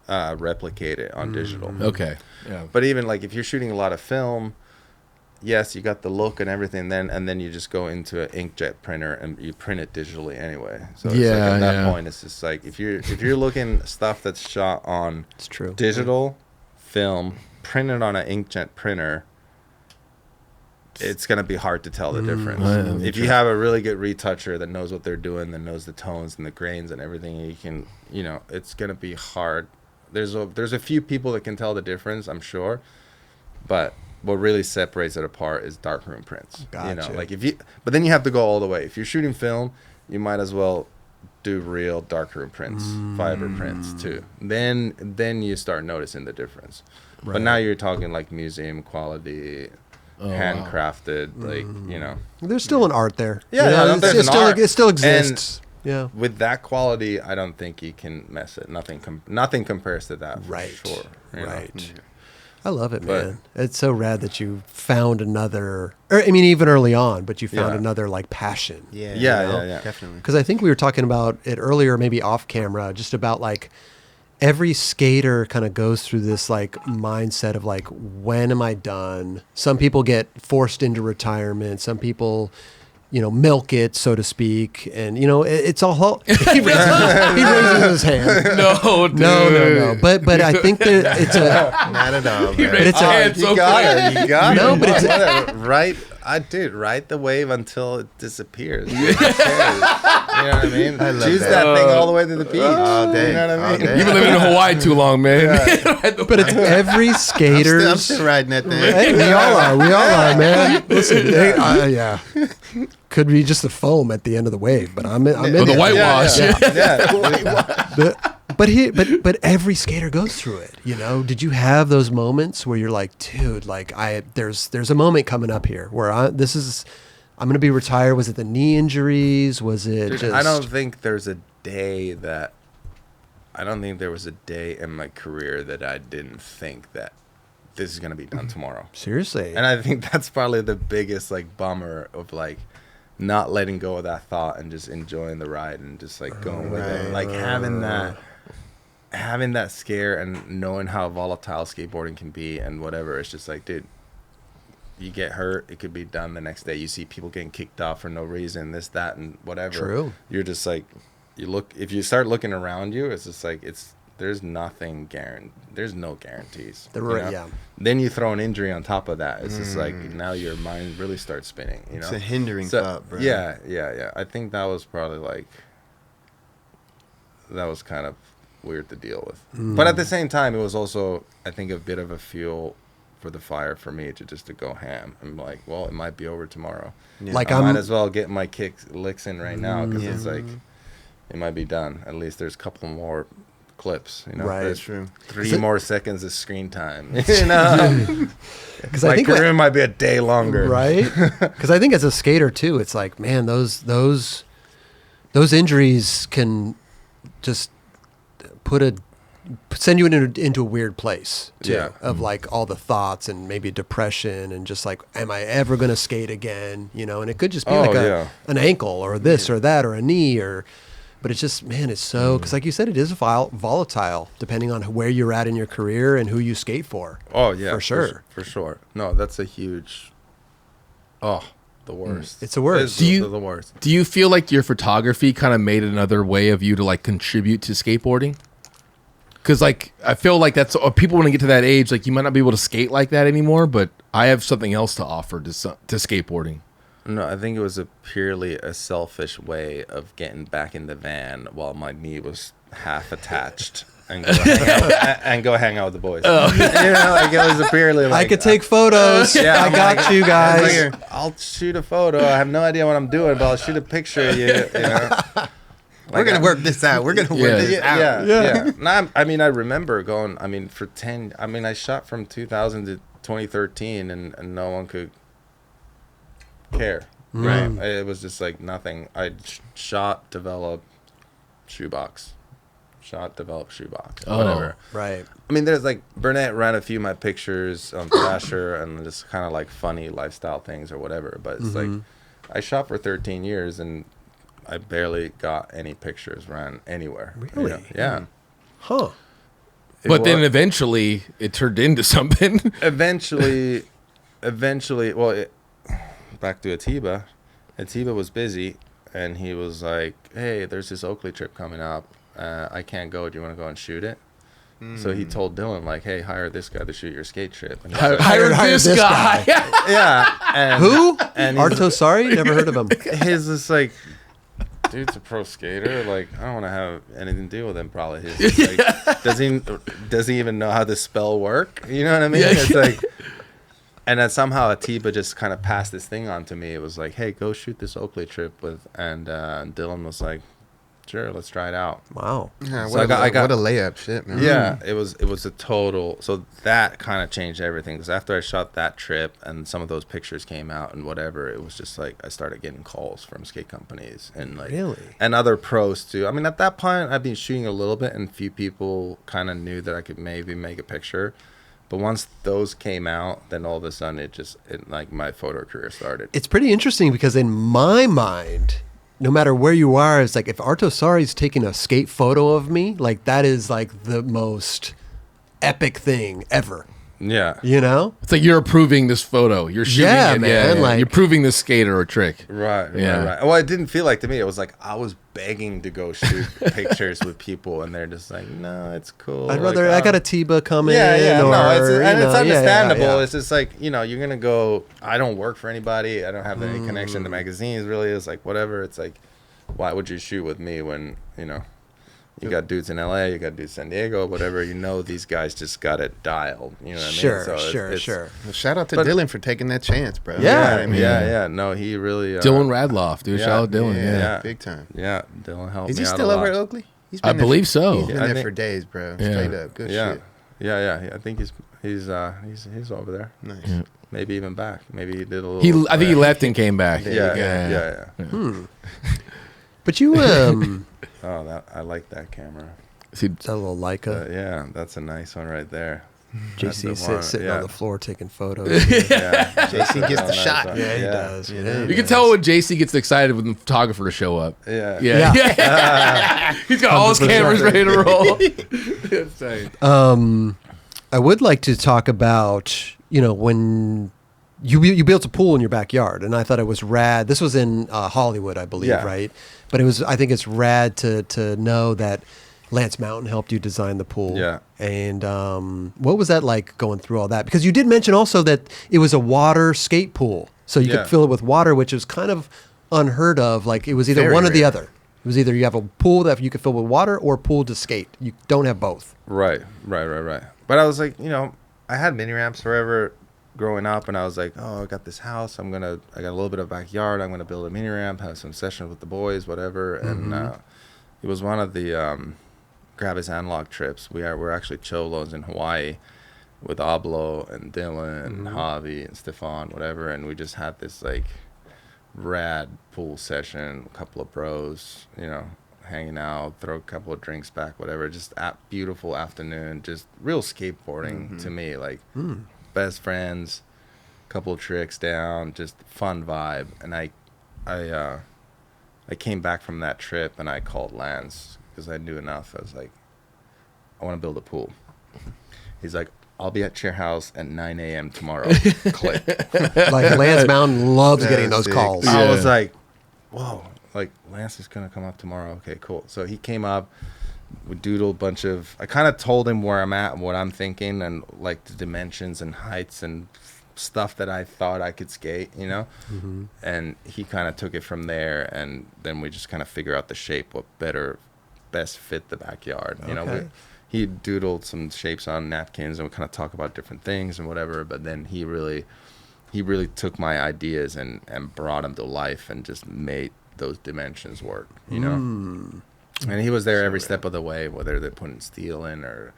replicate it on digital. Okay. Yeah. But even like if you're shooting a lot of film, yes, you got the look and everything, and then you just go into an inkjet printer and you print it digitally anyway. So it's like at that point, it's just like if you're looking stuff that's shot on It's true. digital film, printed on an inkjet printer, it's gonna be hard to tell the difference. If you have a really good retoucher that knows what they're doing, that knows the tones and the grains and everything, you can, it's gonna be hard. There's a few people that can tell the difference, I'm sure, but what really separates it apart is darkroom prints. Gotcha. Like but then you have to go all the way. If you're shooting film, you might as well do real darkroom prints, fiber prints too. Then you start noticing the difference. But now you're talking like museum quality, handcrafted, like There's still an art there. Yeah, It's there's just an still, art. it still exists. Yeah. with that quality, I don't think you can mess it. Nothing compares to that. For Right. Sure. you know? Right. I love it, But- man. It's so rad that you found another, or I mean, even early on, but you found Yeah. another like passion. Yeah, Yeah. definitely. Because I think we were talking about it earlier, maybe off camera, just about like every skater kind of goes through this like mindset of like, when am I done? Some people get forced into retirement. Some people, milk it, so to speak. And, it's all, he raises his hand. No, dude. No. But I think that it's a, Not at all. He Bro. raised it's his a- hand so You got quick. it. You got No, it. but it's- Whatever, right. I did ride the wave until it disappears. Who cares? You know what I mean? I love Choose that thing all the way to the beach. All day. You know what I mean? You've been living in Hawaii too long, man. But it's every skater's. I'm still riding that thing. Hey, we all are, man. Listen, yeah. Could be just the foam at the end of the wave, but I'm in the it. whitewash. But every skater goes through it. You know, did you have those moments where you're like, dude, like there's a moment coming up here where I'm going to be retired. Was it the knee injuries? Was it just? I don't think there was a day in my career that I didn't think that this is going to be done tomorrow. Seriously. And I think that's probably the biggest like bummer of like not letting go of that thought and just enjoying the ride and just like going with it. Like having that scare and knowing how volatile skateboarding can be and whatever. It's just like, dude, you get hurt, it could be done the next day. You see people getting kicked off for no reason, this, that, and whatever. True. You're just like, if you start looking around you, it's just like, there's nothing there's no guarantees. Yeah. Then you throw an injury on top of that. It's just like, now your mind really starts spinning, you know? It's a hindering thought, bro. Yeah. I think that was probably like, that was kind of weird to deal with. But at the same time, it was also, I think, a bit of a fuel for the fire for me to go ham. I'm like, well, it might be over tomorrow. Yeah. Like I might as well get my licks in right now because Yeah. it's like, it might be done. At least there's a couple more clips, you know. Right. There's That's true. 3 more seconds of screen time. You know, Because my I think career might be a day longer. right? Because I think as a skater too, it's like, man, those injuries can just send you into a weird place too, Yeah. of like all the thoughts and maybe depression and just like, am I ever going to skate again? You know, and it could just be an ankle or this or that or a knee but it's just, man, it's so, because like you said, it is volatile depending on where you're at in your career and who you skate for. Oh yeah, for sure. For sure. No, that's a huge. Oh, the worst. It's the worst. It's the worst. Do you feel like your photography kind of made another way of you to like contribute to skateboarding? Because like I feel like that's people want to get to that age, like you might not be able to skate like that anymore, but I have something else to offer to skateboarding. No, I think it was purely a selfish way of getting back in the van while my knee was half attached and go hang out with the boys. Oh. You know, like it was purely like, I could take photos. Yeah, I got you guys. Like, I'll shoot a photo. I have no idea what I'm doing, but I'll shoot a picture of you. You know? We're going to work this out. We're going to work this out. Yeah. No, I mean, I remember going, I shot from 2000 to 2013 and no one could care. Right. It was just like nothing. I shot, develop, shoebox. Whatever. Right. I mean, there's like, Burnett ran a few of my pictures on Thrasher and just kind of like funny lifestyle things or whatever. But it's like, I shot for 13 years and I barely got any pictures ran anywhere. Really? You know? Yeah. Huh. But then eventually it turned into something. Eventually, well, back to Atiba. Atiba was busy and he was like, hey, there's this Oakley trip coming up. I can't go. Do you want to go and shoot it? So he told Dylan, like, hey, hire this guy to shoot your skate trip. And Hire this guy. yeah. And, Who? And Arto Saari? Never heard of him. His is like, dude's a pro skater. Like, I don't want to have anything to do with him. Probably his. Like, does he even know how the spell work? You know what I mean? Yeah. It's like, and then somehow Atiba just kind of passed this thing on to me. It was like, hey, go shoot this Oakley trip with, and Dylan was like, sure, let's try it out. Wow. Yeah, So what a layup shit, man. Yeah, it was a total. So that kind of changed everything. Because after I shot that trip and some of those pictures came out and whatever, it was just like I started getting calls from skate companies and like and other pros too. I mean, at that point, I've been shooting a little bit, and few people kind of knew that I could maybe make a picture. But once those came out, then all of a sudden it like my photo career started. It's pretty interesting because in my mind, no matter where you are, it's like if Arto Saari's taking a skate photo of me, like that is like the most epic thing ever. Yeah. You know? It's like you're approving this photo. You're shooting Yeah, it. man, Yeah. like- You're proving this skater a trick. Right, Yeah. right. Well, it didn't feel like to me. It was like I was begging to go shoot pictures with people, and they're just like, "No, it's cool." I'd rather, like, I got a Tiba coming Yeah, yeah. or, No, it's, you and it's know, understandable. yeah. It's just like, you know, you're gonna go. I don't work for anybody. I don't have any connection to magazines. Really, it's like whatever. It's like, why would you shoot with me when you know? You got dudes in LA, you got dudes in San Diego, whatever. You know, these guys just got it dialed. You know what I mean? Sure, So sure. Well, shout out to But- Dylan for taking that chance, bro. Yeah. You know what I mean? Yeah. No, he really. Dylan Radloff, dude. yeah, Shout out Dylan. Yeah, Yeah. Yeah. big time. Yeah, Dylan helped Is me he out still a over lot. at Oakley? He's I been there believe for, so. He's been Yeah, I there think- for days, bro. Yeah. Straight up, good Yeah. shit. Yeah. I think he's over there. Nice. Yeah. Maybe even back. Maybe he did a little. I think he left and came back. Yeah. But you, Oh, I like that camera. See, that little Leica. Yeah, that's a nice one right there. JC That's the one, sitting yeah. on the floor taking photos. Yeah, JC gets the Nice shot. one. Yeah, he does. Yeah, you can tell when JC gets excited when the photographer to show up. Yeah. Yeah. He's got all his 100%. cameras ready to roll. Insane. I would like to talk about, you know, when you built a pool in your backyard, and I thought it was rad. This was in Hollywood, I believe, Yeah. right? But I think it's rad to know that Lance Mountain helped you design the pool. Yeah. And what was that like going through all that? Because you did mention also that it was a water skate pool, so you Yeah. could fill it with water, which is kind of unheard of. Like it was either Very one or the rare. other. It was either you have a pool that you could fill with water or a pool to skate. You don't have both. Right. But I was like, you know, I had mini ramps forever growing up, and I was like, oh, I got this house. I got a little bit of backyard. I'm gonna build a mini ramp, have some sessions with the boys, whatever. And it was one of the grab his analog trips. We're actually cholos in Hawaii with Ablo and Dylan and Javi and Stefan, whatever. And we just had this like rad pool session, a couple of bros, you know, hanging out, throw a couple of drinks back, whatever. Just a beautiful afternoon, just real skateboarding to me, like best friends, couple of tricks down, just fun vibe. And I came back from that trip and I called Lance because I knew enough. I was like, I want to build a pool. He's like, I'll be at your house at 9 a.m. tomorrow. Click. Like Lance Mountain loves That's getting those sick. calls. Yeah. I was like, whoa, like Lance is going to come up tomorrow. Okay, cool. So he came up, we doodled a bunch of, I kind of told him where I'm at and what I'm thinking and like the dimensions and heights and stuff that I thought I could skate, you know? And he kind of took it from there, and then we just kind of figure out the shape, what best fit the backyard. You know, Okay. he doodled some shapes on napkins and we kind of talk about different things and whatever, but then he really took my ideas and brought them to life and just made those dimensions work, you know? And he was there every step of the way, whether they're putting steel in or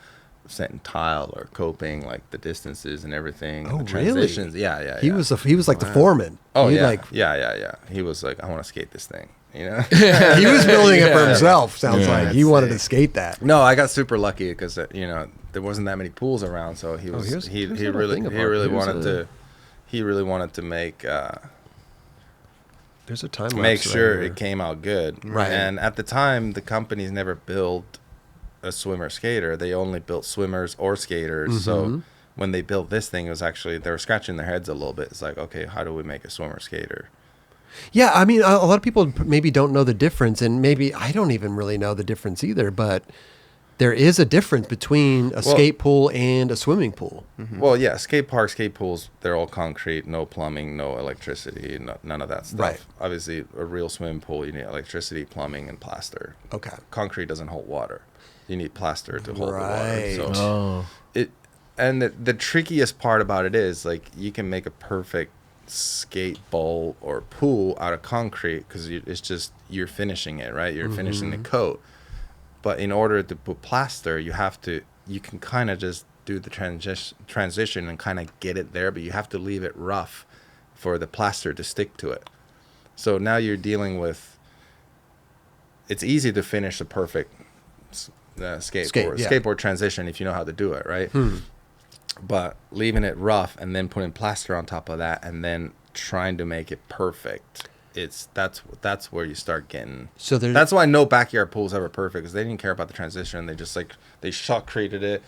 setting tile or coping, like the distances and everything. Oh, and the really? transitions. Yeah. He was like the foreman. Oh, He yeah. like Yeah. He was like, I want to skate this thing, you know? he was building it for Yeah. himself. Sounds Yeah. like he wanted to skate that. No, I got super lucky because, you know, there wasn't that many pools around. So he was, here's he a little really thing apart. he really wanted to make, There's a time lapse make sure right it came out good. Right. And at the time, the companies never built a swimmer skater. They only built swimmers or skaters. So when they built this thing, it was actually, they were scratching their heads a little bit. It's like, okay, how do we make a swimmer skater? Yeah, I mean, a lot of people maybe don't know the difference, and maybe I don't even really know the difference either, but there is a difference between a skate pool and a swimming pool. Well, yeah, skate parks, skate pools, they're all concrete, no plumbing, no electricity, none of that stuff. Right. Obviously, a real swimming pool, you need electricity, plumbing, and plaster. Okay. Concrete doesn't hold water. You need plaster to hold Right. the water. So Oh. and the trickiest part about it is, like, you can make a perfect skate bowl or pool out of concrete because it's just, you're finishing it, right? You're finishing the coat. But in order to put plaster, you can kind of just do the transition and kind of get it there, but you have to leave it rough for the plaster to stick to it. So now you're dealing with, it's easy to finish a perfect skateboard transition if you know how to do it, right? But leaving it rough and then putting plaster on top of that and then trying to make it perfect, that's where you start getting. So that's why no backyard pools ever perfect, because they didn't care about the transition. They just, like, they shotcreted it,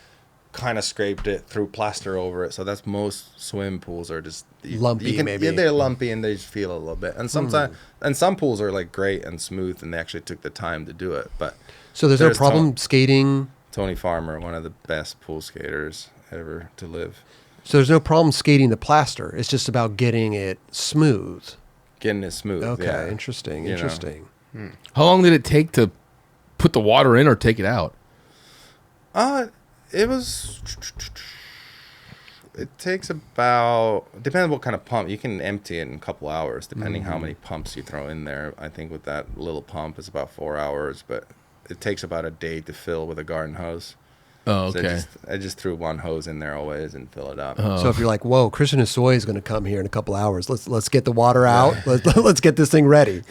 kind of scraped it, threw plaster over it. So that's most swim pools are just lumpy, maybe. Yeah, they're lumpy and they just feel a little bit. And sometimes, and some pools are like great and smooth, and they actually took the time to do it. But so there's no problem skating. Tony Farmer, one of the best pool skaters ever to live. So there's no problem skating the plaster. It's just about getting it smooth. Getting it smooth. Okay, yeah. interesting. You Interesting. How long did it take to put the water in or take it out? It takes about, depending on what kind of pump. You can empty it in a couple hours, depending how many pumps you throw in there. I think with that little pump, it's about 4 hours, but it takes about a day to fill with a garden hose. Oh, So okay. I just threw one hose in there always and fill it up. So if you're like, whoa, Christian Hosoi is going to come here in a couple hours. Let's get the water out. Let's get this thing ready.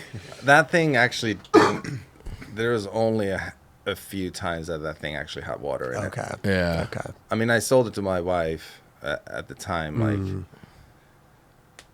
That thing actually didn't, there was only a few times that thing actually had water in it. Okay. Yeah. Okay. I mean, I sold it to my wife at the time, like,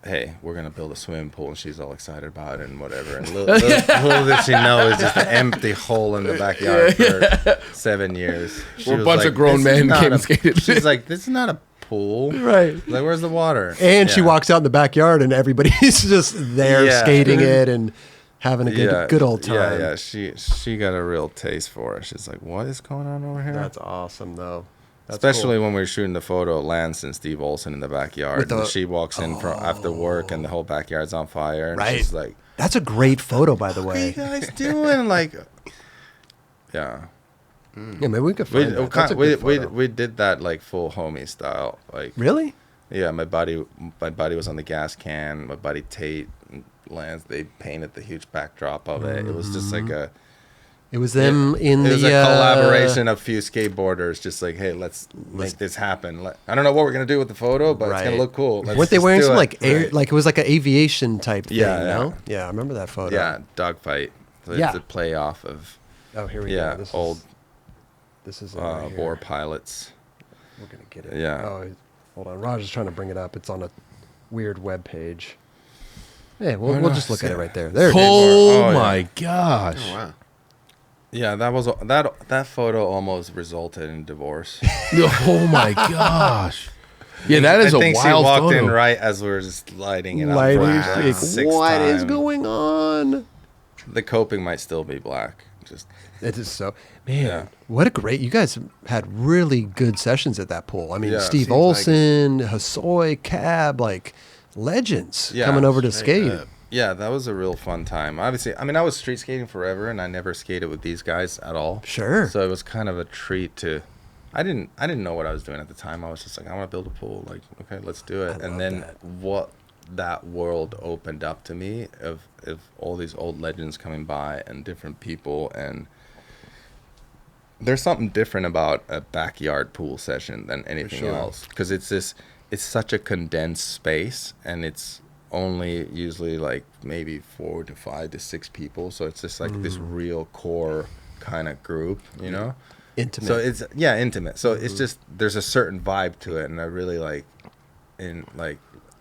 hey, we're going to build a swimming pool, and she's all excited about it and whatever. And little did she know it's just an empty hole in the backyard for 7 years. She We're a was bunch like, of grown "This is men not came a-" and skated. She's like, this is not a pool. Right. Like, where's the water? And she Yeah. walks out in the backyard, and everybody's just there Yeah. skating it and having a good old time. Yeah. She got a real taste for it. She's like, what is going on over here? That's awesome, though. That's Especially cool. when we were shooting the photo of Lance and Steve Olson in the backyard. With the- And she walks in from after work, and the whole backyard's on fire. And Right. she's like, That's a great photo, by the what are you way. guys doing? Like, yeah. Yeah, maybe we could find that. That's a good photo. We did that like full homie style. Like, Really? yeah, my buddy was on the gas can. My buddy Tate and Lance, they painted the huge backdrop of it. It was just like a. It was them in It the was a collaboration of few skateboarders, just like, hey, let's make this happen. I don't know what we're gonna do with the photo, but it's gonna look cool. Weren't they just wearing do some it. like air? Right. Like it was like an aviation type thing. Yeah, No? Yeah, I remember that photo. Yeah, dogfight. So Yeah. it's a play off of Oh, here we go. yeah This old This is it right here. war pilots. We're gonna get it. Yeah. Oh, hold on. Raj is trying to bring it up. It's on a weird web page. Yeah, we'll just look at it right there. There it is. Oh, Oh, yeah. my gosh. Oh wow. Yeah, that photo almost resulted in divorce. Oh my gosh. Yeah, that is I a think wild she walked photo. in right as we were just lighting it up. Lighting, for like, the sixth what is time. going on? The coping might still be black. Just It is so, man. Yeah. What a great! You guys had really good sessions at that pool. I mean, Yeah, Steve seems like Olson, Hosoi, Cab, like legends Yeah, coming over to straight skate. up. yeah, that was a real fun time. Obviously, I mean, I was street skating forever, and I never skated with these guys at all. Sure. So it was kind of a treat to. I didn't know what I was doing at the time. I was just like, I want to build a pool. Like, okay, let's do it. love And then that. what that world opened up to me of all these old legends coming by and different people, and there's something different about a backyard pool session than anything sure. else, because it's such a condensed space, and it's only usually like maybe 4 to 5 to 6 people, so it's just like this real core kind of group, you know. Intimate. So it's intimate. So it's just there's a certain vibe to it, and I really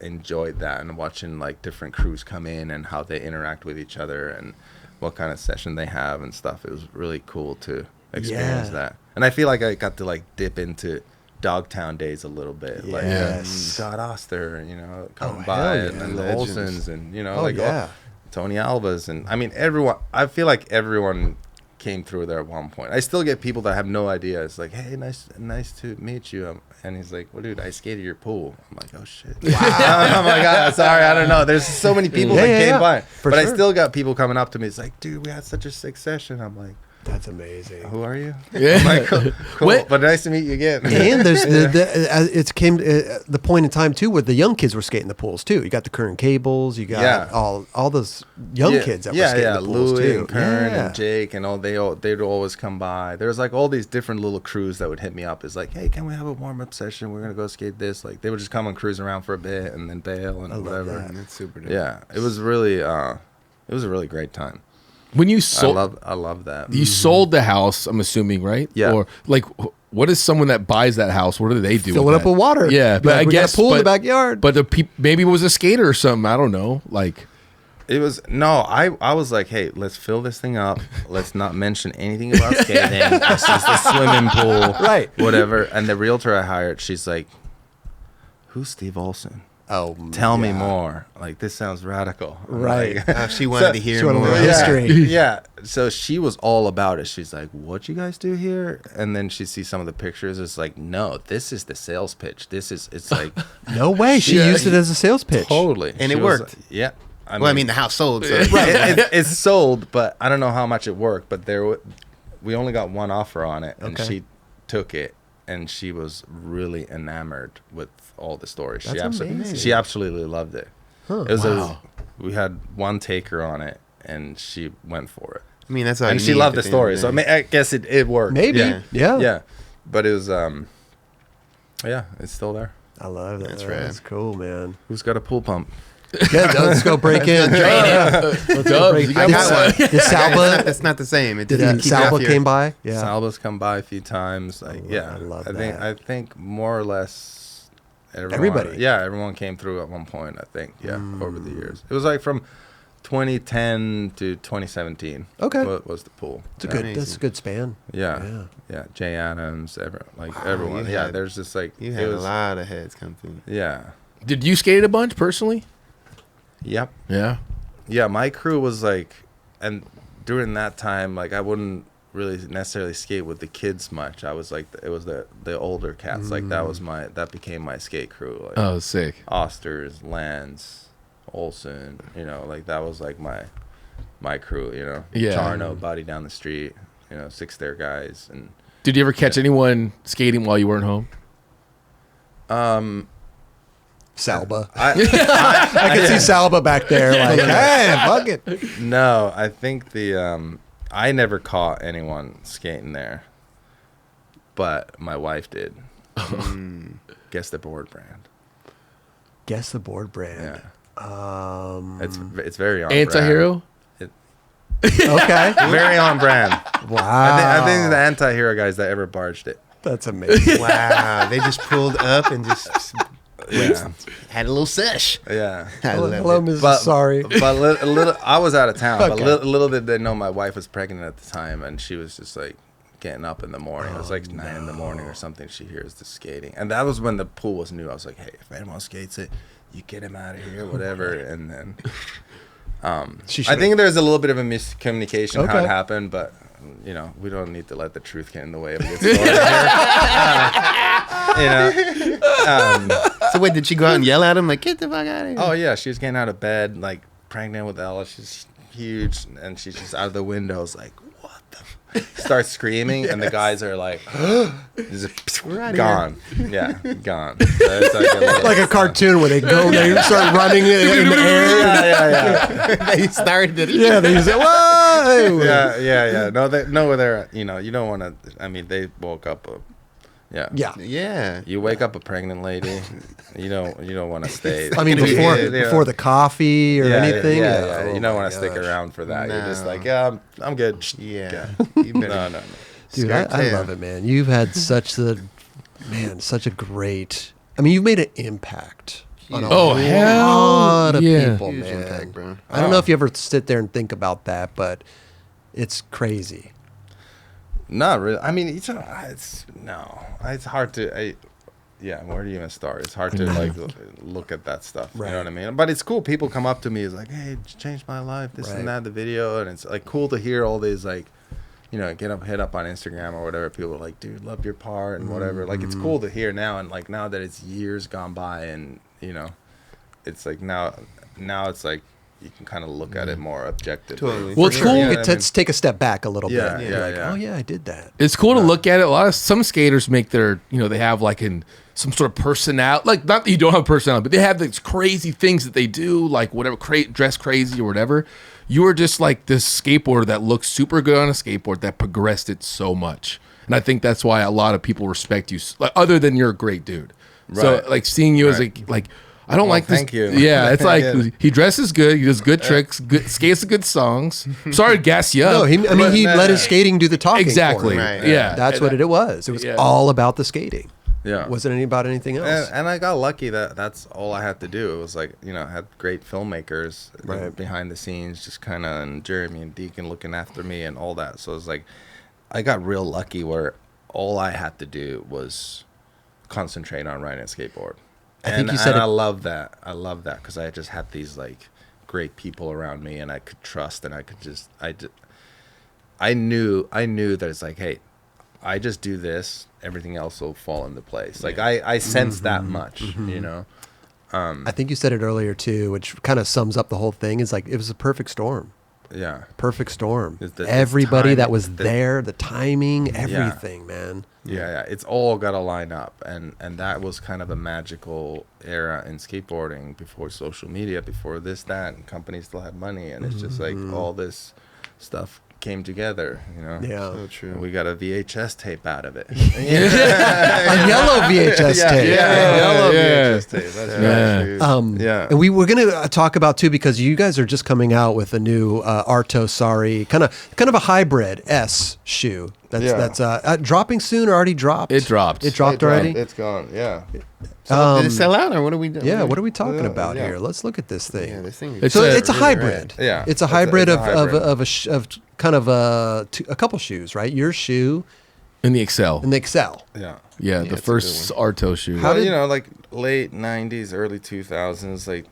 enjoyed that, and watching like different crews come in and how they interact with each other and what kind of session they have and stuff. It was really cool to experience Yeah. that, and I feel like I got to like dip into Dogtown days a little bit. Like Yes. Scott Oster, you know, coming Oh, by, hell and yeah. the Legends. Olsons, and you know, Oh, like yeah. Tony Alba's, and I mean everyone. I feel like everyone came through there at one point. I still get people that have no idea. It's like, hey, nice to meet you. And he's like, well, dude, I skated your pool. I'm like, oh shit. I'm like, oh, sorry, I don't know. There's so many people that came by, For but sure. I still got people coming up to me. It's like, dude, we had such a sick session. I'm like, That's amazing. who are you? Yeah. I'm like, cool, What? but nice to meet you again. And there's the point in time too where the young kids were skating the pools too. You got the Kern Cables, you got Yeah. all those young kids that were skating the pools Louis too. and Kern Yeah. and Jake and they'd always come by. There was like all these different little crews that would hit me up. It's like, hey, can we have a warm up session? We're gonna go skate this. Like they would just come and cruise around for a bit and then bail and love whatever. that. That's super dope. Yeah, it was really it was a really great time. When you sold, I love that. you sold the house, I'm assuming, right? Yeah. Or like, what is someone that buys that house? What do they do? Fill it up that? with water. Yeah, Be but like, I we got a guess pool in the but- backyard. But maybe it was a skater or something. I don't know. Like, It was no. I was like, hey, let's fill this thing up. Let's not mention anything about skating. This is the swimming pool, Right. Whatever. And the realtor I hired, she's like, who's Steve Olson? Oh, Tell me more. Like, this sounds radical. I'm Right. like, She wanted to hear she wanted more. to know history. yeah. So she was all about it. She's like, what you guys do here? And then she sees some of the pictures. It's like, no, this is the sales pitch. It's like, No way. She used it as a sales pitch. totally. And She it was worked. like, yeah. I mean, the house sold. So. it's sold, but I don't know how much it worked. But we only got one offer on it, and Okay. she took it, and she was really enamored with all the stories. That's amazing. She absolutely loved it. Huh. It was Wow. we had one taker on it, and she went for it. I mean, that's all. And you she need loved at the end of story, so I day. mean, I guess it worked. Maybe. Yeah. Yeah. But it was yeah, it's still there. I love that. That's rad. That's cool, man. Who's got a pool pump? Yeah, let's go break in. Let's go Dubs, break you got Did one. Did Salba, That's not the same. It did doesn't keep it off Salba your- came by? Yeah. Salva's come by a few times. Like, yeah, I love think that. I think more or less Everybody. Yeah, everyone came through at one point. I think. Yeah, over the years. It was like from 2010 to 2017. Okay. was the pool. It's a yeah. good. Amazing. That's a good span. Yeah. Yeah. Jay Adams, Wow, everyone. you Yeah, had- there's just like You it had a was- lot of heads come through. Yeah. Did you skate a bunch personally? Yep. Yeah. Yeah, my crew was like, and during that time, like I wouldn't really necessarily skate with the kids much. I was like, it was the older cats. Like that became my skate crew. Like Oh, sick. Osters, Lance, Olson. You know, like that was like my crew. You know, Yeah. Charno, Buddy down the street. You know, Six There guys, and Did you ever catch anyone skating while you weren't home? Salba. I I can see Salba back there. Like, hey, fuck it. no, I think I never caught anyone skating there, but my wife did. Guess the board brand. Guess the board brand. Yeah. It's very on Anti-hero? Okay. brand. Very on brand. Wow. I think the anti-hero guys that ever barged it. That's amazing. Wow, they just pulled up and just Yeah. had a little sesh. Yeah. I love Hello, it. Mrs. Sorry. But a little, I was out of town. But Okay. little did they know my wife was pregnant at the time, and she was just like getting up in the morning. It was like 9 in the morning or something. She hears the skating, and that was when the pool was new. I was like, hey, if anyone skates it, you get him out of here, whatever. And then, I think there's a little bit of a miscommunication how Okay. it happened, but you know, we don't need to let the truth get in the way of a good story. You know. So wait, did she go out and yell at him like, "Get the fuck out of here"? Oh yeah, she was getting out of bed, like pregnant with Ella. She's huge, and she's just out of the windows, like, what the? Starts screaming, and the guys are like, just gone. Yeah, gone. So it's like a little- Like a cartoon where they go, they start running in the air. yeah. They started it. Yeah, they say, whoa. Yeah. No, they're you know, you don't want to. I mean, they woke up. Yeah. Yeah. You wake up a pregnant lady. You don't want to stay. I mean, before the coffee or anything. Yeah. Oh You don't my want to stick gosh. around for that. You're just No. like, yeah, I'm good. Yeah. Yeah. You better. No. Dude, I love it, man. You've had such a great. I mean, you've made an impact on a Oh, hell lot of yeah. people, Huge man. impact, bro. I don't know if you ever sit there and think about that, but it's crazy. Not really. I mean, it's hard to. Where do you even start? It's hard to like look at that stuff. Right. You know what I mean? But it's cool. People come up to me, it's like, "Hey, it changed my life." This Right. and that, the video, and it's like cool to hear all these like, you know, hit up on Instagram or whatever. People are like, "Dude, love your part" and whatever. Like it's cool to hear now, and like now that it's years gone by, and you know, it's like now it's like you can kind of look at it more objectively. Totally. Well, it's cool. You know what I mean? Let's take a step back a little Yeah, bit. yeah, You're like, yeah. oh yeah, I did that. It's cool to look at it. Some skaters make their, they have like some sort of personality. Like, not that you don't have personality, but they have these crazy things that they do, like whatever, dress crazy or whatever. You are just like this skateboarder that looks super good on a skateboard that progressed it so much. And I think that's why a lot of people respect you, like, other than you're a great dude. So, Right. like, seeing you as Right. I don't like this. thank you. Yeah, it's like Yeah. he dresses good, he does good tricks, skates good songs. Sorry to gas you up. No, he let his skating do the talking. Exactly. For him. Right. Yeah. That's what it was. It was Yeah. all about the skating. Yeah. Was it about anything else? And I got lucky that that's all I had to do. It was like, you know, I had great filmmakers behind the scenes, just kind of, and Jeremy and Deacon looking after me and all that. So it was like, I got real lucky where all I had to do was concentrate on riding a skateboard. I think you said I love that. I love that because I just had these like great people around me, and I could trust, and I could just, I knew that it's like, hey, I just do this, everything else will fall into place. Like I sense that much, you know. I think you said it earlier too, which kind of sums up the whole thing. Is like it was a perfect storm. Yeah. Perfect storm. Everybody that was there, the timing, everything, man. Yeah. It's all got to line up. And that was kind of a magical era in skateboarding before social media, before this, that, and companies still had money. And it's just like all this stuff came together, you know. Yeah. So true. We got a VHS tape out of it. A yellow VHS tape. Yellow VHS tape. That's right. Yeah. And we were going to talk about too, because you guys are just coming out with a new Arto Saari, kind of a hybrid S shoe. That's dropping soon or already dropped? It dropped. It dropped already? It's gone. Yeah. So did it sell out, or what are we doing? Yeah, what are we talking about here? Let's look at this thing. Yeah, this thing. It's a hybrid. Rad. Yeah. It's a hybrid of kind of a couple shoes, right? Your shoe and the Excel. and the Excel. Yeah. The first Arto shoe. Well, you know, like late 90s, early 2000s, like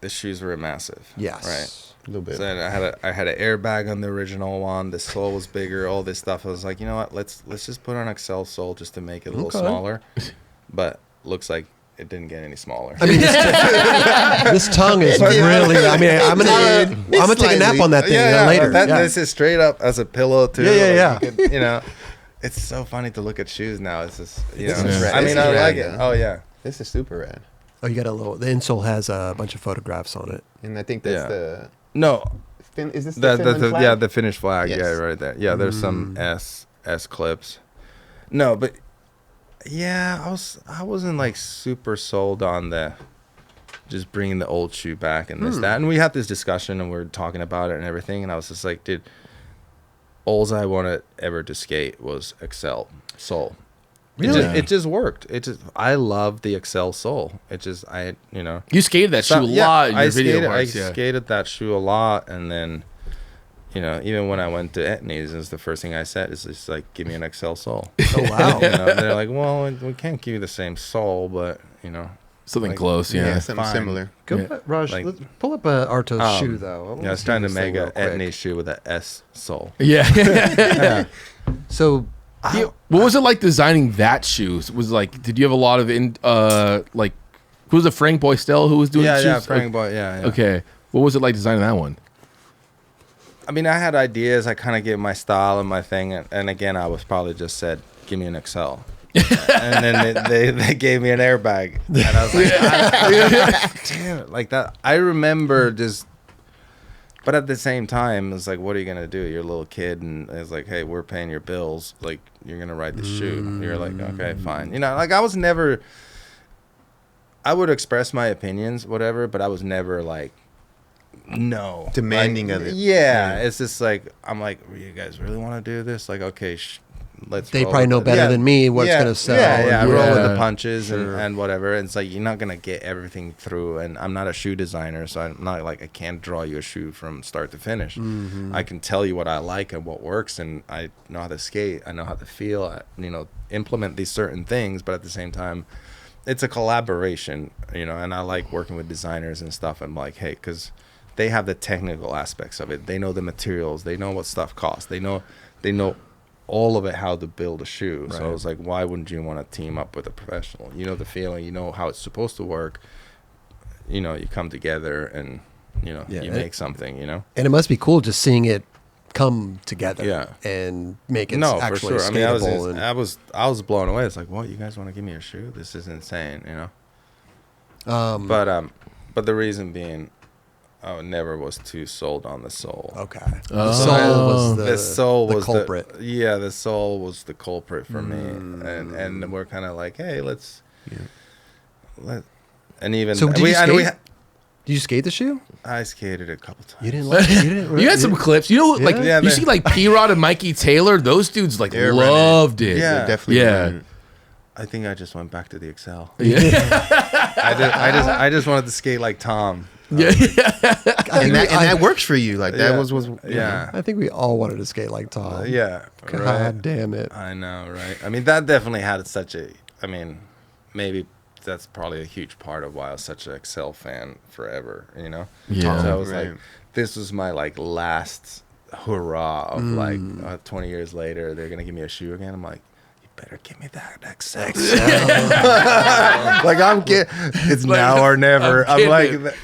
the shoes were massive. Yes. Right. A little bit. So I had an airbag on the original one. The sole was bigger. All this stuff. I was like, you know what? Let's just put on Excel sole just to make it a little smaller. But looks like it didn't get any smaller. I mean, this tongue is really. I mean, I'm gonna take a nap on that thing later. This is straight up as a pillow too. Yeah. You know, it's so funny to look at shoes now. It's just, you know. Is rad. I mean, This I is like rad, it. yeah. Oh yeah. This is super rad. Oh, you got the insole has a bunch of photographs on it. And I think that's the. No. Is this the Finland flag? Yeah, the Finnish flag. Yes. Yeah, right there. Yeah, there's some S clips. No, but yeah, I wasn't like super sold on the just bringing the old shoe back and this that. And we had this discussion and we were talking about it and everything. And I was just like, dude, all I wanted ever to skate was Excel sole. Really? It just worked. I love the Excel sole. You skated that shoe a lot in your video I parts. skated that shoe a lot, and then, you know, even when I went to Etnies, is the first thing I said is just like, give me an Excel sole. Oh wow. You know, they're like, well, we can't give you the same sole, but you know, Something like, close, Yeah, something fine. similar. Go, Raj. Like- Let's pull up a Arto shoe though. I was trying to make a Etnies shoe with an S sole. Yeah. So. What was it like designing that shoe? Was like, did you have a lot of like, who was it, Frank Boystel who was doing the shoes? Yeah, Frank Boy, yeah. Okay. What was it like designing that one? I mean, I had ideas. I kind of gave my style and my thing, and again, I was probably just said, give me an Excel. And then they gave me an airbag, and I was like, damn it, like that. I remember just, but at the same time, it's like, what are you gonna do? You're a little kid, and it's like, hey, we're paying your bills. Like, you're gonna ride the shoe. And you're like, okay, fine. You know, like I was never. I would express my opinions, whatever, but I was never like, no, Demanding like, of it. Yeah, it's just like, I'm like, you guys really want to do this? Like, okay, let's. They roll probably with know it. better than me what's going to sell. Yeah, roll with the Yeah. punches and whatever. And it's like, you're not going to get everything through. And I'm not a shoe designer, so I'm not like, I can't draw you a shoe from start to finish. I can tell you what I like and what works, and I know how to skate. I know how to feel, implement these certain things. But at the same time, it's a collaboration, and I like working with designers and stuff. I'm like, hey, because they have the technical aspects of it. They know the materials. They know what stuff costs. They know all of it, how to build a shoe. Right. So I was like, why wouldn't you want to team up with a professional? You know the feeling. You know how it's supposed to work. You come together and you make something. And it must be cool just seeing it come together. Yeah. And make it No, for actually sure. skatable. I was blown away. It's like, what? You guys want to give me a shoe? This is insane. But the reason being, I never was too sold on the sole. Okay. Oh. The sole was The sole the was culprit. the sole was the culprit for me, and we're kind of like, hey, and even So did you skate? Did you skate the shoe? I skated a couple times. You didn't like it? You didn't You had some clips. Like Yeah. you see like P-Rod and Mikey Taylor, those dudes like They're loved it. Yeah. They're definitely Yeah. running. I think I just went back to the Excel. Yeah. I just wanted to skate like Tom. Yeah. And that works for you. Like that was yeah. I think we all wanted to skate like Tom. Yeah. God Right. damn it. I know, right? I mean, that definitely had such a. I mean, maybe that's probably a huge part of why I was such an Excel fan forever. You know. Yeah. So I was Right. like, this was my like last hurrah of like 20 years later they're gonna give me a shoe again. I'm like, you better give me that XL. Like I'm get it's Like, now or never. I'm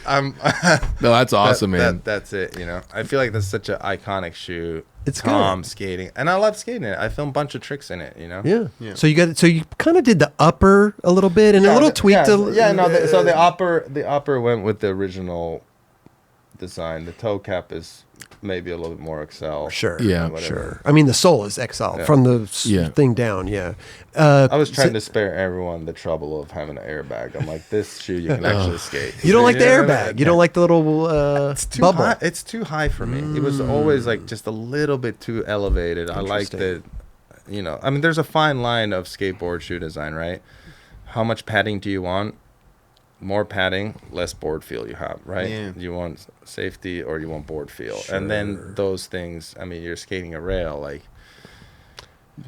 I'm kidding. no, that's awesome, man. That's it. You know, I feel like that's such an iconic shoe. It's Tom good. skating, and I love skating it. I filmed a bunch of tricks in it. You know. Yeah. So you kind of did the upper a little bit and a little tweaked. So the upper went with the original design. The toe cap is maybe a little bit more Excel. Sure. Yeah. Whatever. Sure. I mean, the sole is XL Yeah. from the Yeah. thing down. Yeah. I was trying to spare everyone the trouble of having an airbag. I'm like, this shoe you can actually skate. You don't like the Yeah, airbag. You don't like the little it's too bubble. high. It's too high for me. It was always like just a little bit too elevated. I like the, you know, I mean, there's a fine line of skateboard shoe design, right? How much padding do you want? More padding, less board feel you have, right? Yeah. You want safety or you want board feel. And then those things, I mean, you're skating a rail, like,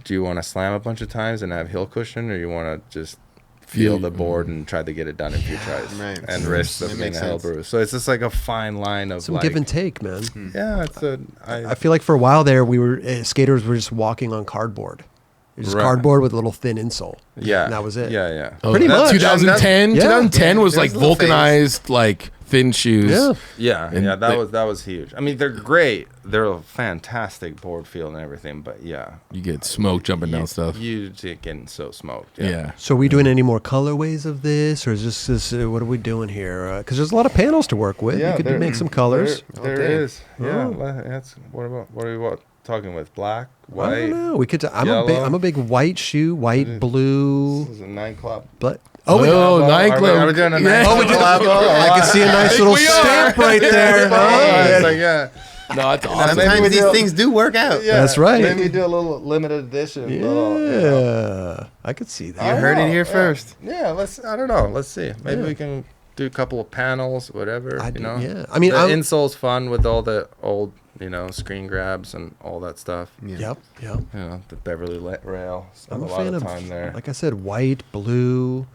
do you want to slam a bunch of times and have heel cushion, or you want to just feel the board and try to get it done in a few tries and risk That of being makes a hell sense. bruise? So it's just like a fine line of Some like, give and take, man. yeah, it's a, I feel like for a while there, we were skaters were just walking on cardboard. It was just Right. cardboard with a little thin insole. yeah, And that was it. Yeah, yeah. Oh, Pretty much. 2010. Yeah. 2010 was There's like a little phase. vulcanized, like thin shoes. Yeah. Yeah, And yeah, they- that was huge. I mean, they're great. They're a fantastic board feel and everything, but yeah, You get smoke jumping down stuff. You just getting so smoked. Yeah. So are we doing any more colorways of this, or is this what are we doing here? Because there's a lot of panels to work with. you could make some colors. There damn. is. Yeah, Oh. that's what are we talking with? Black, I white. don't know. We could. I'm yellow. a big white shoe, white, blue, This is a 9 Club. but Oh, nightclub. Are we doing a Yeah. 9 Club? I can see a nice little we are. stamp right there. Oh, it's like, yeah. No, it's awesome. Maybe we Sometimes these do- things do work out. Yeah, That's right. Maybe do a little limited edition. Yeah, little, I could see that. You heard it here first. Yeah, I don't know. Let's see. Maybe we can do a couple of panels, whatever. I you do- know. yeah. I mean, the I'm- insole's fun with all the old, screen grabs and all that stuff. Yep. You know, the Beverly rail. Spent I'm a a lot fan of of, time there. like I said, white, blue.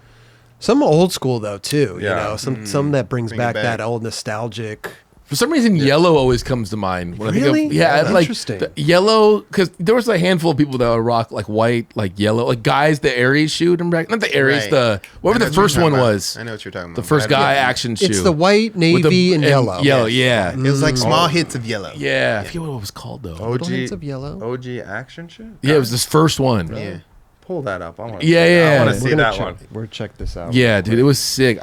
Some old school though too. Yeah. You know, some that brings Bring it back back. that old nostalgic. For some reason, yellow always comes to mind. When I Really? think of, yeah, Yeah, like interesting. the yellow, because there was a handful of people that would rock like white, like yellow, like guys, the Aries shoe, not the Aries, Right. the whatever I know the what first you're one talking about. was, I know what you're talking about. the first guy action shoe. It's the white, With navy, and yellow. Yellow, yeah, It was like small hits of yellow. yeah. I forget what it was called though. Little hints of yellow. OG action shoe. Yeah, it was this first one. Yeah. Pull that up. I want. Yeah, yeah. I want We're to see gonna that check, one. We're check this out. Yeah, dude, it was sick.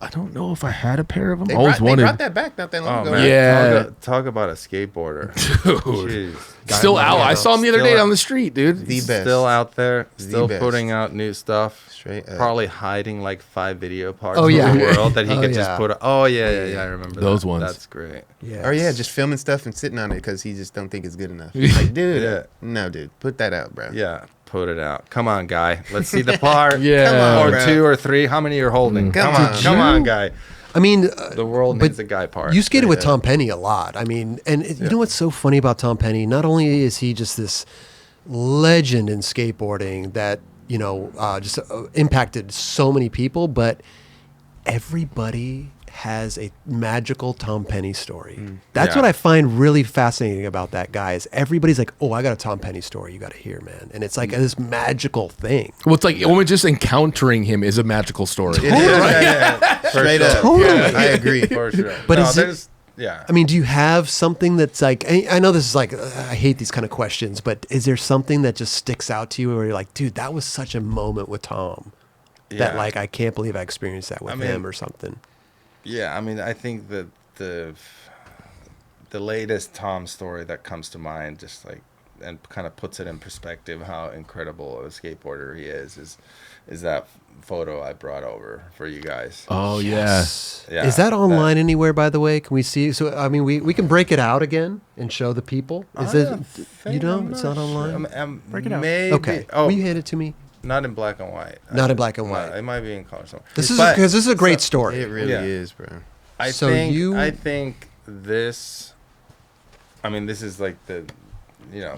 I don't know if I had a pair of them. They I always brought, they wanted. brought that back not that long Oh ago. man, Yeah. Talk about a skateboarder. Dude. Jeez. Still Guy out. Milkin. I saw him the other Still day out. on the street, dude. The best. Still out there, still best. putting out new stuff. Straight up. Probably hiding like 5 video parts Oh, of yeah. the world that he Oh, could yeah. just put. Oh yeah. I remember Those that. ones. That's great. Yeah. Or yeah, just filming stuff and sitting on it because he just don't think it's good enough. Like, dude, Yeah. no, dude, put that out, bro. Yeah, put it out. Come on, guy. Let's see the part. Yeah. Come on, Or bro. 2 or 3. How many you're holding? Come Come on. on, come on, guy. I mean, The world but needs a guy part. you skated with Tom Penny a lot. I mean, and you know what's so funny about Tom Penny? Not only is he just this legend in skateboarding that just impacted so many people, but everybody has a magical Tom Penny story. That's Yeah. what I find really fascinating about that guy. Is everybody's like, "Oh, I got a Tom Penny story. You got to hear, man." And it's like this magical thing. Well, it's like almost just encountering him is a magical story. Yeah. Straight up. Totally. Yeah, I agree. For sure. But No, is it- there's- Yeah. I mean, do you have something that's like, I know this is like, I hate these kind of questions, but is there something that just sticks out to you where you're like, dude, that was such a moment with Tom that Yeah. like, I can't believe I experienced that with I mean- him or something. Yeah, I mean, I think that the latest Tom story that comes to mind, just like, and kind of puts it in perspective how incredible of a skateboarder he is that photo I brought over for you guys. Oh yeah. Yeah, Is that online anywhere, by the way? Can we see? So, I mean, we can break it out again and show the people. Is it, it's not online? Break it out. Maybe. Okay. Oh, Will you hand it to me? Not in black and white. Not in black and white. It might be in color somewhere. This is because this is a great story. It really Yeah. is, bro. I think this. I mean, this is like the,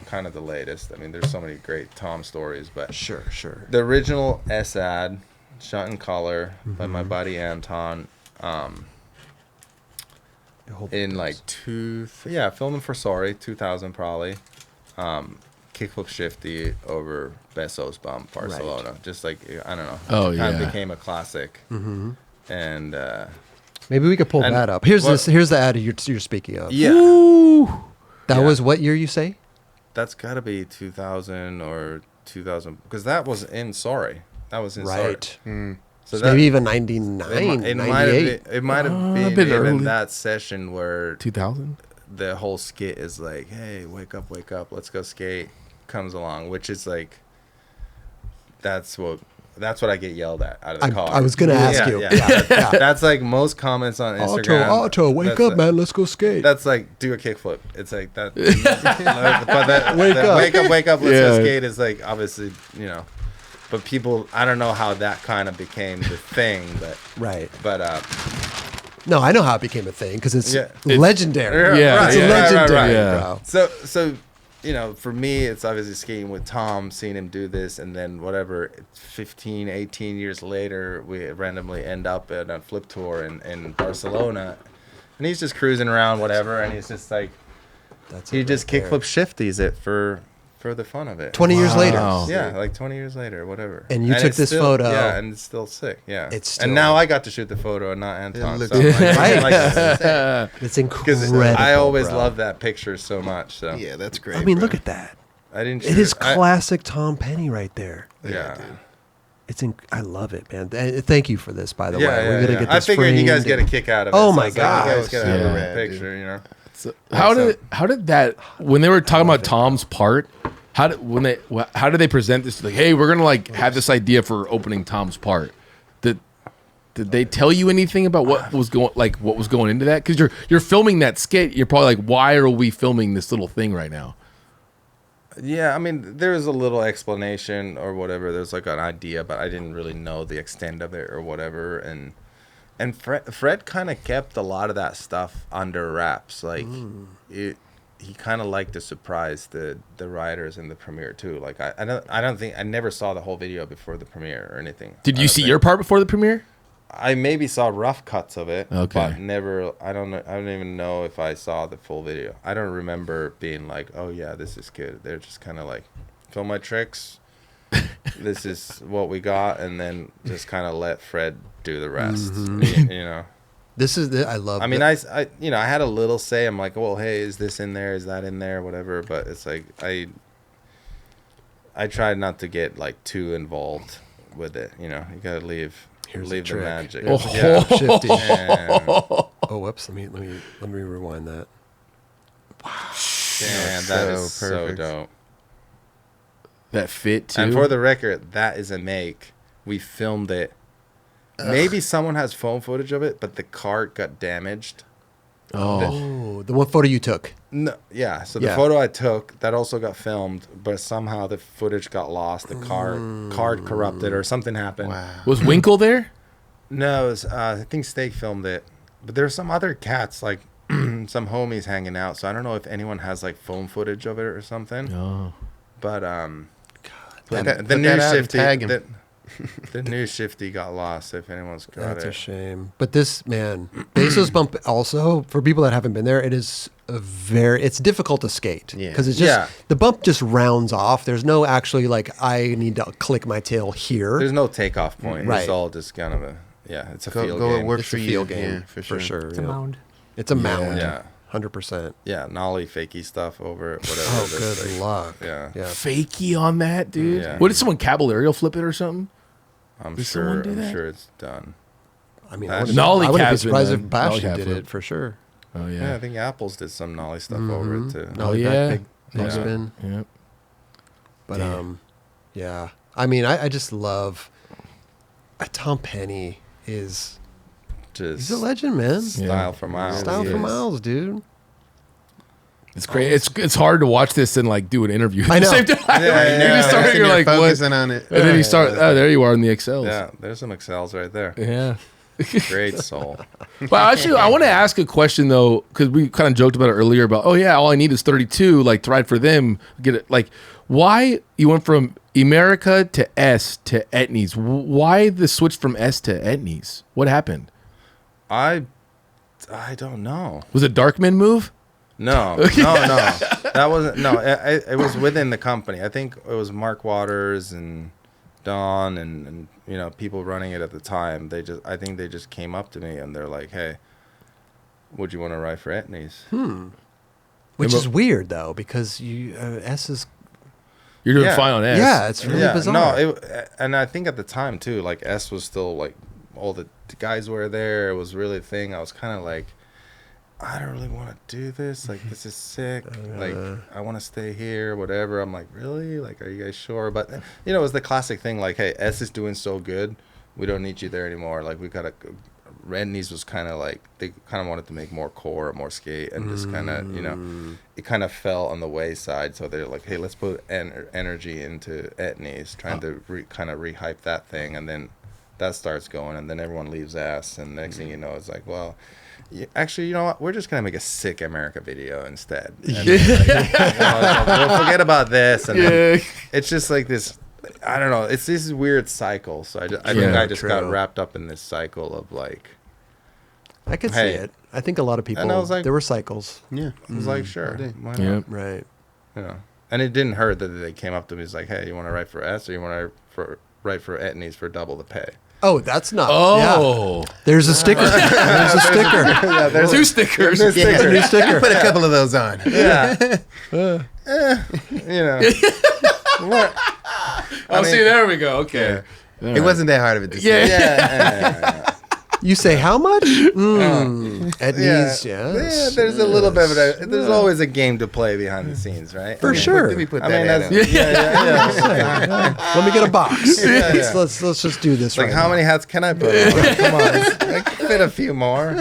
kind of the latest. I mean, there's so many great Tom stories, but Sure. the original S-Ad, shot in color by my buddy Anton, in like filming for SOTY 2000 probably, kickflip shifty over Bezos bump Barcelona, just like I don't know, kind of became a classic, and maybe we could pull that up. Here's the ad you're speaking of. Yeah. Ooh. That was what year you say? That's got to be 2000 or 2000 because that was in SOTY. That was in right. SOTY. So maybe even 99, it 98. It might have been been even early. that session where 2000. the whole skit is like, "Hey, wake up, let's go skate." Comes along, which is like, that's what I get yelled at out of the car. I was gonna ask you. Yeah. That's like most comments on Instagram. Arto, wake up, man. Let's go skate. That's like, do a kickflip. It's like that. But wake up, let's go skate is like, obviously, but people, I don't know how that kind of became the thing, but right. But no, I know how it became a thing because it's legendary. It's legendary, right. bro. So for me, it's obviously skating with Tom, seeing him do this, and then whatever, 15, 18 years later, we randomly end up at a flip tour in Barcelona, and he's just cruising around, whatever, and he's just like, he just kickflip shifties it for the fun of it. 20 years later. Yeah, like 20 years later, whatever. And you took this photo. Yeah, and it's still sick. Yeah. And now I got to shoot the photo and not Anton. It So looks it's incredible. I always bro. love that picture so much. So Yeah, that's great. I mean, bro. look at that. I didn't. It is classic Tom Penny right there. Yeah. dude. It's I love it, man. Thank you for this, by the way. Yeah, We're gonna get this I figured you guys framed get a kick out of it. Oh so my it's like, God. you guys get a Yeah. picture, So how did that, when they were talking about Tom's part, how did they present this? Like, hey, we're gonna like have this idea for opening Tom's part. Did they tell you anything about what was going into that? Because you're filming that skit. You're probably like, why are we filming this little thing right now? Yeah, I mean, there's a little explanation or whatever. There's like an idea, but I didn't really know the extent of it or whatever. And Fred kind of kept a lot of that stuff under wraps. Like he kind of liked to surprise the writers in the premiere too. Like I don't think I never saw the whole video before the premiere or anything. Did you see your part before the premiere? I maybe saw rough cuts of it, Okay. but never. I don't know. I don't even know if I saw the full video. I don't remember being like, "Oh yeah, this is good." They're just kind of like, "Film my tricks. This is what we got," and then just kind of let Fred do the rest. This is I love. I mean, I had a little say. I'm like, "Well, hey, is this in there? Is that in there? Whatever." But it's like I tried not to get like too involved with it. You gotta leave the trick. magic. Yeah, shifty. And, Oh, whoops! Let me rewind that. damn, that is so perfect. dope. That fit too. And for the record, that is a make. We filmed it. Maybe someone has phone footage of it, but the cart got damaged. Oh, the one photo you took. No, yeah. So the photo I took, that also got filmed, but somehow the footage got lost. The card corrupted or something happened. Wow. Was Winkle there? No, it was, I think Steak filmed it. But there's some other cats, like some homies hanging out. So I don't know if anyone has like phone footage of it or something. Oh. But Put the that new out and shifty, tag him. the new shifty got lost. If anyone's got That's it. a shame. But this man, Bezos bump also for people that haven't been there, it is it's difficult to skate because it's just the bump just rounds off. There's no actually like I need to click my tail here. There's no takeoff point. Right. It's all just kind of it's a field Go game. it works It's for a you. field game Yeah, for sure. It's a mound. It's a mound. Yeah. 100%. Yeah, nollie fakey stuff over it, whatever. Oh, Just good like- luck. Yeah. Yeah. Fakey on that, dude. Yeah. What did someone caballerial flip it or something? I'm Did someone sure. do that? Sure, it's done. I mean, Nollie I wouldn't be cab's surprised been if done. Nollie Bastian cab did flip. it for sure. Oh Yeah, I think Apples did some nollie stuff over it too. Nollie yeah. back, big Yeah. spin. Yep. But Damn. yeah. I mean, I just love Tom Penny he's Just a legend, man. style for miles. Style he for is. miles, dude. It's crazy. It's hard to watch this and like do an interview at I know. the same time. Yeah, You just start, you're like, what? focusing on it. And then you start, oh, there you are in the Excels. Yeah, there's some Excels right there. Yeah. Great soul. Well, actually, I want to ask a question though, because we kind of joked about it earlier about, oh yeah, all I need is 32, like to ride for them. Get it? Like, why you went from America to S to Etnies? Why the switch from S to Etnies? What happened? I don't know. Was it Darkman move? No. That wasn't. No, it was within the company. I think it was Mark Waters and Don and people running it at the time. I think they just came up to me and they're like, "Hey, would you want to ride for Etnies?" Which is weird though, because S is. You're doing fine on S. Yeah, it's really bizarre. No, and I think at the time too, like S was still like all the guys were there. It was really a thing. I was kind of like, I don't really want to do this. Like, this is sick. Like, I want to stay here, whatever. I'm like, really? Like, are you guys sure? But, it was the classic thing, like, hey, S is doing so good. We don't need you there anymore. Like, we got to... Etnies was kind of like, they kind of wanted to make more core, more skate, and just kind of, it kind of fell on the wayside. So they're like, hey, let's put energy into Etnies, trying to kind of re-hype that thing. And then that starts going, and then everyone leaves S. And next thing you know, it's like, well... Actually, you know what? We're just gonna make a sick America video instead. And we'll forget about this, and then it's just like this. I don't know. It's this weird cycle. So I think I just got wrapped up in this cycle of like. I could see it. I think a lot of people. And I was like, there were cycles. Yeah, I was like, sure, why not? Yeah. Right. And it didn't hurt that they came up to me. It's like, hey, you want to write for S or you want to write for Etnies for double the pay? Oh, that's not. Oh, yeah. There's a sticker. There's a sticker. Yeah, there's two stickers. There's a sticker. New sticker. Put a couple of those on. Yeah. Oh, see, there we go. Okay. Yeah. It wasn't that hard of a decision. Yeah. You say how much? Etnies, Yeah, yes. there's a little bit of there's always a game to play behind the scenes, right? For sure. Let me put I that mean, ad that's, on. yeah. Let me get a box. Yeah. Let's just do this. Like, right how now. many hats can I put on? Come on, I can fit a few more,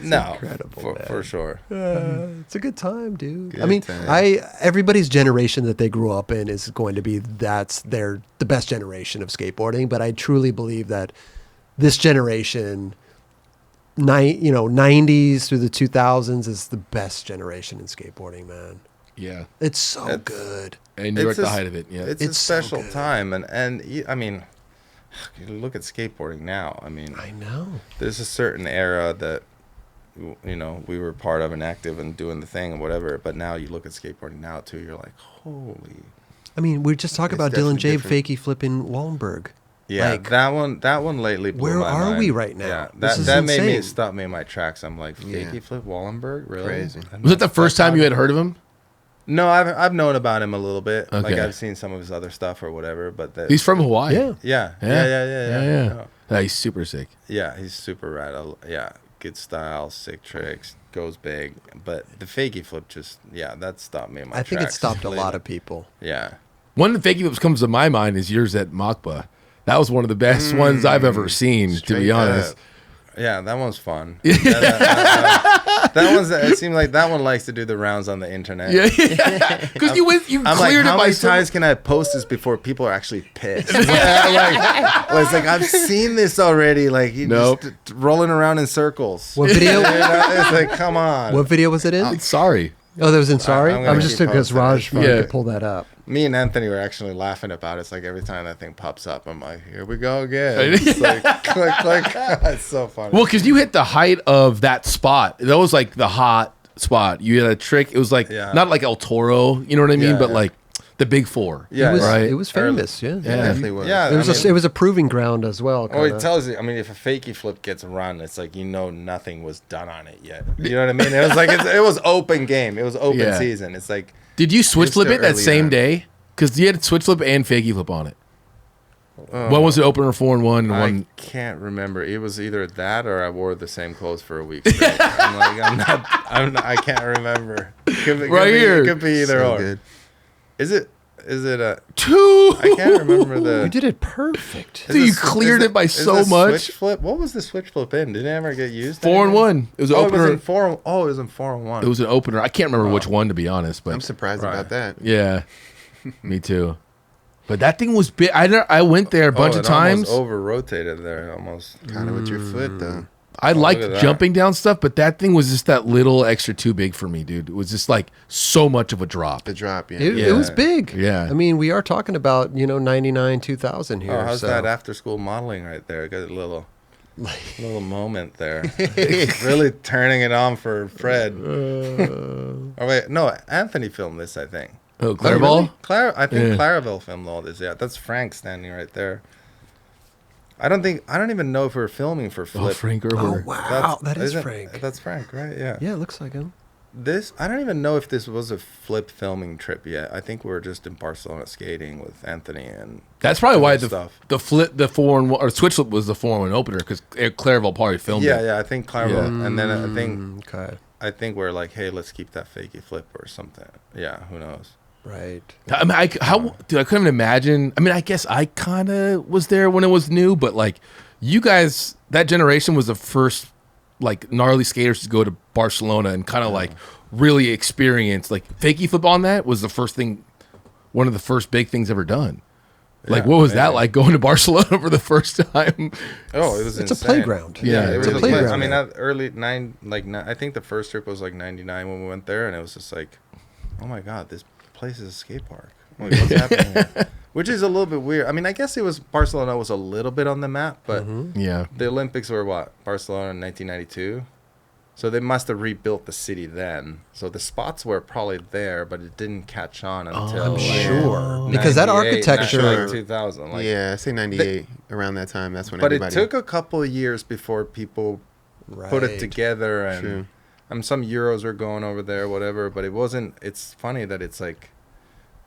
No, incredible, for sure. It's a good time, dude. Good I mean, time. everybody's generation that they grew up in is going to be the best generation of skateboarding. But I truly believe that this generation, 90s through the 2000s, is the best generation in skateboarding, man. Yeah. It's so good. And you're at the height of it. Yeah. It's a It's so special good. time, and I mean, you look at skateboarding now. I mean, I know. there's a certain era that we were part of and active and doing the thing and whatever. But now you look at skateboarding now too. You're like, holy. I mean, we just talked It's about Dylan definitely Jabe different. fakey flipping Wallenberg. Yeah, Like, that one lately blew where my are mind. we right now? Yeah, This is that made me insane. stop me in my tracks. I'm like, Yeah. Fakey Flip Wallenberg, really? Crazy. Was it the first time you had heard of him? No, I've known about him a little bit. Like, Okay. I've seen some of his other stuff or whatever. But He's from Hawaii. Yeah. Yeah. Yeah, he's super sick. Yeah, he's super rad. Yeah, good style, sick tricks, goes big. But the Fakey Flip that stopped me in my I think it tracks stopped a completely. lot of people. Yeah. One of the fakey flips comes to my mind is yours at Machba. That was one of the best ones I've ever seen, to Straight be honest. up. Yeah, that one's fun. It seemed like that one likes to do the rounds on the internet. Yeah, because you I'm like, cleared how it by many some- times can I post this before people are actually pissed? It's like I've seen this already. Like, you Nope. just rolling around in circles. What video? It's like, come on. What video was it in? Sorry. Oh, that was in Sorry? I'm gonna I'm just keep because posting Raj it. Yeah. could pull that up. Me and Anthony were actually laughing about it. It's like every time that thing pops up, I'm like, here we go again. It's like, click. It's so funny. Well, because you hit the height of that spot. That was like the hot spot. You had a trick. It was like, Yeah. not like El Toro, you know what I mean? Yeah, but yeah. like the big four. Yeah, it was, right. It was famous, yeah. It definitely was. Yeah, It was a proving ground as well. Oh, it kinda. tells you. I mean, if a fakey flip gets run, it's like nothing was done on it yet. You know what I mean? It was like it was open game. It was open Yeah. season. It's like Did you switch flip still it that early same on. day? Because you had switch flip and fakey flip on it. One was it opener 4-1 and I one. can't remember. It was either that or I wore the same clothes for a week straight. I'm not. I can't remember. Right here. It could be either So or. good. Is it? Is it a Two? I can't remember the. You did it perfect. Dude, you cleared it by so much. Switch flip. What was the switch flip in? Did it ever get used? 4-1. It was an opener. It was in 4. Oh, it was in 4-1. It was an opener. I can't remember which one, to be honest. But I'm surprised about that. Yeah, me too. But that thing was big. I went there a bunch of times. Over rotated there, almost. Kind of with your foot though. I liked jumping down stuff, but that thing was just that little extra too big for me, dude. It was just like so much of a drop. The drop, yeah. It was big. Yeah. I mean, we are talking about 99, 2000 here. Oh, how's so. that after school modeling right there? Got a little moment there. Really turning it on for Fred. Oh wait, no, Anthony filmed this, I think. Oh, Clairville? I think Clairville filmed all this. Yeah, that's Frank standing right there. I don't even know if we were filming for Flip. Oh, Frank Gerber. Oh, wow. That is Frank. That's Frank, right? Yeah. Yeah, it looks like him. I don't even know if this was a Flip filming trip yet. I think we were just in Barcelona skating with Anthony and. That's probably why the flip, the 4-1 or switch flip was the 4-1 opener because Clairville probably filmed it. Yeah, I think Clairville, and then I think okay. I think we're like, hey, let's keep that fakey flip or something. Yeah, who knows? Right. I mean, I couldn't imagine. I mean, I guess I kind of was there when it was new, but like you guys, that generation was the first like gnarly skaters to go to Barcelona and kind of like really experience like fakey flip on that was the first thing, one of the first big things ever done. Like, what was that like going to Barcelona for the first time? Oh, it was It's insane. a playground. Yeah, it was a playground. I mean, that early I think the first trip was like 99 when we went there, and it was just like, oh my God, this place is a skate park. Like, what's happening here? Which is a little bit weird. I mean, I guess Barcelona was a little bit on the map, but Yeah. the Olympics were Barcelona in 1992. So they must have rebuilt the city then. So the spots were probably there, but it didn't catch on until sure. Because that 98, architecture 2000. Like, Yeah, I say 98 around that time. That's when but everybody. it took a couple of years before people put it together, and True. some Euros were going over there, whatever. But it wasn't. It's funny that it's like,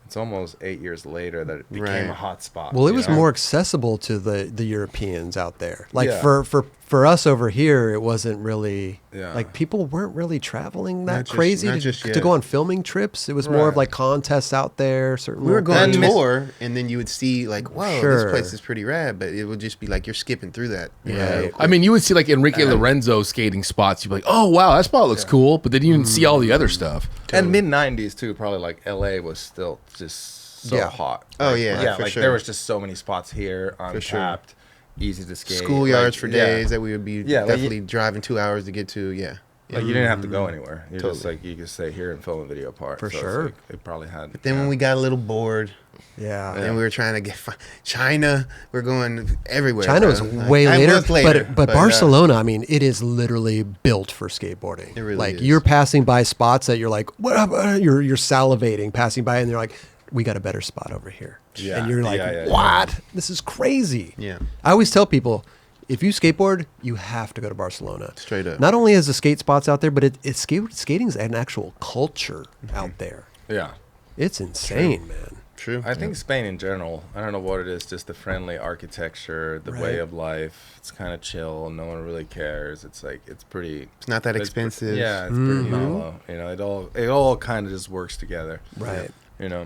it's almost 8 years later that it became a hot spot. Well, it was you know? more accessible to the Europeans out there. Like Yeah. for us over here, it wasn't really Yeah. like people weren't really traveling that Not just- crazy not to, just to yet. go on filming trips. It was more of Right. like contests out there. Certain We were going And on tour, and then you would see like, whoa, Sure. this place is pretty rad. But it would just be like you're skipping through that. Yeah. I mean, you would see like Enrique Lorenzo skating spots. You'd be like, oh, wow, that spot looks cool. But then you didn't see all the other stuff. And mid 90s too, probably like LA was still just so hot. Oh, Like, yeah, yeah, for like sure. there was just so many spots here For sure. untapped, easy to skate. Schoolyards like, for yeah. days that we would be Yeah, like definitely driving 2 hours to get to. Yeah. Like you didn't have to go anywhere. You're just Totally. like you could stay here and film a video part. For So it's sure. like, it probably had. Then when we got a little bored, Yeah. and we were trying to get China, we're going everywhere. China was bro. way I later, was later, but Barcelona, I mean, it is literally built for skateboarding. It really like is. you're passing by spots that you're like, what? You're salivating passing by, and they're like, we got a better spot over here. Yeah. And you're like, Yeah, yeah, what? This is crazy. Yeah. I always tell people, if you skateboard, you have to go to Barcelona. Straight up. Not only is the skate spots out there, but skating's an actual culture out there. Yeah. It's insane, man. True. I think Spain in general, I don't know what it is, just the friendly architecture, the way Right. of life. It's kind of chill. No one really cares. It's like, it's pretty. It's not that expensive. Yeah, it's pretty mellow. You know, it all kind of just works together. Right. You know.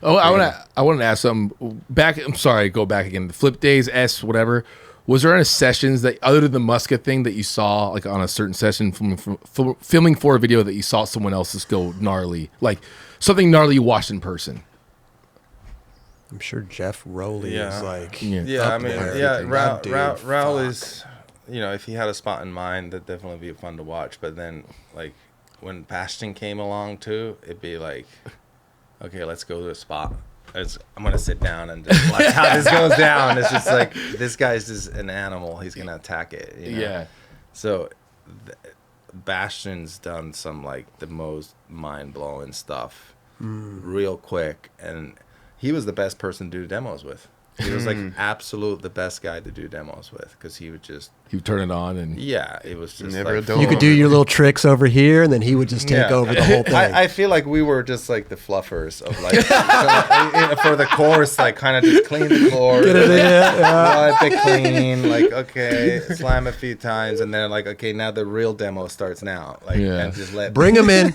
Oh, I want to ask something. I'm sorry, go back again. The Flip Days, whatever. Was there any sessions that, other than the Muscat thing, that you saw like on a certain session filming for a video that you saw someone else just go gnarly, like something gnarly you watched in person? I'm sure Geoff Rowley Yeah. is like, Yeah, up I mean, there. yeah, That dude, Rowley's, fuck. you know, if he had a spot in mind, that'd definitely be fun to watch. But then, like, when Bastion came along too, it'd be like, okay, let's go to a spot. I'm gonna sit down and just watch how this goes down. It's just like this guy's just an animal. He's gonna attack it. You know? Yeah. So, Bastion's done some like the most mind blowing stuff, real quick, and he was the best person to do demos with. He was like absolute the best guy to do demos with because he would just You turn it on and Yeah, it was just Never like, a dull You could do your little tricks over here, and then he would just take over the whole thing. I feel like we were just like the fluffers of like for the course, like kind of just clean the course, Get it in, wipe it clean, like okay, slam a few times, and then like okay, now the real demo starts now, like and just Bring him in.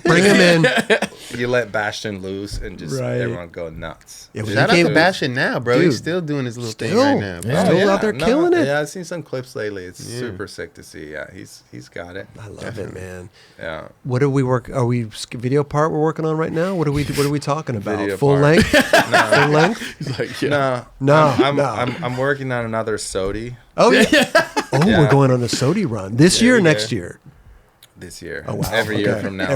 you let Bastion loose and just everyone go nuts. Yeah, Shout out to Bastion now, bro. Dude, He's still doing his little thing right now. Bro. Still out there killing it. Yeah, I've seen some clips lately. It's super sick to see. Yeah, he's got it. I love it, man. Yeah. What do we work? Are we video part we're working on right now? What are we talking about? Video Full part. length? No. Full length? he's like, No. I'm working on another SOTY Oh yeah. Oh, Yeah. we're going on a SOTY run this year, or next year. this year. Oh, wow. Every year Okay. from now.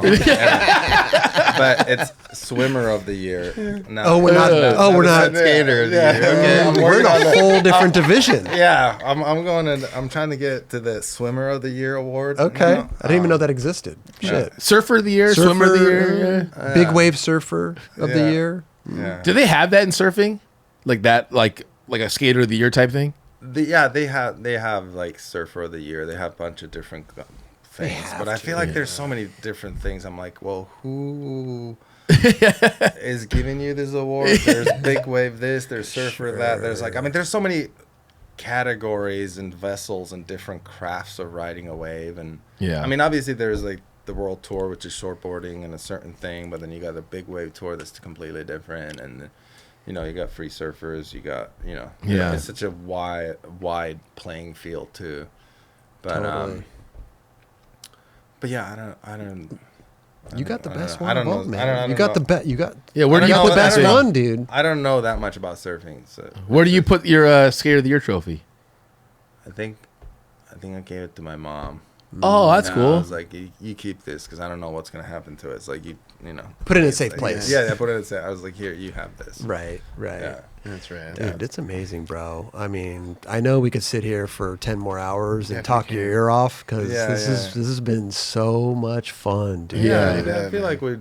But it's swimmer of the year. No, Oh, we're not. We're not. Skater of the year. Okay. I'm We're in working on a whole different division. Yeah, I'm trying to get to the swimmer of the year award. Okay. you know? I didn't even know that existed. Shit. surfer of the year, swimmer of the year. Big wave surfer of the Yeah. year. Yeah. Do they have that in surfing? Like that, like a skater of the year type thing? They have like surfer of the year. They have a bunch of different things, but I feel like there's so many different things. I'm like, well, who is giving you this award? There's big wave this, there's surfer that. There's like, I mean, there's so many categories and vessels and different crafts of riding a wave. And I mean, obviously there's like the world tour, which is shortboarding and a certain thing, but then you got the big wave tour that's completely different. And you know, you got free surfers, you got, you know, it's such a wide playing field too. But Totally. but yeah, I don't. You got the best I one don't of all, know. man. You got the best. You got. Where do you got put the best that? one, dude? I don't know that much about surfing, so Where do you put your skater of the year trophy? I think I gave it to my mom. Oh, that's I cool. was like, you keep this because I don't know what's gonna happen to it. It's like you know, Put it in a safe like, place. Yeah, put it in a safe. I was like, here, you have this. Right. Yeah. That's right. Dude, it's amazing, bro. I mean, I know we could sit here for 10 more hours and talk your ear off because this has been so much fun, dude. I feel like we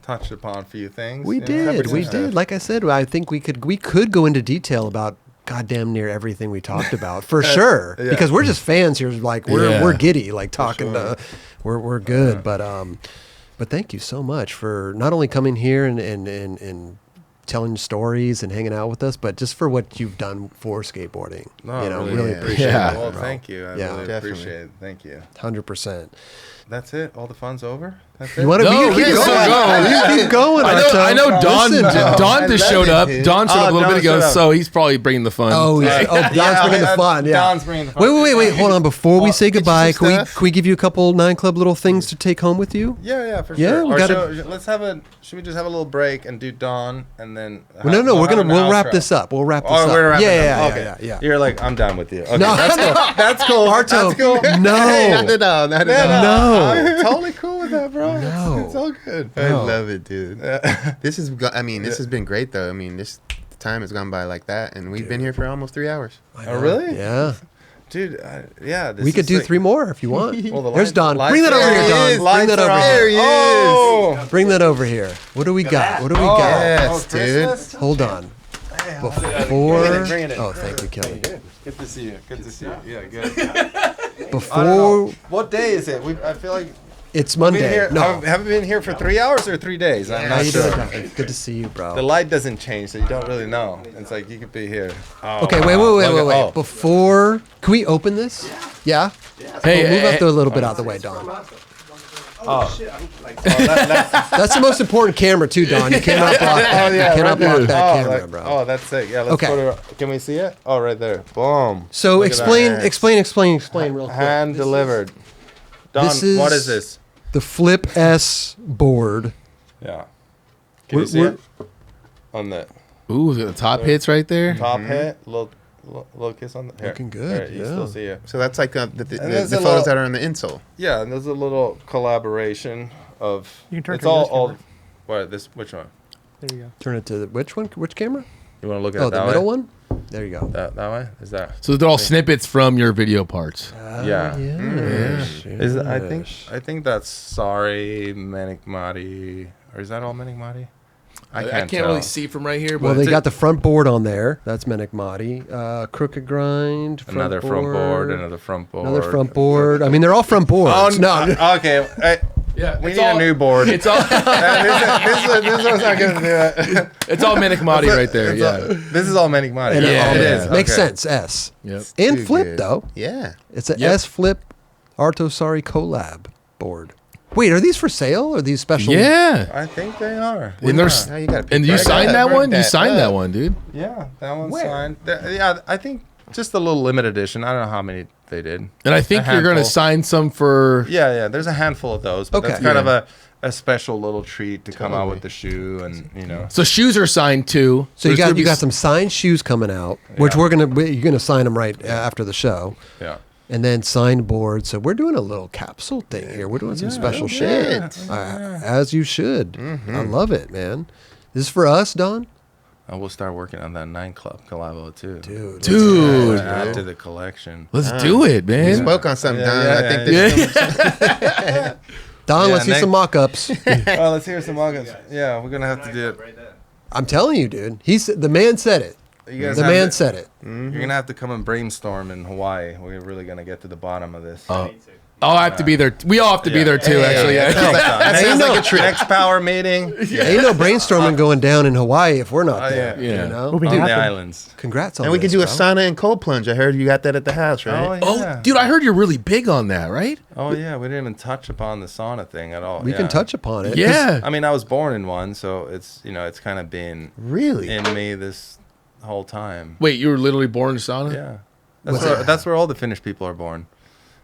touched upon a few things. We did. Like I said, I think we could go into detail about goddamn near everything we talked about for sure because we're just fans here. Like we're giddy, like talking to. We're good, but thank you so much for not only coming here and telling stories and hanging out with us, but just for what you've done for skateboarding. No, really appreciate it. Well, bro. thank you. I really definitely. appreciate it. Thank you. 100%. That's it. All the fun's over. That's it. You want to? No, we we can can keep still going. go. You can keep going. I know Arto. Don. Listen, Don just showed up. dude. Don showed up a little Don bit ago, showed up. so he's probably bringing the fun. Oh, yeah. Don's bringing the fun. Yeah. Don's bringing the fun. Wait. Hold on. Before we say get you goodbay, some stuff? can we give you a couple 9 Club little things to take home with you? Yeah, for Yeah, sure. we Or gotta- should we just have a little break and do Dawn and then? Well, no. We'll wrap outro. this up. We'll wrap this Oh, up. we're wrapping Yeah. up. Okay. Yeah. You're like, I'm done with you. Okay, No, that's cool. That's cool. Arto, That's cool. no. No, I'm totally cool with that, bro. No. It's all good. I love it, dude. This has been great though. I mean, the time has gone by like that, and we've been here for almost 3 hours. Oh, really? Yeah. Dude, yeah. This We could is do like- 3 more if you want. Well, the There's lights- Don. lights Bring that are over here, on. Don. Bring Lights that are over on. here. There he is. Oh, Bring that over here. What do we got? What do we got? Yes, dude. Hold on. Before. Bring it in. Oh, thank you, Kelly. Good to see you. Good to see you. Yeah, good. Before. What day is it? I feel like It's been Monday. here. No. Have we been here for 3 hours or 3 days? I'm How not you sure. doing, Don? Good to see you, bro. The light doesn't change, so you don't really know. It's like you could be here. Oh, Okay, wow. wait. Oh. Before, can we open this? Yeah. Hey, Move hey, up there a little bit out the way, Don. That- That's the most important camera too, Don. You cannot block that. yeah, you cannot right block there. that Oh, camera, that- bro. Oh, that's sick. Yeah, let's Okay. put it. Can we see it? Oh, right there. Boom. So Look at that. explain real quick. Hand delivered. Don, This is- what is this? The Flip S board. Yeah. Can you see We're- it? On the Ooh, the top hits right there. top hit, little kiss on the. Here. Looking good, Here, you yeah. still see it. So that's like the there's photos a little- that are on the insole. Yeah, and there's a little collaboration of. You can turn it's to all this all. camera. What this? Which one? There you go. Turn it to which one? Which camera? You want to look at Oh, it the that middle way? one. There you go. That way? Is that? So they're all snippets from your video parts. Yeah. Yes, Is it, yes. I think that's Sorry, Menikmati, or is that all Menikmati? I can't really see from right here. But well, they got the front board on there. That's Menikmati. Crooked grind. Another front board. Another front board. Another front board. I mean, they're all front boards. Oh no. Okay. Yeah, we need a new board. It's all. this one's not gonna do it. It's all Menikmati right there. This is all Menikmati. And it is. Makes Okay. sense. S. Yep. And Too Flip good. though. Yeah. It's a Yep. S Flip Arto Saari collab board. Wait, are these for sale? Or are these special? Yeah. I think they are. And there's Now you gotta pick and you right signed up, that right one. You that signed up. that one, dude. Yeah, that one's signed. Yeah, I think just a little limited edition. I don't know how many they did. And I think A you're going to handful. sign some for. Yeah. There's a handful of those, but Okay. that's kind of a special little treat to come out with the shoe, and So shoes are signed too. So you There's gonna got be some signed shoes coming out, which Yeah. you're gonna sign them right after the show, yeah. and then signed boards. So we're doing a little capsule thing here. We're doing some special shit, as you should. I love it, man. This is for us, Don. And we'll start working on that 9 Club collabo too. Dude, Add to the collection. let's do it, You man. spoke on something, Don. yeah, I think this Don, Yeah, let's see next- some mock-ups. Oh, let's hear some August. Yeah, we're gonna have to do it. I'm telling you, dude. The man said it. You guys The have man to- said it. You're gonna have to come and brainstorm in Hawaii. We're really gonna get to the bottom of this. I'll have to be there. We all have to be there too, actually. Yeah. That sounds like a trip. Next power meeting Ain't no brainstorming going down in Hawaii if we're not there. yeah. You know. We'll be on the happy. islands. Congrats on And we this, can do a bro. sauna and cold plunge. I heard you got that at the house, right? Oh, dude, I heard you're really big on that, right? Oh yeah, we didn't even touch upon the sauna thing at all. We can touch upon it. Yeah. I mean, I was born in one, so it's it's kind of been Really? in me this whole time. Wait, you were literally born in sauna? Yeah, Was that's where all the Finnish people are born.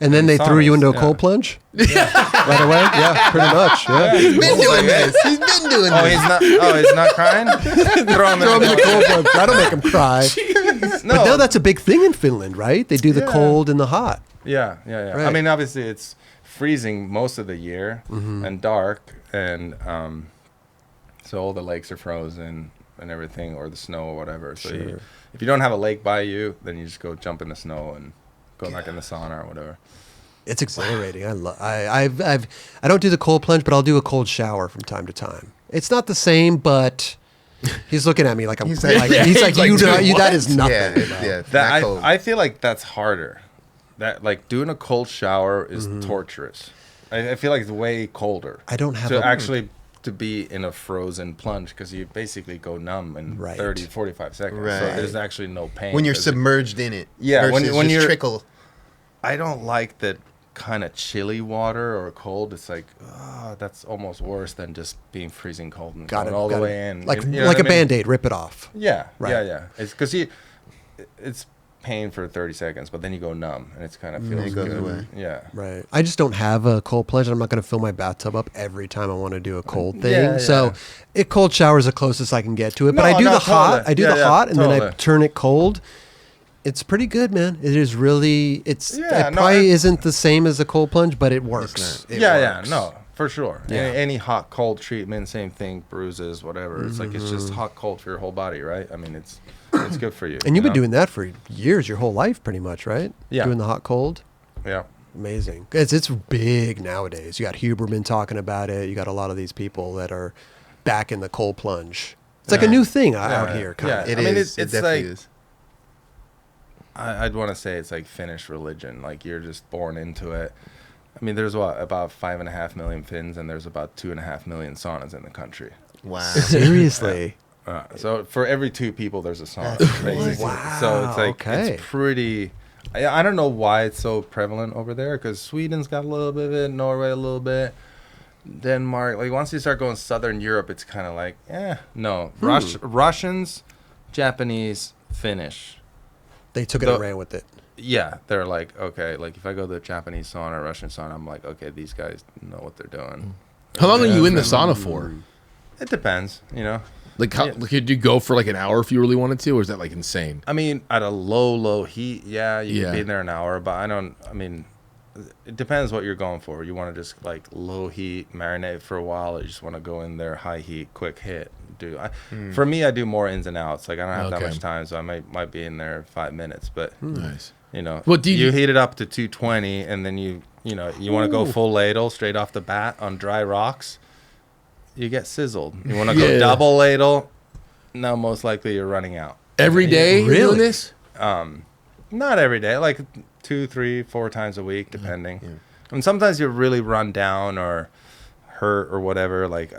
And then they threw you into a Saunas, cold plunge? Right away? Yeah, pretty much. Yeah. He's been doing this. He's been doing Oh, this. he's not crying. Throw him Throw in him in the the cold plunge. That'll make him cry. But no, that's a big thing in Finland, right? They do the Yeah. cold and the hot. Yeah. Right. I mean, obviously, it's freezing most of the year and dark, and so all the lakes are frozen and everything, or the snow or whatever. So if you don't have a lake by you, then you just go jump in the snow and go back in the sauna or whatever. It's exhilarating. I don't do the cold plunge, but I'll do a cold shower from time to time. It's not the same, but he's looking at me like I'm. He's He's like- like, he's like, you, dude, you, that what? is nothing. Yeah, it's That not cold. I feel like that's harder. That like doing a cold shower is torturous. I feel like it's way colder. I don't have to a- actually to be in a frozen plunge because you basically go numb in Right. 30, 45 seconds. So Right. there's actually no pain. when you're 'cause it- submerged in it. Yeah, when versus just you're- trickle. I don't like that kind of chilly water or cold. It's like, that's almost worse than just being freezing cold and Got going it. all got the it. way in. Like You know like what a I mean? Band-Aid, rip it off. Yeah, Right. yeah. It's because it's pain for 30 seconds, but then you go numb and it's kind of feels it goes good. away. Yeah. Right. I just don't have a cold plunge. I'm not going to fill my bathtub up every time I want to do a cold thing. Yeah, So yeah. a cold shower is the closest I can get to it. But No, I do no, the hot. totally. I do Yeah, the yeah, hot, and then I totally. turn it cold. It's pretty good, man. It is really. It Yeah, no, probably I- isn't the same as a cold plunge, but it works. It Yeah, works. no, for sure. Yeah. Any hot cold treatment, same thing, bruises, whatever. It's like it's just hot cold for your whole body, right? I mean, it's good for you. And you've you been doing that for years, your whole life, pretty much, right? Yeah. Doing the hot cold. Yeah. Amazing. It's big nowadays. You got Huberman talking about it. You got a lot of these people that are back in the cold plunge. It's like a new thing out here, kind of. Yeah. It I mean, is. It it's definitely like is. I'd want to say it's like Finnish religion. Like you're just born into it. I mean, there's about 5.5 million Finns, and there's about 2.5 million saunas in the country. Wow. Seriously. So for every 2 people, there's a sauna. That's basically. Wow, So it's like okay. it's pretty. I don't know why it's so prevalent over there, because Sweden's got a little bit of it, Norway a little bit, Denmark. Like once you start going Southern Europe, it's kind of like, no. Russians, Japanese, Finnish. They took it and ran with it. Yeah, they're like, okay, like if I go to the Japanese sauna, Russian sauna, I'm like, okay, these guys know what they're doing. How long are you in the sauna for? It depends, you know. Like, could you go for like an hour if you really wanted to, or is that like insane? I mean, at a low heat, you Yeah. can be in there an hour, but I mean, it depends what you're going for. You want to just like low heat, marinate for a while, or you just want to go in there high heat, quick hit. For me, I do more ins and outs. Like I don't have that Okay. much time, so I might be in there 5 minutes, but Nice. you know, What do you- heat it up to 220, and then you want to go full ladle straight off the bat on dry rocks. you get sizzled. You want to go double ladle? No, most likely you're running out. Every day you're doing this? Not every day, like 2, 3, 4 times a week, depending. Yeah. And sometimes you're really run down or hurt or whatever. Like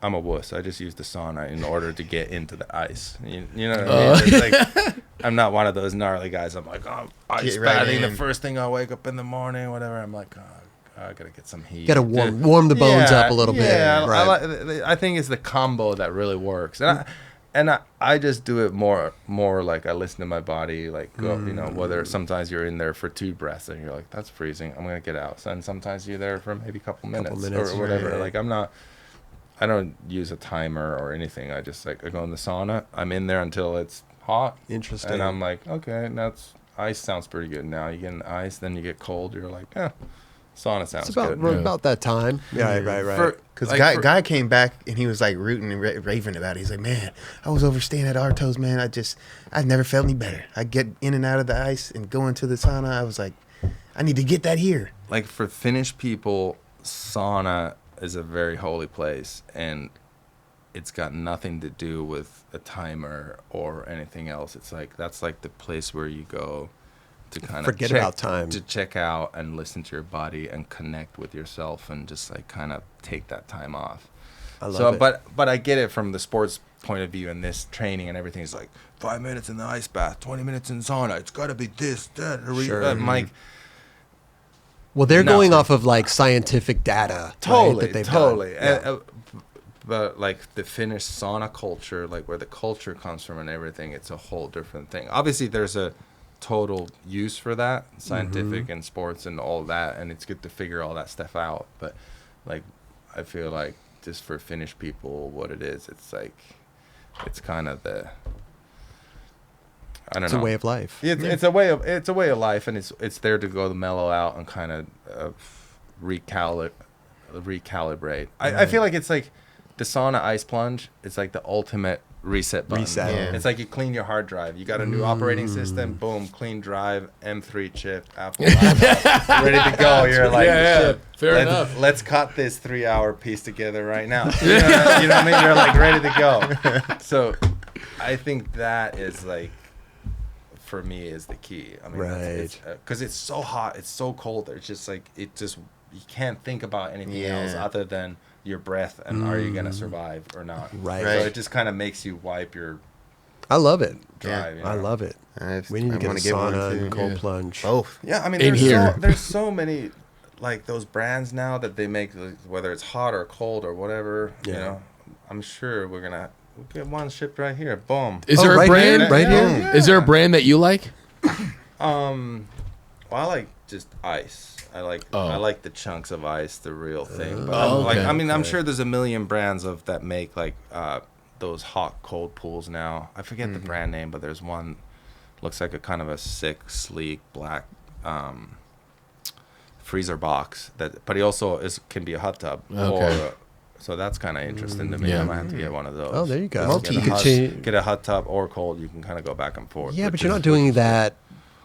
I'm a wuss. I just use the sauna in order to get into the ice. You know what I mean? It's like, I'm not one of those gnarly guys. I'm like, oh, ice bathing the first thing I wake up in the morning, whatever. I'm like, I gotta get some heat. Gotta warm the bones up a little bit. Yeah, right. I think it's the combo that really works. And I just do it more like I listen to my body, like whether sometimes you're in there for 2 breaths and you're like, that's freezing, I'm gonna get out. And sometimes you're there for maybe a couple minutes or whatever. Right. Like I don't use a timer or anything. I just I go in the sauna. I'm in there until it's hot. Interesting. And I'm like, okay, that's ice sounds pretty good. Now you get in ice, then you get cold. You're like, sauna sounds good. About that time. Yeah, right. Because guy came back and he was like rooting and raving about it. He's like, man, I was overstaying at Arto's, man. I never felt any better. I get in and out of the ice and go into the sauna. I was like, I need to get that here. Like for Finnish people, sauna is a very holy place, and it's got nothing to do with a timer or anything else. It's like that's like the place where you go to kind of forget about time, to check out and listen to your body and connect with yourself and just like kind of take that time off. I love it. But I get it from the sports point of view, and this training and everything is like 5 minutes in the ice bath, 20 minutes in sauna. It's got to be this, that. Sure. I'm like, well, they're going off of like scientific data. Totally, right, that they've totally. done. But like the Finnish sauna culture, like where the culture comes from and everything, it's a whole different thing. Obviously, there's a total use for that, scientific and sports and all that, and it's good to figure all that stuff out. But like, I feel like just for Finnish people, what it is, it's like, it's kind of the, I don't know. It's a way of life. It's a way of life, and it's there to go to mellow out and kind of recalibrate. I feel like it's like the sauna ice plunge. It's like the ultimate reset button. Yeah. It's like you clean your hard drive. You got a new operating system. Boom, clean drive, M3 chip, Apple laptop, ready to go. You're like, fair enough. Let's cut this 3-hour piece together right now. You know what I mean? You're like ready to go. So I think that is like, for me, is the key. I mean, because it's so hot, it's so cold. It's just like you can't think about anything else other than your breath and are you gonna survive or not. Right. So it just kind of makes you wipe your. I love it. Drive, I love it. We need to get a sauna and cold plunge. Both. Yeah, I mean, there's so many like those brands now that they make, whether it's hot or cold or whatever. You know, I'm sure we'll get one shipped right here. Boom. Is there a brand right here? Yeah. Is there a brand that you like? Well, I like just ice. I like the chunks of ice, the real thing. But I'm sure there's a million brands that make like those hot cold pools now. I forget the brand name, but there's one looks like a kind of a sick, sleek black freezer box but he also can be a hot tub. Okay. So that's kind of interesting to me. I might have to get one of those. Oh, there you go. Get a hot tub or cold. You can kind of go back and forth. Yeah, but you're not doing that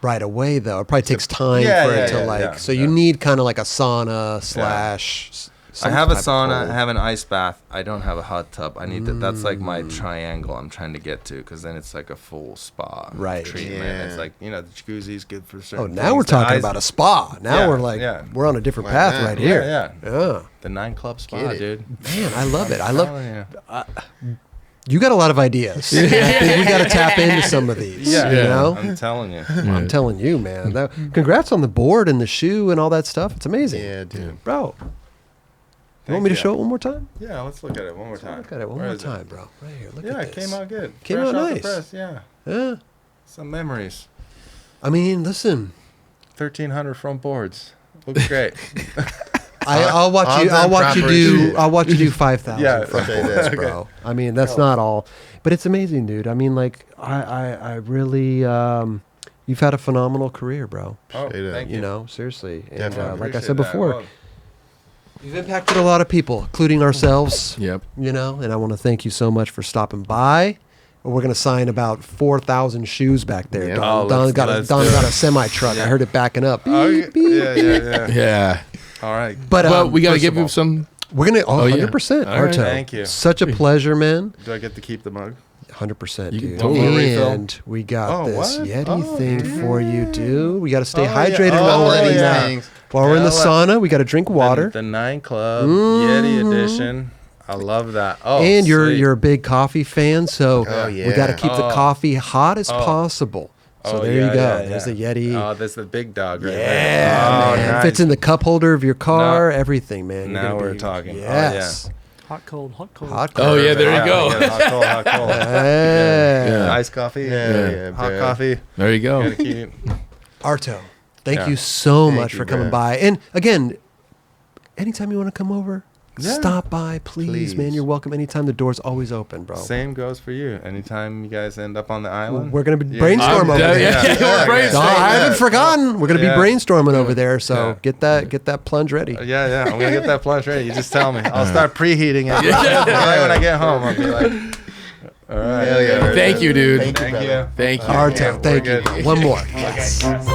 right away, though. It probably takes time for it to so you need kind of like a sauna / I have a sauna. I have an ice bath. I don't have a hot tub. I need that's like my triangle I'm trying to get to, because then it's like a full spa treatment. Yeah. It's like, the jacuzzi is good for certain now we're talking about a spa. Now we're like, we're on a different path right here. Yeah. The 9 Club spa, dude. Man, I love it. You got a lot of ideas. I think we got to tap into some of these. You know? I'm telling you. I'm telling you, man. Congrats on the board and the shoe and all that stuff. It's amazing. Yeah, dude. Bro. You want me to show it one more time? Yeah, let's look at it one more time. Look at it one more time, bro. Right here. Look at this. Yeah, it came out good. Came out nice. Press, yeah. Some memories. I mean, listen. 1,300 front boards. Looks great. I'll watch you do 5,000 front boards, bro. Okay. I mean, that's not all, but it's amazing, dude. I mean, like, I really, you've had a phenomenal career, bro. Oh, thank you. You know, seriously. And like I appreciate said before, that. you've impacted a lot of people, including ourselves. Yep. You know, and I want to thank you so much for stopping by. We're going to sign about 4,000 shoes back there. Yeah. Don got a semi-truck. I heard it backing up. Beep, beep, beep. Yeah. Yeah. All right. But we got to first give of him all, some We're gonna. Oh, yeah. 100%. All right. Arto. Thank you. Such a pleasure, man. Do I get to keep the mug? 100%, You can dude. totally refill. And we got Oh, this what? Yeti thing for you, dude. We got to stay yeah. hydrated Oh, while we're in yeah. Things. while we're in the Hella- sauna. We got to drink water. The 9 Club Yeti edition. I love that. Oh, And you're sweet. you're a big coffee fan, so Oh, we got to yeah. keep the coffee hot as possible. So there you go. There's the Yeti. Oh, that's the big dog right Yeah, there. Oh, man. nice. Fits in the cup holder of your car. Everything, man. You're Now gonna we're be- talking. Oh, Yes. Hot, cold, hot, cold. Hot. Oh, yeah, there you Yeah, go. we get hot, cold, hot, cold. Yeah. Yeah. Iced coffee. Yeah, Hot bro. coffee. There you go. Gotta keep- Arto, thank Yeah. you so Thank much you, for coming bro. by. And again, anytime you want to come over, Yeah. stop by, please, man. Please. You're welcome anytime. The door's always open, bro. Same goes for you. Anytime you guys end up on the island, We're gonna be Yeah. brainstorm over there. Yeah, we're No, brainstorming. I haven't forgotten. We're gonna Yeah. be brainstorming over there. So Yeah. get that plunge ready. Yeah, I'm gonna get that plunge ready. You just tell me. I'll start preheating it. Right when I get home, I'll be like, all right. Hell yeah. Thank you, dude. Thank you, Thank brother. you. Thank you. Arto, we're thank you. good. One more.